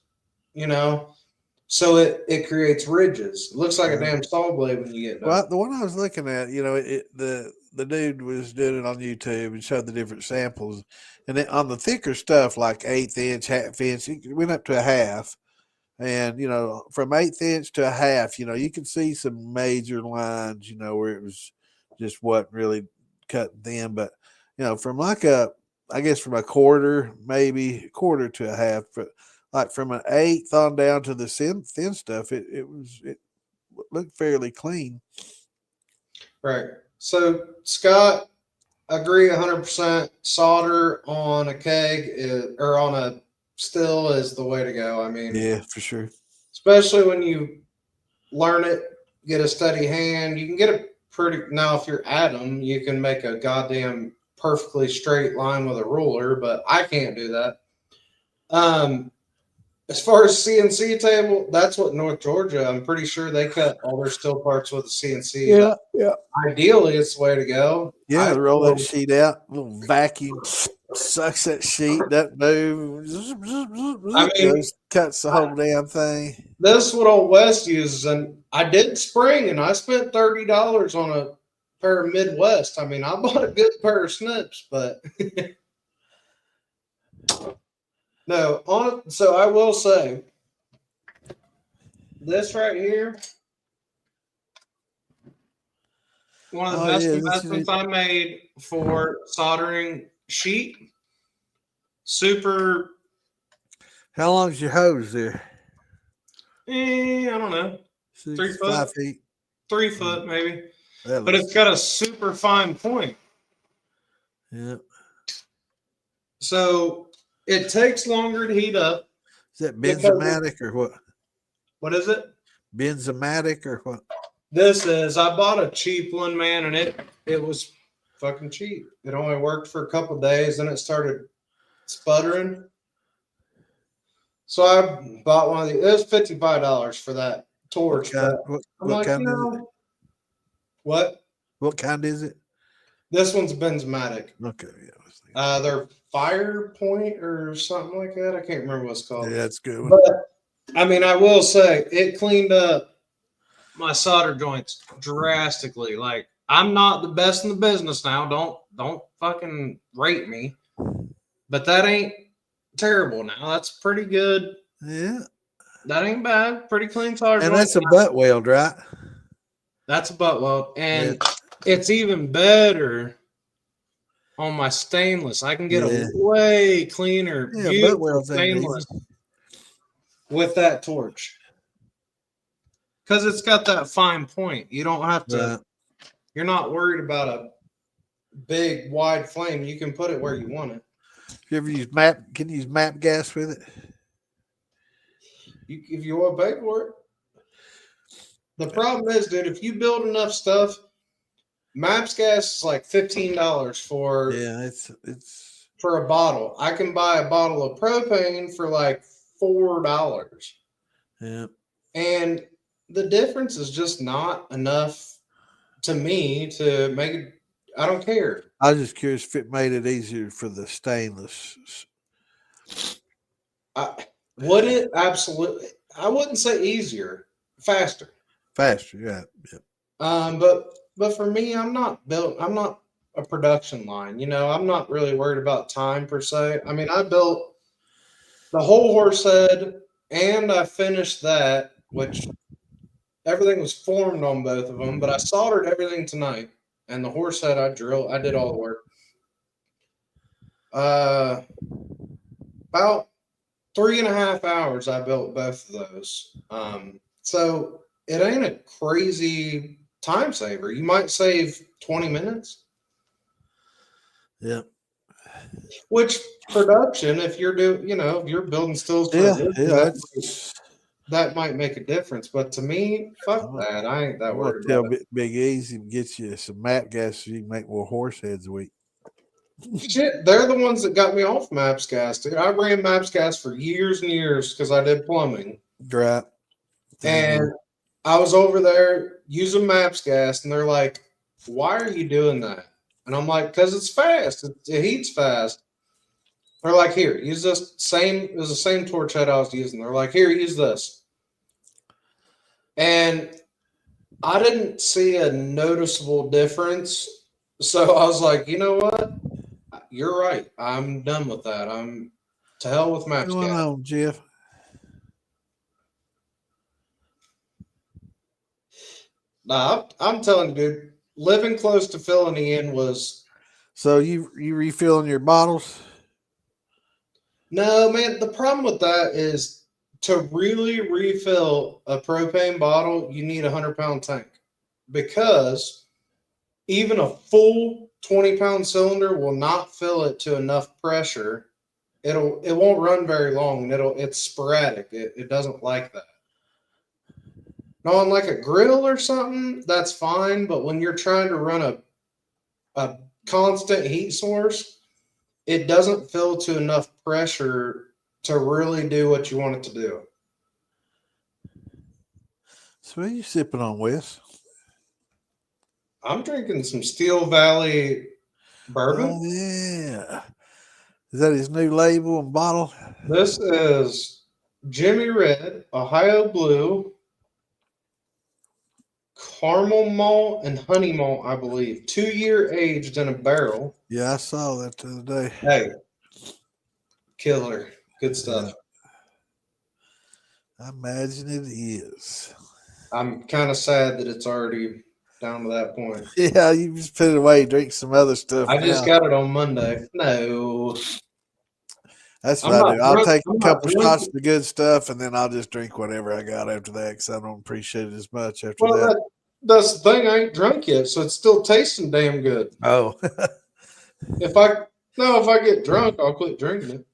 so it creates ridges. It looks like a damn saw blade when you get done. Well, the one I was looking at, the dude was doing it on YouTube and showed the different samples, and then on the thicker stuff like 1/8 inch, half inch, it went up to a half, and from 1/8 inch to a half, you can see some major lines, where it was just wasn't really cut thin, but from I guess from a quarter, maybe a quarter to a half, but like from an 1/8 on down to the thin stuff, it looked fairly clean. Right. So Scott, agree 100%. Solder on a keg or on a still is the way to go. I mean, Yeah, for sure. Especially when you learn it, get a steady hand. You can get a now if you're Adam, you can make a goddamn perfectly straight line with a ruler, but I can't do that. As far as CNC table, that's what North Georgia, I'm pretty sure they cut all their steel parts with a CNC. Yeah. Ideally, it's the way to go. Yeah, roll that sheet out, little vacuum sucks that sheet, that move. I mean, cuts the whole damn thing. This is what Old West uses, and I did spring, and I spent $30 on a pair of Midwest. I mean, I bought a good pair of snips, but no. So I will say, this right here, one of the best investments I made for soldering sheet. Super. How long's your hose there? I don't know. 3 foot. 5 feet. 3 foot, maybe. But it's got a super fine point. Yeah. So it takes longer to heat up. Is that benzomatic or what? What is it? Benzomatic or what? I bought a cheap one, man, and it was fucking cheap. It only worked for a couple of days, and it started sputtering. So I bought one of these. It was $55 for that torch. What kind is it? What? What kind is it? This one's benzomatic. Okay, yeah. They're Fire Point or something like that. I can't remember what it's called. Yeah, that's good. But I mean, I will say it cleaned up my solder joints drastically. Like, I'm not the best in the business now. Don't fucking rate me. But that ain't terrible now. That's pretty good. Yeah. That ain't bad. Pretty clean solder. And that's a butt weld, right? That's a butt weld. And it's even better on my stainless. I can get Yeah. a way cleaner, Yeah, beautiful Buttwell's ain't stainless easy. with that torch. Because it's got that fine point. You don't have to, Right. you're not worried about a big, wide flame. You can put it where you want it. You ever use can you use map gas with it? If you want to pay for it. The problem is, dude, if you build enough stuff, Maps gas is like $15 Yeah, it's for a bottle. I can buy a bottle of propane for like $4. yeah. And the difference is just not enough to me to make it. I don't care. I was just curious if it made it easier for the stainless. Would it? Absolutely. I wouldn't say easier, faster. Faster, yeah. Yep. But for me, I'm not built. I'm not a production line. I'm not really worried about time per se. I mean, I built the whole horse head, and I finished that, which everything was formed on both of them. But I soldered everything tonight, and the horse head I drilled. I did all the work. About 3.5 hours. I built both of those. So it ain't a crazy time saver. You might save 20 minutes. Yeah. Which production, if you're if you're building stills for a Yeah, living, yeah. that might make a difference. But to me, fuck that. I ain't that I'm gonna worried tell about it. Big Easy to get you some map gas so you can make more horse heads a week. Shit, they're the ones that got me off Maps Gas, dude. I ran Maps Gas for years and years because I did plumbing. Right. And I was over there using Maps Gas, and they're like, "Why are you doing that?" And I'm like, "Because it's fast. It heats fast." They're like, "Here, use this same." It was the same torch head I was using. They're like, "Here, use this." And I didn't see a noticeable difference. So I was like, you know what? You're right. I'm done with that. I'm to hell with What's Maps going Gas. on, Jeff? Nah, I'm telling you, dude, living close to filling in was So you refilling your bottles? no, man. The problem with that is to really refill a propane bottle, you need a 100-pound tank because even a full 20-pound cylinder will not fill it to enough pressure. It won't run very long, and it's sporadic. It doesn't like that. Now, on like a grill or something, that's fine. But when you're trying to run a constant heat source, it doesn't fill to enough pressure to really do what you want it to do. So what are you sipping on, Wes? I'm drinking some Steel Valley bourbon. Oh yeah. Is that his new label and bottle? This is Jimmy Red, Ohio Blue, caramel malt, and honey malt, I believe. 2-year aged in a barrel. Yeah, I saw that the other day. Hey, killer. Good stuff. Yeah. I imagine it is. I'm kind of sad that it's already down to that point. Yeah, you just put it away, drink some other stuff. I just now. got it on Monday. No. That's I'm what I not do. I'll drunk. take I'm a not couple drinking. shots of the good stuff, and then I'll just drink whatever I got after that because I don't appreciate it as much after Well, that. that's the thing. I ain't drunk yet, so it's still tasting damn good. Oh, If I get drunk, I'll quit drinking it.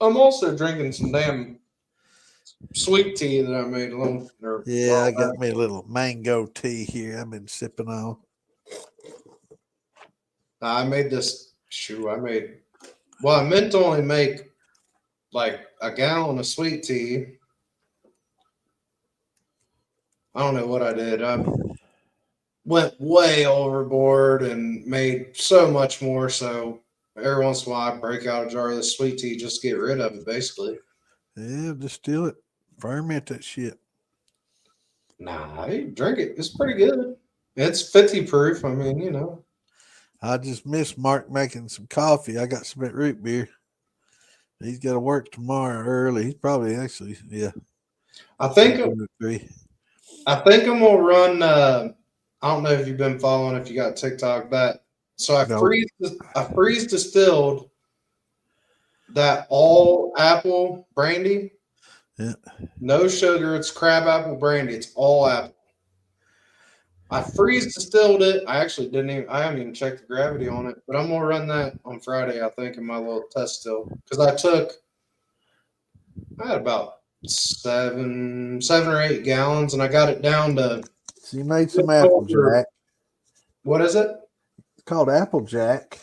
I'm also drinking some damn sweet tea that I made alone. yeah, I got me a little mango tea here. I've been sipping on. I made this. Shoot, I meant to only make like a gallon of sweet tea. I don't know what I did. I went way overboard and made so much more. So every once in a while, I break out a jar of this sweet tea just to get rid of it, basically. Yeah, distill it, ferment that shit. Nah, I drink it. It's pretty good. It's 50 proof. I mean, I just miss Mark making some coffee. I got some at root beer. He's got to work tomorrow early. He's probably yeah. I think I'm I'm gonna run. I don't know if you've been following. If you got TikTok, that So I No. freeze distilled that all apple brandy. Yeah. No sugar. It's crab apple brandy. It's all apple. I freeze distilled it. I actually I haven't even checked the gravity on it, but I'm gonna run that on Friday, I think, in my little test still. Because I had about seven or 8 gallons, and I got it down to So you made some just over. Applejack. What is it? It's called Applejack.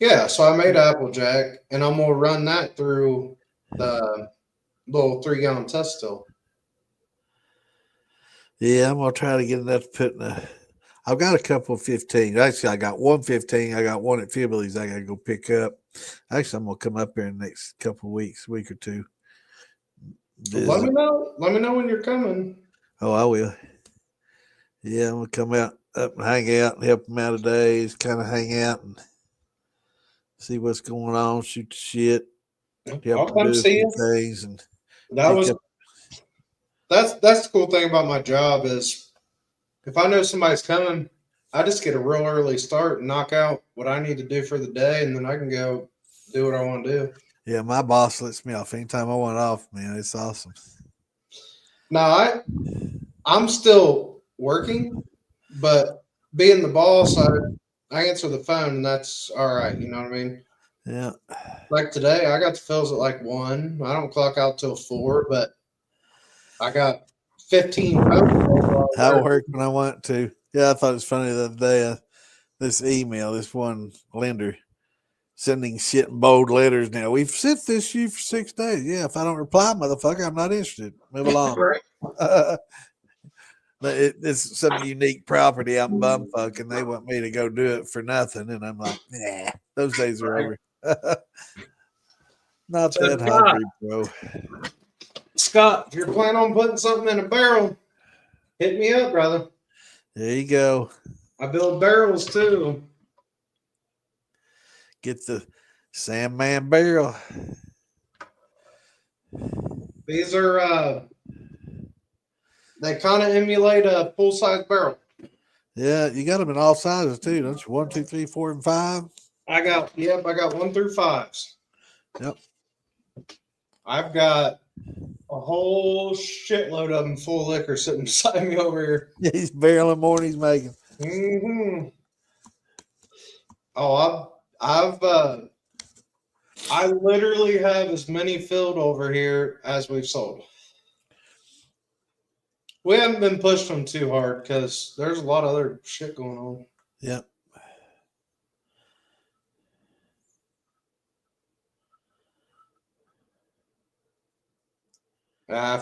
Yeah, so I made Applejack, and I'm gonna run that through the little 3-gallon test still. Yeah, I'm gonna try to get enough to put in a. I've got a couple of 15. Actually, I got one 15. I got one at Fibbley's. I gotta go pick up. Actually, I'm gonna come up here in the next couple of weeks, week or two. Let me know. Let me know when you're coming. Oh, I will. Yeah, I'm gonna come out up and hang out and help them out today. Just kind of hang out and see what's going on, shoot the shit, I'll help them come do a see few you. things, and That pick was up. that's the cool thing about my job is if I know somebody's coming, I just get a real early start and knock out what I need to do for the day, and then I can go do what I want to do. Yeah, my boss lets me off anytime I want off, man. It's awesome. Now I'm still working, but being the boss, I answer the phone, and that's all right. You know what I mean? Yeah. Like today, I got the fills at like 1. I don't clock out till 4, but I got 15 phone calls while I I work. work when I want to. Yeah, I thought it was funny the other day. This email, this one lender sending shit in bold letters now. We've sent this to you for 6 days. Yeah, if I don't reply, motherfucker, I'm not interested. Move along. Right. It's some unique property out in bumfuck, and they want me to go do it for nothing. And I'm like, nah, those days are over. Not So that hungry, bro. Scott, if you're planning on putting something in a barrel, hit me up, brother. There you go. I build barrels too. Get the Sandman barrel. These are they kind of emulate a full size barrel. Yeah, you got them in all sizes too, don't you? 1, 2, 3, 4, and 5. I got 1 through 5s. Yep. I've got a whole shitload of them full of liquor sitting beside me over here. Yeah, he's barreling more than he's making. Mm-hmm. Oh, I literally have as many filled over here as we've sold. We haven't been pushed them too hard because there's a lot of other shit going on. Yep.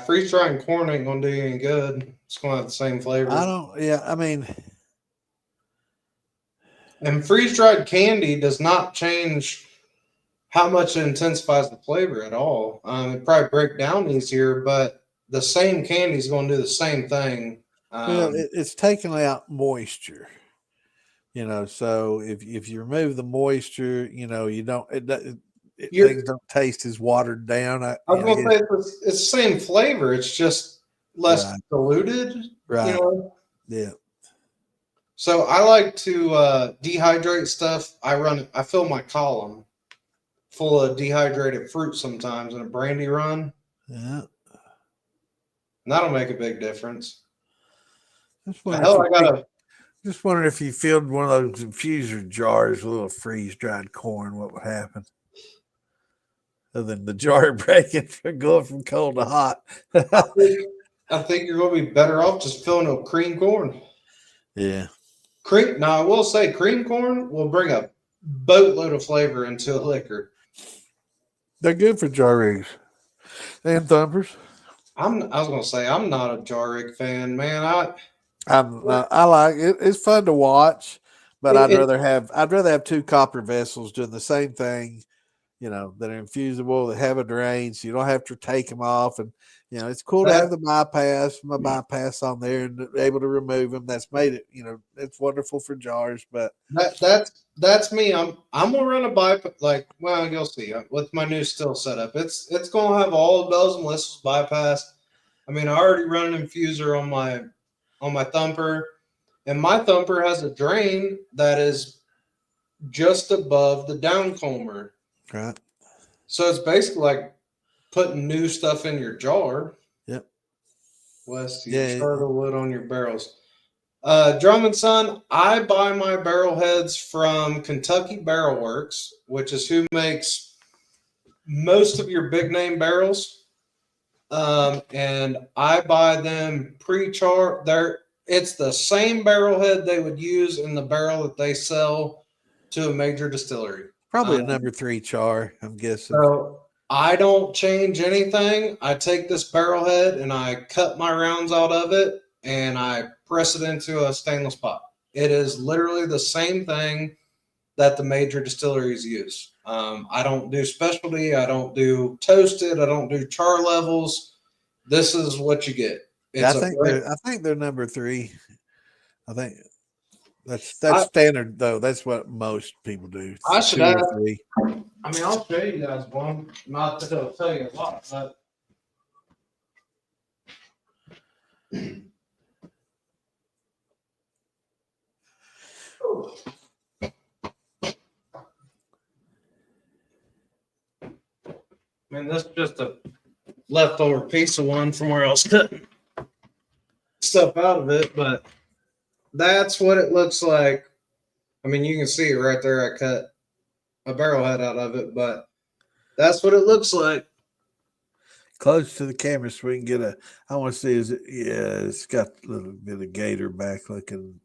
Freeze drying corn ain't gonna do you any good. It's gonna have the same flavor. I mean, and freeze dried candy does not change how much it intensifies the flavor at all. It probably break down easier, but the same candy is going to do the same thing. well, it's taking out moisture. So if you remove the moisture, you don't things don't taste as watered down. I was going to say it's the same flavor. It's just less diluted. Right. Yeah. So I like to dehydrate stuff. I fill my column full of dehydrated fruit sometimes in a brandy run. Yeah. And that'll make a big difference. Just wondering if you filled one of those infuser jars with a little freeze-dried corn, what would happen? Other than the jar breaking from going from cold to hot. I think you're going to be better off just filling up cream corn. Yeah. Now, I will say cream corn will bring a boatload of flavor into a liquor. They're good for jar rigs and thumpers. I was going to say I'm not a jar rig fan, man. I like it. It's fun to watch, but I'd rather have 2 copper vessels doing the same thing. That are infusible, that have a drain, so you don't have to take them off. And it's cool to have my bypass on there and able to remove them. That's made it. It's wonderful for jars. But that's me. I'm gonna run a bypass. You'll see with my new still setup. It's gonna have all the bells and whistles bypass. I mean, I already run an infuser on my thumper, and my thumper has a drain that is just above the downcomer. Right. So it's basically like putting new stuff in your jar. Yep. West, you Yeah. char the wood on your barrels. Drum and Son, I buy my barrel heads from Kentucky Barrel Works, which is who makes most of your big name barrels. And I buy them pre-char. It's the same barrel head they would use in the barrel that they sell to a major distillery. Probably a number 3 char, I'm guessing. So I don't change anything. I take this barrel head and I cut my rounds out of it and I press it into a stainless pot. It is literally the same thing that the major distilleries use. I don't do specialty. I don't do toasted. I don't do char levels. This is what you get. Yeah, It's I think they're number 3. I think that's standard though. That's what most people do. I should 2 or have. 3. I mean, I'll show you guys one. Not that it'll tell you a lot, but I mean, this is just a leftover piece of one from where I was cutting stuff out of it, but that's what it looks like. I mean, you can see it right there. I cut a barrel head out of it, but that's what it looks like. Close to the camera so we can get a. I want to see is it. Yeah, it's got a little bit of gator back looking.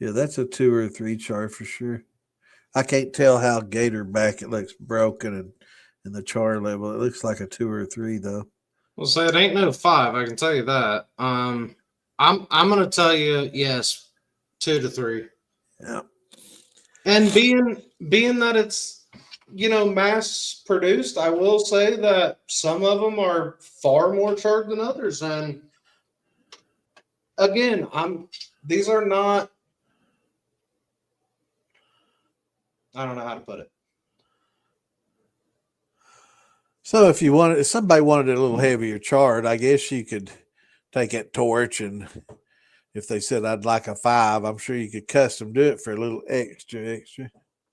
Yeah, that's a 2 or 3 char for sure. I can't tell how gator back it looks broken and the char level. It looks like a 2 or 3 though. Well, say it ain't no 5. I can tell you that. I'm gonna tell you yes, 2 to 3. Yeah. And being that it's mass produced, I will say that some of them are far more charged than others. And again, these are not. I don't know how to put it. So if somebody wanted it a little heavier charred, I guess you could take that torch and if they said I'd like a 5, I'm sure you could custom do it for a little extra.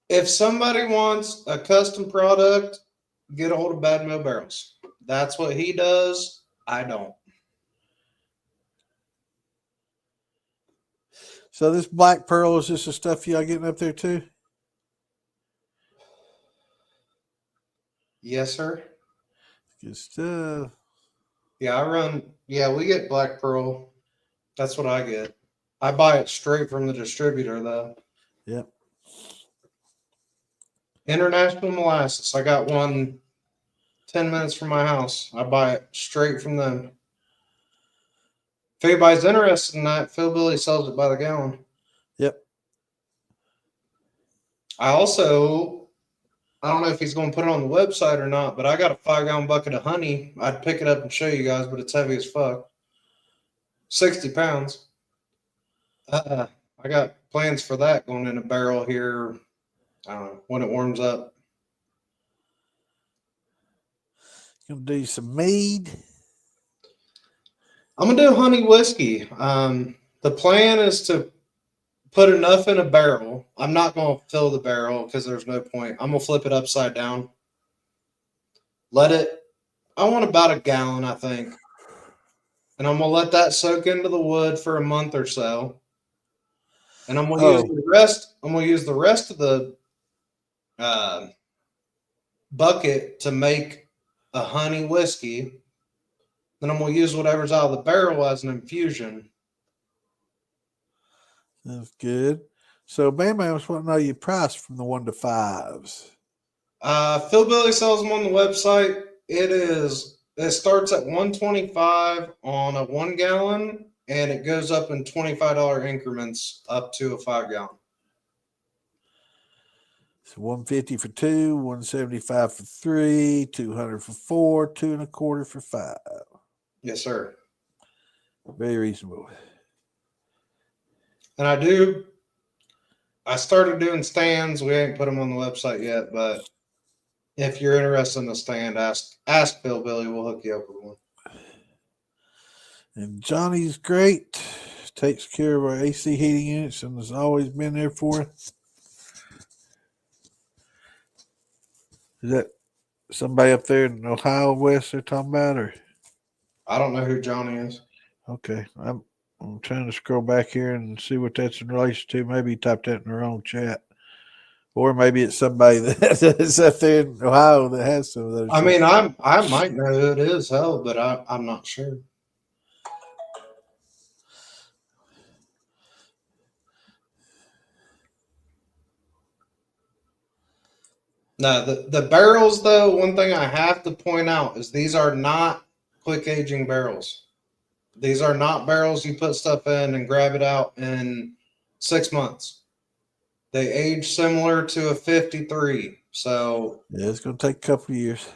If somebody wants a custom product, get a hold of Bad Mo Barrels. That's what he does. I don't. So this black pearl, is this the stuff y'all getting up there too? Yes, sir. Good stuff. Yeah, we get Black Pearl. That's what I get. I buy it straight from the distributor, though. Yep. International Molasses. I got one 10 minutes from my house. I buy it straight from them. If anybody's interested in that, Phil Billy sells it by the gallon. Yep. I don't know if he's going to put it on the website or not, but I got a 5-gallon bucket of honey. I'd pick it up and show you guys, but it's heavy as fuck. 60 pounds. I got plans for that going in a barrel here. I don't know when it warms up. Gonna do some mead. I'm gonna do honey whiskey. The plan is to put enough in a barrel. I'm not gonna fill the barrel because there's no point. I'm gonna flip it upside down. I want about a gallon, I think. And I'm gonna let that soak into the wood for a month or so. And I'm gonna use the rest. I'm gonna use the rest of the bucket to make a honey whiskey. Then I'm gonna use whatever's out of the barrel as an infusion. That's good. So Bam Bam just want to know your price from the 1 to 5s. Phil Billy sells them on the website. It starts at $125 on a 1 gallon, and it goes up in $25 increments up to a 5-gallon. So 150 for 2, 175 for 3, 200 for 4, 2 1/4 for 5. Yes, sir. Very reasonable. And I started doing stands. We ain't put them on the website yet, but if you're interested in a stand, ask Phil Billy. We'll hook you up with one. And Johnny's great. takes care of our AC heating units and has always been there for us. Is that somebody up there in Ohio West they're talking about, or? I don't know who Johnny is. Okay, I'm trying to scroll back here and see what that's in relation to. Maybe he typed that in the wrong chat, or maybe it's somebody that's up there in Ohio that has some of those. I mean, I might know who it is, hell, but I'm not sure. No, the barrels though, one thing I have to point out is these are not quick aging barrels. These are not barrels you put stuff in and grab it out in 6 months. They age similar to a 53. So yeah, it's going to take a couple of years.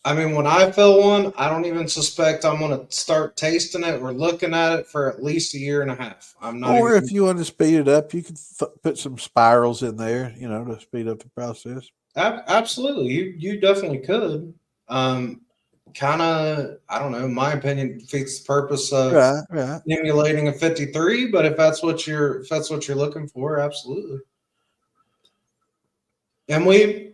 I mean, when I fill one, I don't even suspect I'm going to start tasting it or looking at it for at least a year and a half. I'm not. Or if you want to speed it up, you could put some spirals in there, to speed up the process. Absolutely, you definitely could. Kind of, I don't know. In my opinion, defeats the purpose of right. emulating a 53. But if that's what you're looking for, absolutely. And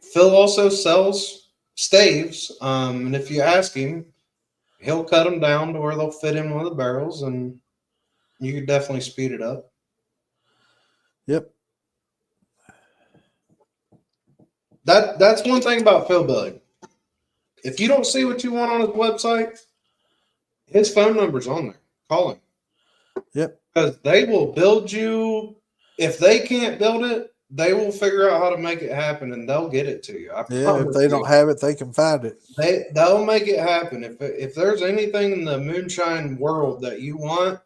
Phil also sells staves, and if you ask him, he'll cut them down to where they'll fit in one of the barrels, and you could definitely speed it up. Yep. That's one thing about Phil Billy. If you don't see what you want on his website, his phone number's on there. Call him. Yep. Because they will build you. If they can't build it, they will figure out how to make it happen, and they'll get it to you. If they don't have it, they can find it. They'll make it happen. If there's anything in the moonshine world that you want,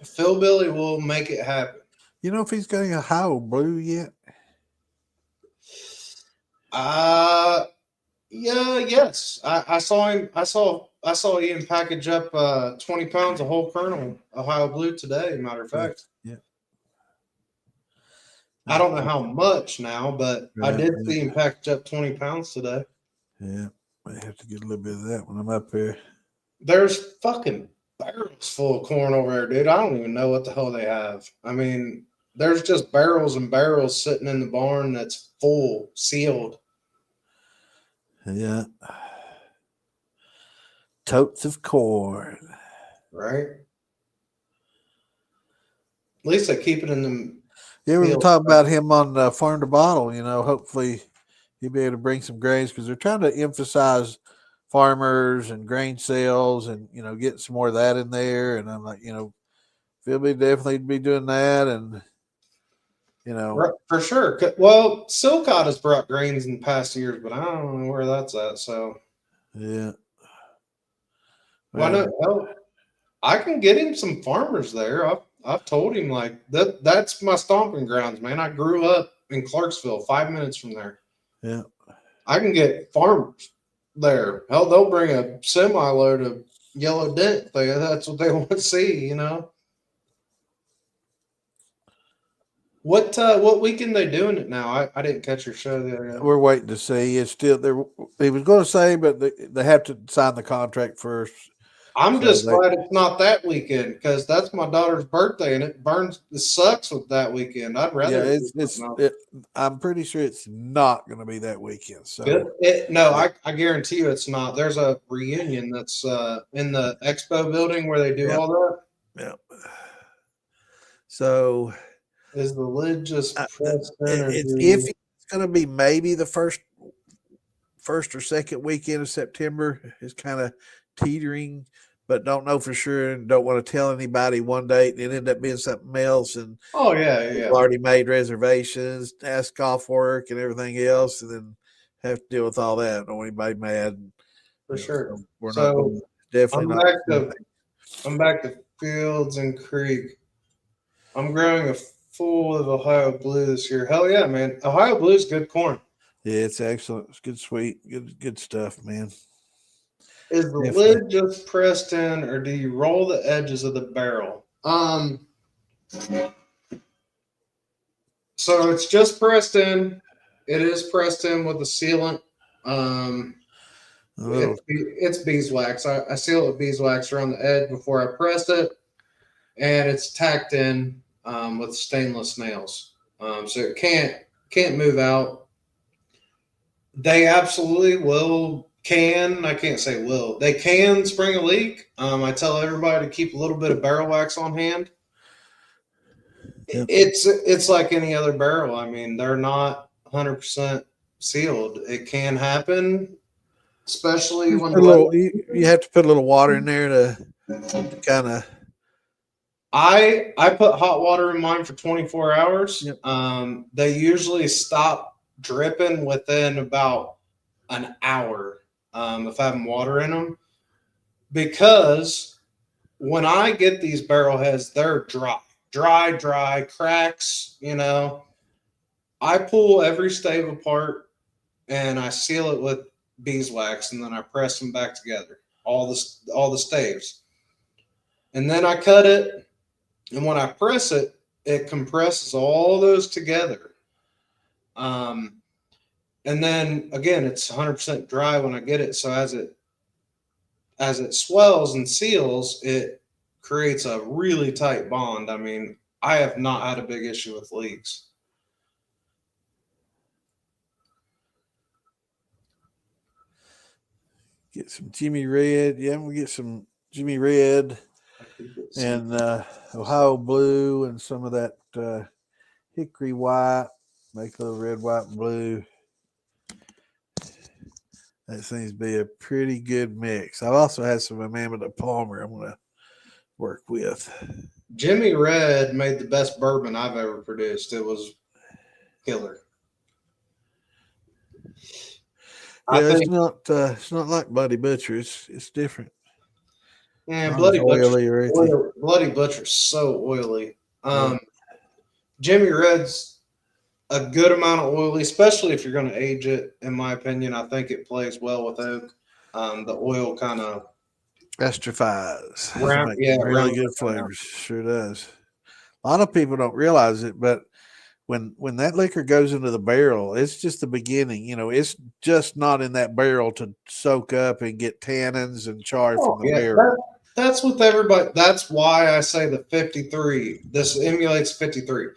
Phil Billy will make it happen. You know if he's getting a Ohio Blue yet? Yeah, yes. I saw him. I saw Ian package up 20 pounds of whole kernel Ohio Blue today. Matter of fact. Yeah. I don't know how much now, but I did see him package up 20 pounds today. Yeah, I have to get a little bit of that when I'm up here. There's fucking barrels full of corn over there, dude. I don't even know what the hell they have. I mean, there's just barrels and barrels sitting in the barn that's full, sealed. Yeah. Totes of corn. Right? At least they keep it in the. Yeah, we were talking about him on Farm to Bottle. Hopefully he'll be able to bring some grains because they're trying to emphasize farmers and grain sales and, get some more of that in there. And I'm like, Phil will definitely be doing that. And, For sure. Well, Silcott has brought grains in past years, but I don't know where that's at. So, yeah. Why not? Well, I can get him some farmers there. I've told him like that's my stomping grounds, man. I grew up in Clarksville, 5 minutes from there. Yeah. I can get farmers there. Hell, they'll bring a semi load of yellow dent. That's what they want to see, What weekend they doing it now? I didn't catch your show the other day. We're waiting to see. It's still there. He was going to say, but they have to sign the contract first. I'm just glad it's not that weekend because that's my daughter's birthday and it sucks with that weekend. I'd rather. Yeah, I'm pretty sure it's not going to be that weekend. So I guarantee you it's not. There's a reunion that's in the expo building where they do all that. Yeah. So is the lid just pressed in? If it's going to be maybe the first or second weekend of September is kind of teetering, but don't know for sure and don't want to tell anybody one date and it end up being something else. And yeah. already made reservations, ask off work and everything else, and then have to deal with all that. Don't want anybody mad. For sure. So we're not definitely I'm back to Fields and Creek. I'm growing a full of Ohio Blue this year. Hell yeah, man. Ohio Blue is good corn. Yeah, it's excellent. It's good, sweet, good stuff, man. Is the lid just pressed in, or do you roll the edges of the barrel? So it's just pressed in. It is pressed in with a sealant. It's beeswax. I seal it with beeswax around the edge before I press it. and it's tacked in with stainless nails, so it can't move out. They absolutely will can I can't say will they can spring a leak. I tell everybody to keep a little bit of barrel wax on hand. Yep. It's like any other barrel. I mean, they're not 100% sealed. It can happen, especially Just when put the a little, weather. you have to put a little water in there to kind of. I put hot water in mine for 24 hours. Yep. They usually stop dripping within about an hour if having water in them, because when I get these barrel heads, they're dry cracks. I pull every stave apart and I seal it with beeswax, and then I press them back together, all the staves, and then I cut it. And when I press it, it compresses all those together. Um, and then again, it's 100% dry when I get it. So as it swells and seals, it creates a really tight bond. I mean, I have not had a big issue with leaks. Get some Jimmy Red. Yeah, we get some Jimmy Red and Ohio Blue and some of that Hickory White. Make a little red, white, and blue. That seems to be a pretty good mix. I've also had some Amanda Palmer I'm going to work with. Jimmy Red made the best bourbon I've ever produced. It was killer. Yeah, it's not like Bloody Butcher. It's different. Yeah, Not as oily or earthy. Bloody Butcher's so oily. Yeah. Jimmy Red's a good amount of oily, especially if you're going to age it. In my opinion, I think it plays well with oak. The oil kind of Esterifies. yeah, really good flavors. Sure does. A lot of people don't realize it, but when that liquor goes into the barrel, it's just the beginning. It's just not in that barrel to soak up and get tannins and char from the barrel. That's with everybody. That's why I say the 53. This emulates 53.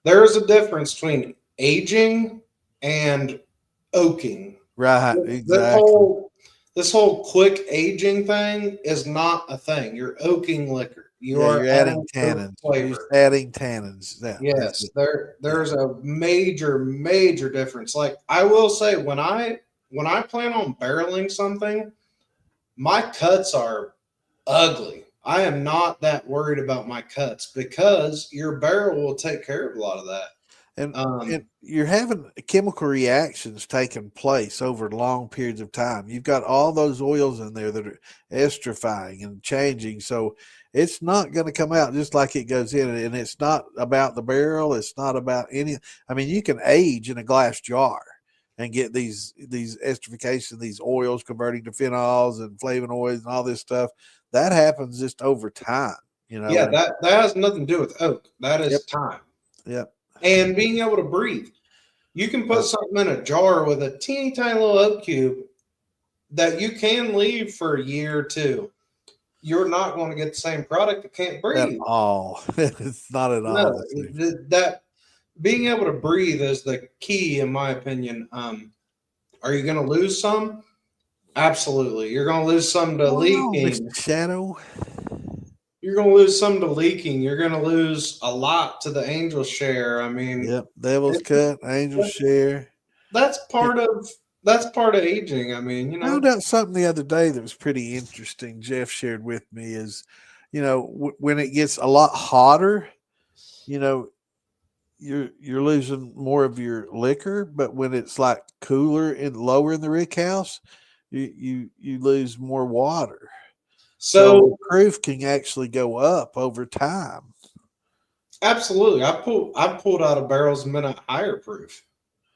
There is a difference between aging and oaking. Right, exactly. This whole quick aging thing is not a thing. You're oaking liquor. You're adding tannins. You're just adding tannins. Yes, there's a major difference. Like I will say, when I plan on barreling something, my cuts are ugly. I am not that worried about my cuts because your barrel will take care of a lot of that. And you're having chemical reactions taking place over long periods of time. You've got all those oils in there that are esterifying and changing. So it's not going to come out just like it goes in. And it's not about the barrel. It's not about any. I mean, you can age in a glass jar and get these esterification, these oils converting to phenols and flavonoids and all this stuff. That happens just over time. Yeah, that has nothing to do with oak. That is time. Yep. And being able to breathe. You can put something in a jar with a teeny tiny little oak cube that you can leave for a year or two. You're not going to get the same product. It can't breathe. At all. It's not at all. That being able to breathe is the key, in my opinion. Are you going to lose some? Absolutely. You're going to lose some to leaking. Shadow. You're going to lose some to leaking. You're going to lose a lot to the angel share. I mean, yep, Devil's Cut, angel share. That's part of aging. I mean, I found out something the other day that was pretty interesting. Jeff shared with me is, when it gets a lot hotter, you're losing more of your liquor, but when it's like cooler and lower in the rick house, you lose more water. So proof can actually go up over time. Absolutely. I've pulled out of barrels and been at higher proof.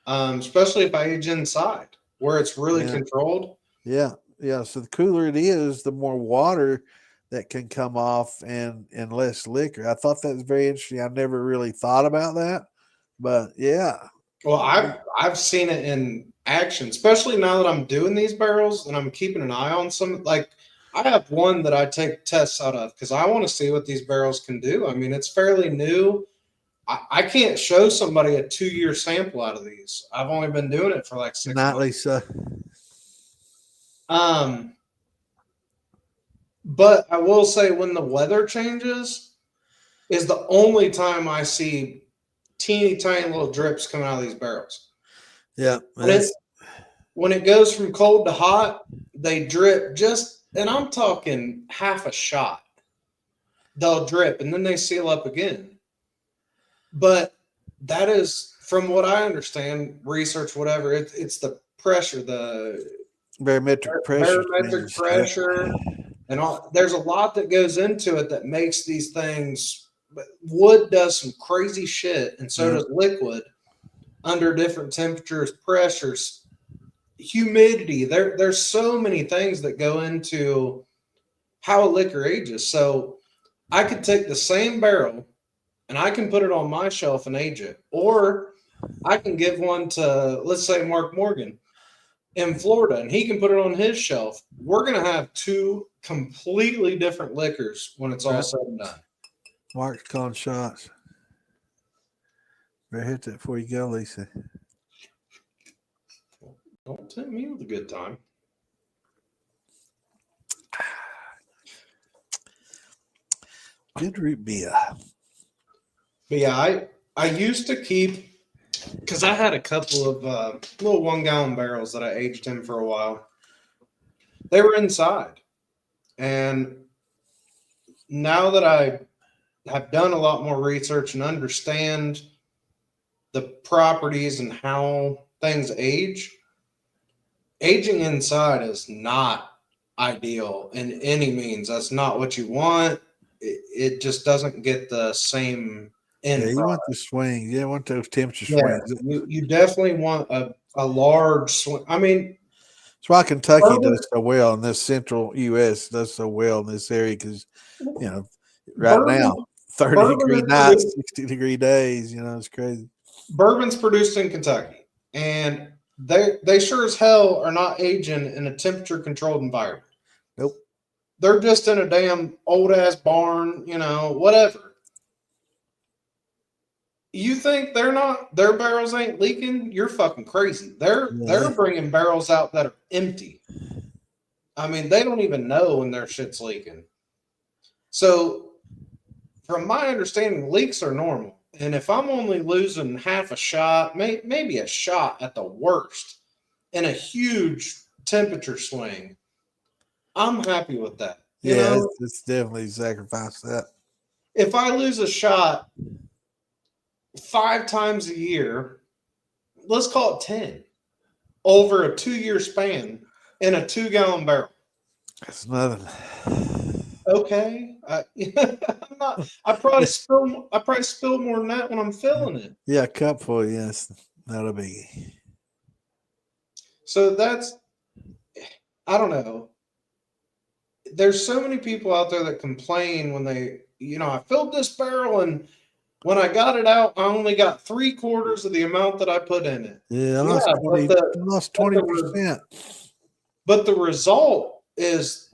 Especially if I age inside where it's really controlled. Yeah. Yeah. So the cooler it is, the more water that can come off and less liquor. I thought that was very interesting. I never really thought about that, but yeah. Well, I've seen it in action, especially now that I'm doing these barrels and I'm keeping an eye on some. Like I have one that I take tests out of because I want to see what these barrels can do. I mean, it's fairly new. I can't show somebody a 2-year sample out of these. I've only been doing it for like 6 Nightly, months. so But I will say when the weather changes is the only time I see teeny tiny little drips coming out of these barrels. yeah, When it goes from cold to hot, they drip just, and I'm talking half a shot. They'll drip and then they seal up again. But that is, from what I understand, research, whatever, it's the pressure, the barometric pressure. barometric pressure, and all. There's a lot that goes into it that makes these things. Wood does some crazy shit, and so does liquid under different temperatures, pressures, humidity. There's so many things that go into how a liquor ages. So I could take the same barrel and I can put it on my shelf and age it, or I can give one to, let's say, Mark Morgan in Florida, and he can put it on his shelf. We're going to have two completely different liquors when it's all said and done. Mark's calling shots. Better hit that before you go, Lisa. Don't tempt me with a good time. Good root beer. But yeah, I used to keep, because I had a couple of little 1 gallon barrels that I aged in for a while. They were inside. And now that I have done a lot more research and understand the properties and how things age, aging inside is not ideal in any means. That's not what you want. It just doesn't get the same end. Yeah, you want the swings. You want those temperature swings. You definitely want a large swing. I mean, that's why Kentucky does so well in this central U.S. does so well in this area because, right now, 30-degree nights, 60-degree days. It's crazy. Bourbon's produced in Kentucky, and they sure as hell are not aging in a temperature-controlled environment. Nope. They're just in a damn old-ass barn, whatever. You think their barrels ain't leaking? You're fucking crazy. They're bringing barrels out that are empty. I mean, they don't even know when their shit's leaking. So, from my understanding, leaks are normal. And if I'm only losing half a shot, maybe a shot at the worst, in a huge temperature swing, I'm happy with that. It's definitely sacrifice that. If I lose a shot 5 times a year, let's call it 10, over a 2-year span in a 2-gallon barrel. That's nothing. Okay. I'm not. I probably spill more than that when I'm filling it. Yeah, a cup full. Yes, not a biggie. So I don't know. There's so many people out there that complain when they, I filled this barrel and when I got it out, I only got 3/4 of the amount that I put in it. Yeah, I lost 20%. But the result is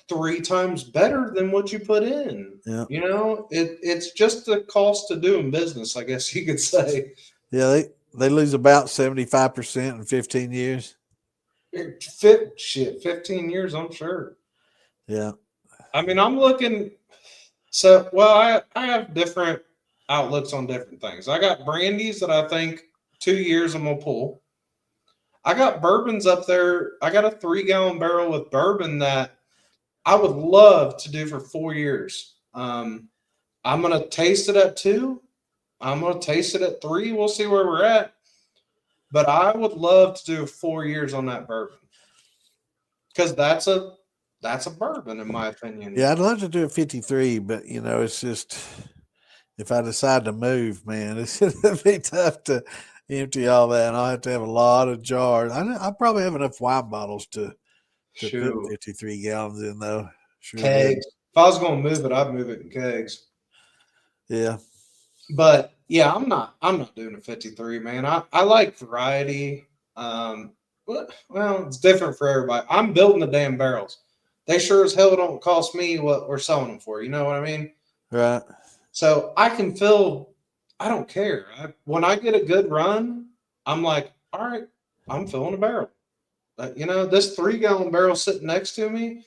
3 times better than what you put in. Yeah. It's just the cost of doing business, I guess you could say. Yeah, they lose about 75% in 15 years. 15 years, I'm sure. Yeah. I mean, I'm looking. So, well, I have different outlooks on different things. I got brandies that I think 2 years I'm going to pull. I got bourbons up there. I got a 3-gallon barrel with bourbon that I would love to do for 4 years. I'm going to taste it at 2. I'm going to taste it at 3. We'll see where we're at. But I would love to do 4 years on that bourbon. Because that's a bourbon, in my opinion. Yeah, I'd love to do a 53, but, it's just, if I decide to move, man, it's going to be tough to empty all that. And I'll have to have a lot of jars. I probably have enough wine bottles to put 53 gallons in, though. Sure kegs. If I was going to move it, I'd move it in kegs. Yeah. But, yeah, I'm not doing a 53, man. I like variety. Well, it's different for everybody. I'm building the damn barrels. they sure as hell don't cost me what we're selling them for. You know what I mean? Right. So I can feel, I don't care. When I get a good run, I'm like, all right, I'm filling a barrel. This 3-gallon barrel sitting next to me,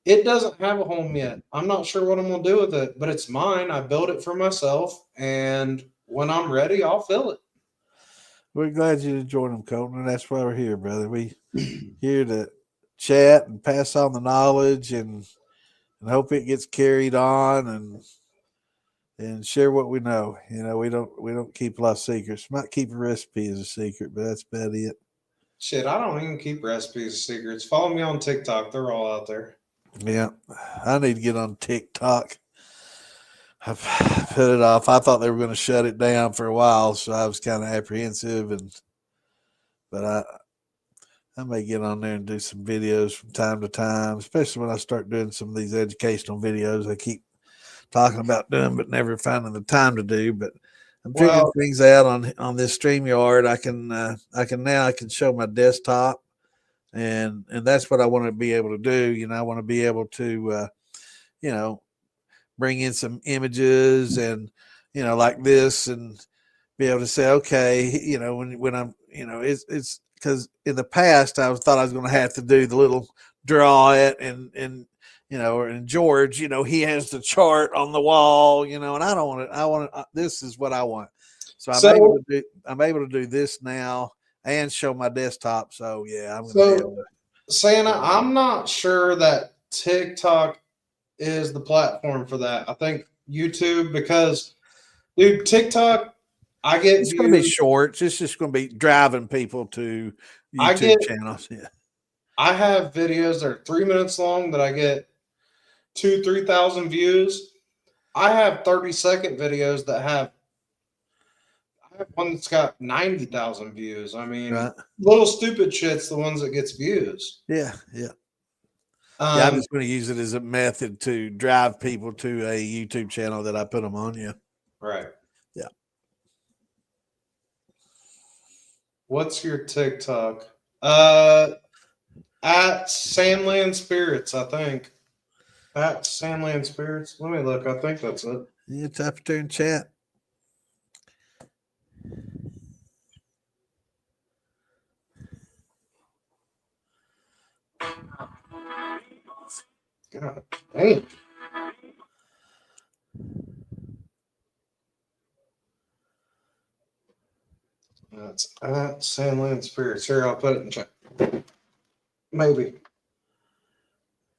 it doesn't have a home yet. I'm not sure what I'm going to do with it, but it's mine. I built it for myself. And when I'm ready, I'll fill it. We're glad you enjoyed them, Colton. And that's why we're here, brother. We here to chat and pass on the knowledge and hope it gets carried on and share what we know. We don't keep a lot of secrets. Might keep a recipe as a secret, but that's about it. Shit, I don't even keep recipes secrets. Follow me on TikTok. They're all out there. Yeah. I need to get on TikTok. I've put it off. I thought they were going to shut it down for a while, so I was kind of apprehensive but I may get on there and do some videos from time to time, especially when I start doing some of these educational videos I keep talking about doing, but never finding the time to do. But I'm figuring things out on this StreamYard. I can show my desktop, and that's what I want to be able to do. I want to be able to, bring in some images and, like this, and be able to say, okay, when I'm, it's because in the past I thought I was going to have to do the little draw it and George, he has the chart on the wall, and I don't want it. This is what I want. So I'm able to do this now and show my desktop. So yeah, I'm going to be able to. Santa, I'm not sure that TikTok is the platform for that. I think YouTube, because dude, TikTok, it's going to be short. It's just going to be driving people to YouTube channels. Yeah. I have videos that are 3 minutes long that I get 2,000-3,000 views. I have 30-second videos that I have one that's got 90,000 views. I mean, little stupid shit's the ones that gets views. Yeah, yeah. I'm just going to use it as a method to drive people to a YouTube channel that I put them on. Yeah. Right. Yeah. What's your TikTok? At Sandland Spirits, I think. At Sandland Spirits. Let me look. I think that's it. Yeah, type it there in chat. God damn. That's at Sandland Spirits. Here, I'll put it in chat. Maybe.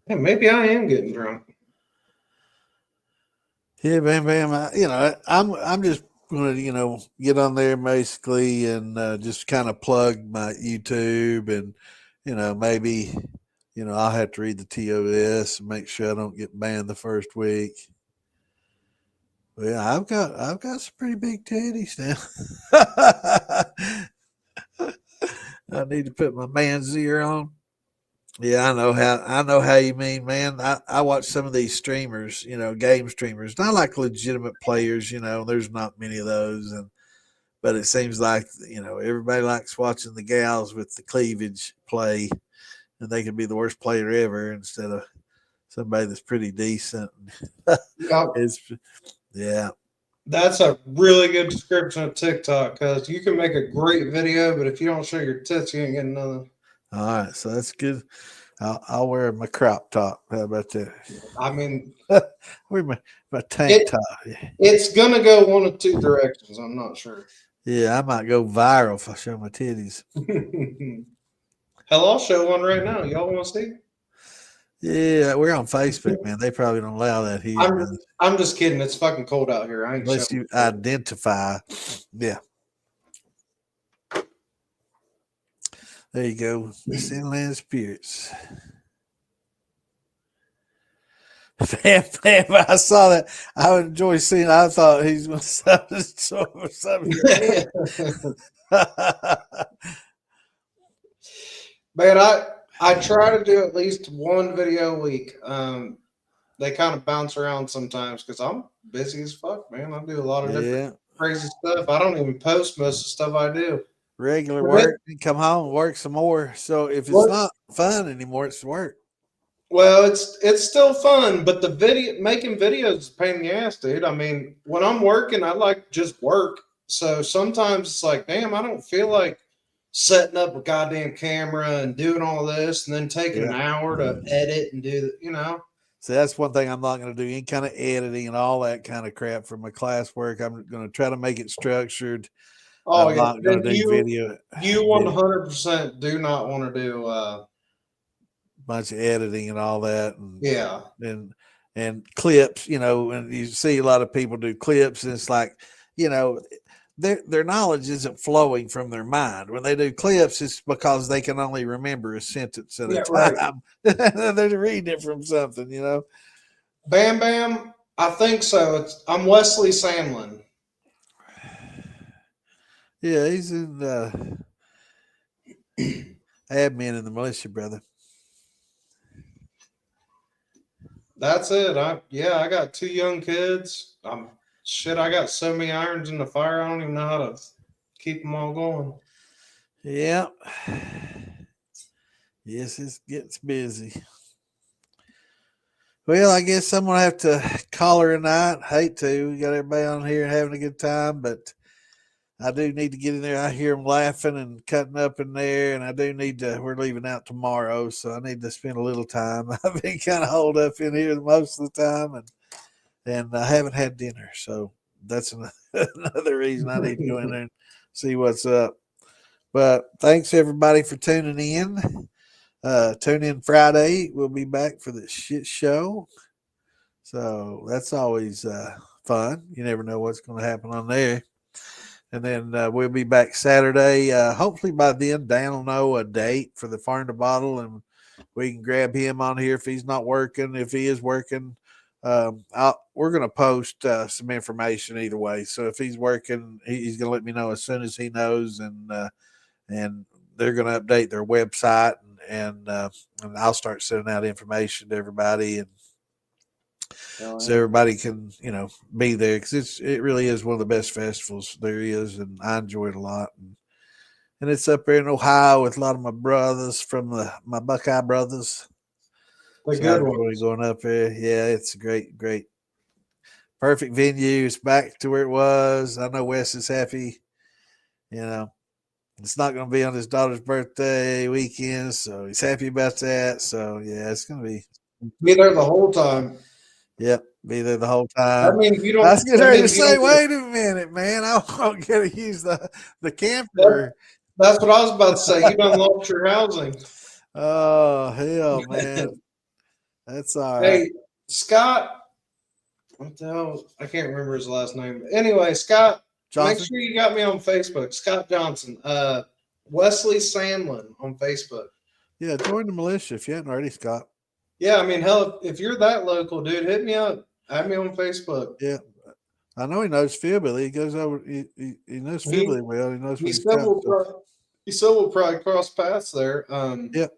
Yeah, maybe I am getting drunk. Yeah, bam. I'm just going to, get on there basically and just kind of plug my YouTube and, maybe, I'll have to read the TOS and make sure I don't get banned the first week. But yeah, I've got some pretty big titties now. I need to put my man's ear on. Yeah, I know how you mean, man. I watch some of these streamers, game streamers, not like legitimate players, there's not many of those, but it seems like, everybody likes watching the gals with the cleavage play, and they can be the worst player ever instead of somebody that's pretty decent. Yeah. That's a really good description of TikTok, because you can make a great video, but if you don't show your tits, you ain't getting nothing. All right, so that's good. I'll wear my crop top. How about that? I mean, wear my tank top. It's gonna go one of two directions. I'm not sure. Yeah, I might go viral if I show my titties. Hell, I'll show one right now. Y'all want to see? Yeah, we're on Facebook, man. They probably don't allow that here. I'm just kidding. It's fucking cold out here. Unless you identify. Yeah. There you go. Inland Spirits. Bam. I saw that. I would enjoy seeing. I thought he's going to something. Man, I try to do at least one video a week. They kind of bounce around sometimes because I'm busy as fuck, man. I do a lot of different crazy stuff. I don't even post most of the stuff I do. Regular work, and come home and work some more. So if it's not fun anymore, it's work. Well, it's still fun, but the making videos is a pain in the ass, dude. I mean, when I'm working, I like just work. So sometimes it's like, damn, I don't feel like setting up a goddamn camera and doing all this and then taking an hour to edit and do, So that's one thing I'm not going to do, any kind of editing and all that kind of crap for my classwork. I'm going to try to make it structured. Oh I'm yeah, not going to do video. You 100% do not want to do bunch of editing and all that, and yeah, and clips, and you see a lot of people do clips, and it's like, their knowledge isn't flowing from their mind. When they do clips, it's because they can only remember a sentence at a time. Right. They're reading it from something, Bam Bam, I think so. I'm Wesley Sandlin. Yeah, he's in admin in the militia, brother. That's it. I got 2 young kids. I got so many irons in the fire. I don't even know how to keep them all going. Yeah. Yes, it gets busy. Well, I guess I'm gonna have to call her a night. Hate to. We got everybody on here having a good time, but I do need to get in there. I hear them laughing and cutting up in there, and I do need to. We're leaving out tomorrow, so I need to spend a little time. I've been kind of holed up in here most of the time, and I haven't had dinner, so that's another reason I need to go in there and see what's up. But thanks everybody for tuning in. Tune in Friday. We'll be back for the shit show. So that's always fun. You never know what's going to happen on there. And then we'll be back Saturday. Hopefully by then, Dan will know a date for the Farm to Bottle, and we can grab him on here if he's not working. If he is working, we're going to post some information either way. So if he's working, he's going to let me know as soon as he knows, and they're going to update their website, and I'll start sending out information to everybody, and so everybody can be there, because it really is one of the best festivals there is, and I enjoy it a lot. And it's up there in Ohio with a lot of my brothers from my Buckeye brothers. The good ones. Going up there, yeah, it's a great, perfect venue. It's back to where it was. I know Wes is happy. It's not going to be on his daughter's birthday weekend, so he's happy about that. So yeah, it's going to be there the whole time. Yep, be there the whole time. I mean, you don't. I was getting ready to say, wait a minute, man, I won't get to use the camper. That's what I was about to say. You done lost your housing. Oh hell, man, that's all right. Hey, Scott, what the hell? I can't remember his last name. Anyway, Scott, Johnson? Make sure you got me on Facebook. Scott Johnson, Wesley Sandlin on Facebook. Yeah, join the militia if you hadn't already, Scott. Yeah, I mean, hell, if you're that local, dude, hit me up. Add me on Facebook. Yeah, I know he knows Philby. He goes over. He knows Philby well. He knows. He still will probably cross paths there. Yep.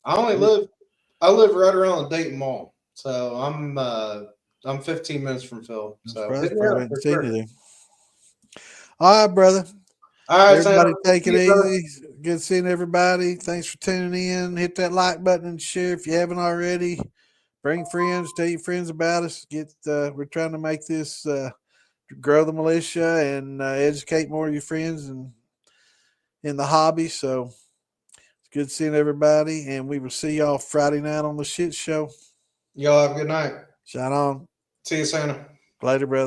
I live right around the Dayton Mall, so I'm 15 minutes from Phil. So all right, brother. All right, everybody, take it easy. Good seeing everybody. Thanks for tuning in. Hit that like button and share if you haven't already. Bring friends. Tell your friends about us. We're trying to make this grow the militia and educate more of your friends and in the hobby. So it's good seeing everybody, and we will see y'all Friday night on the shit show. Y'all have a good night. Shine on. See you, Santa. Later, brother.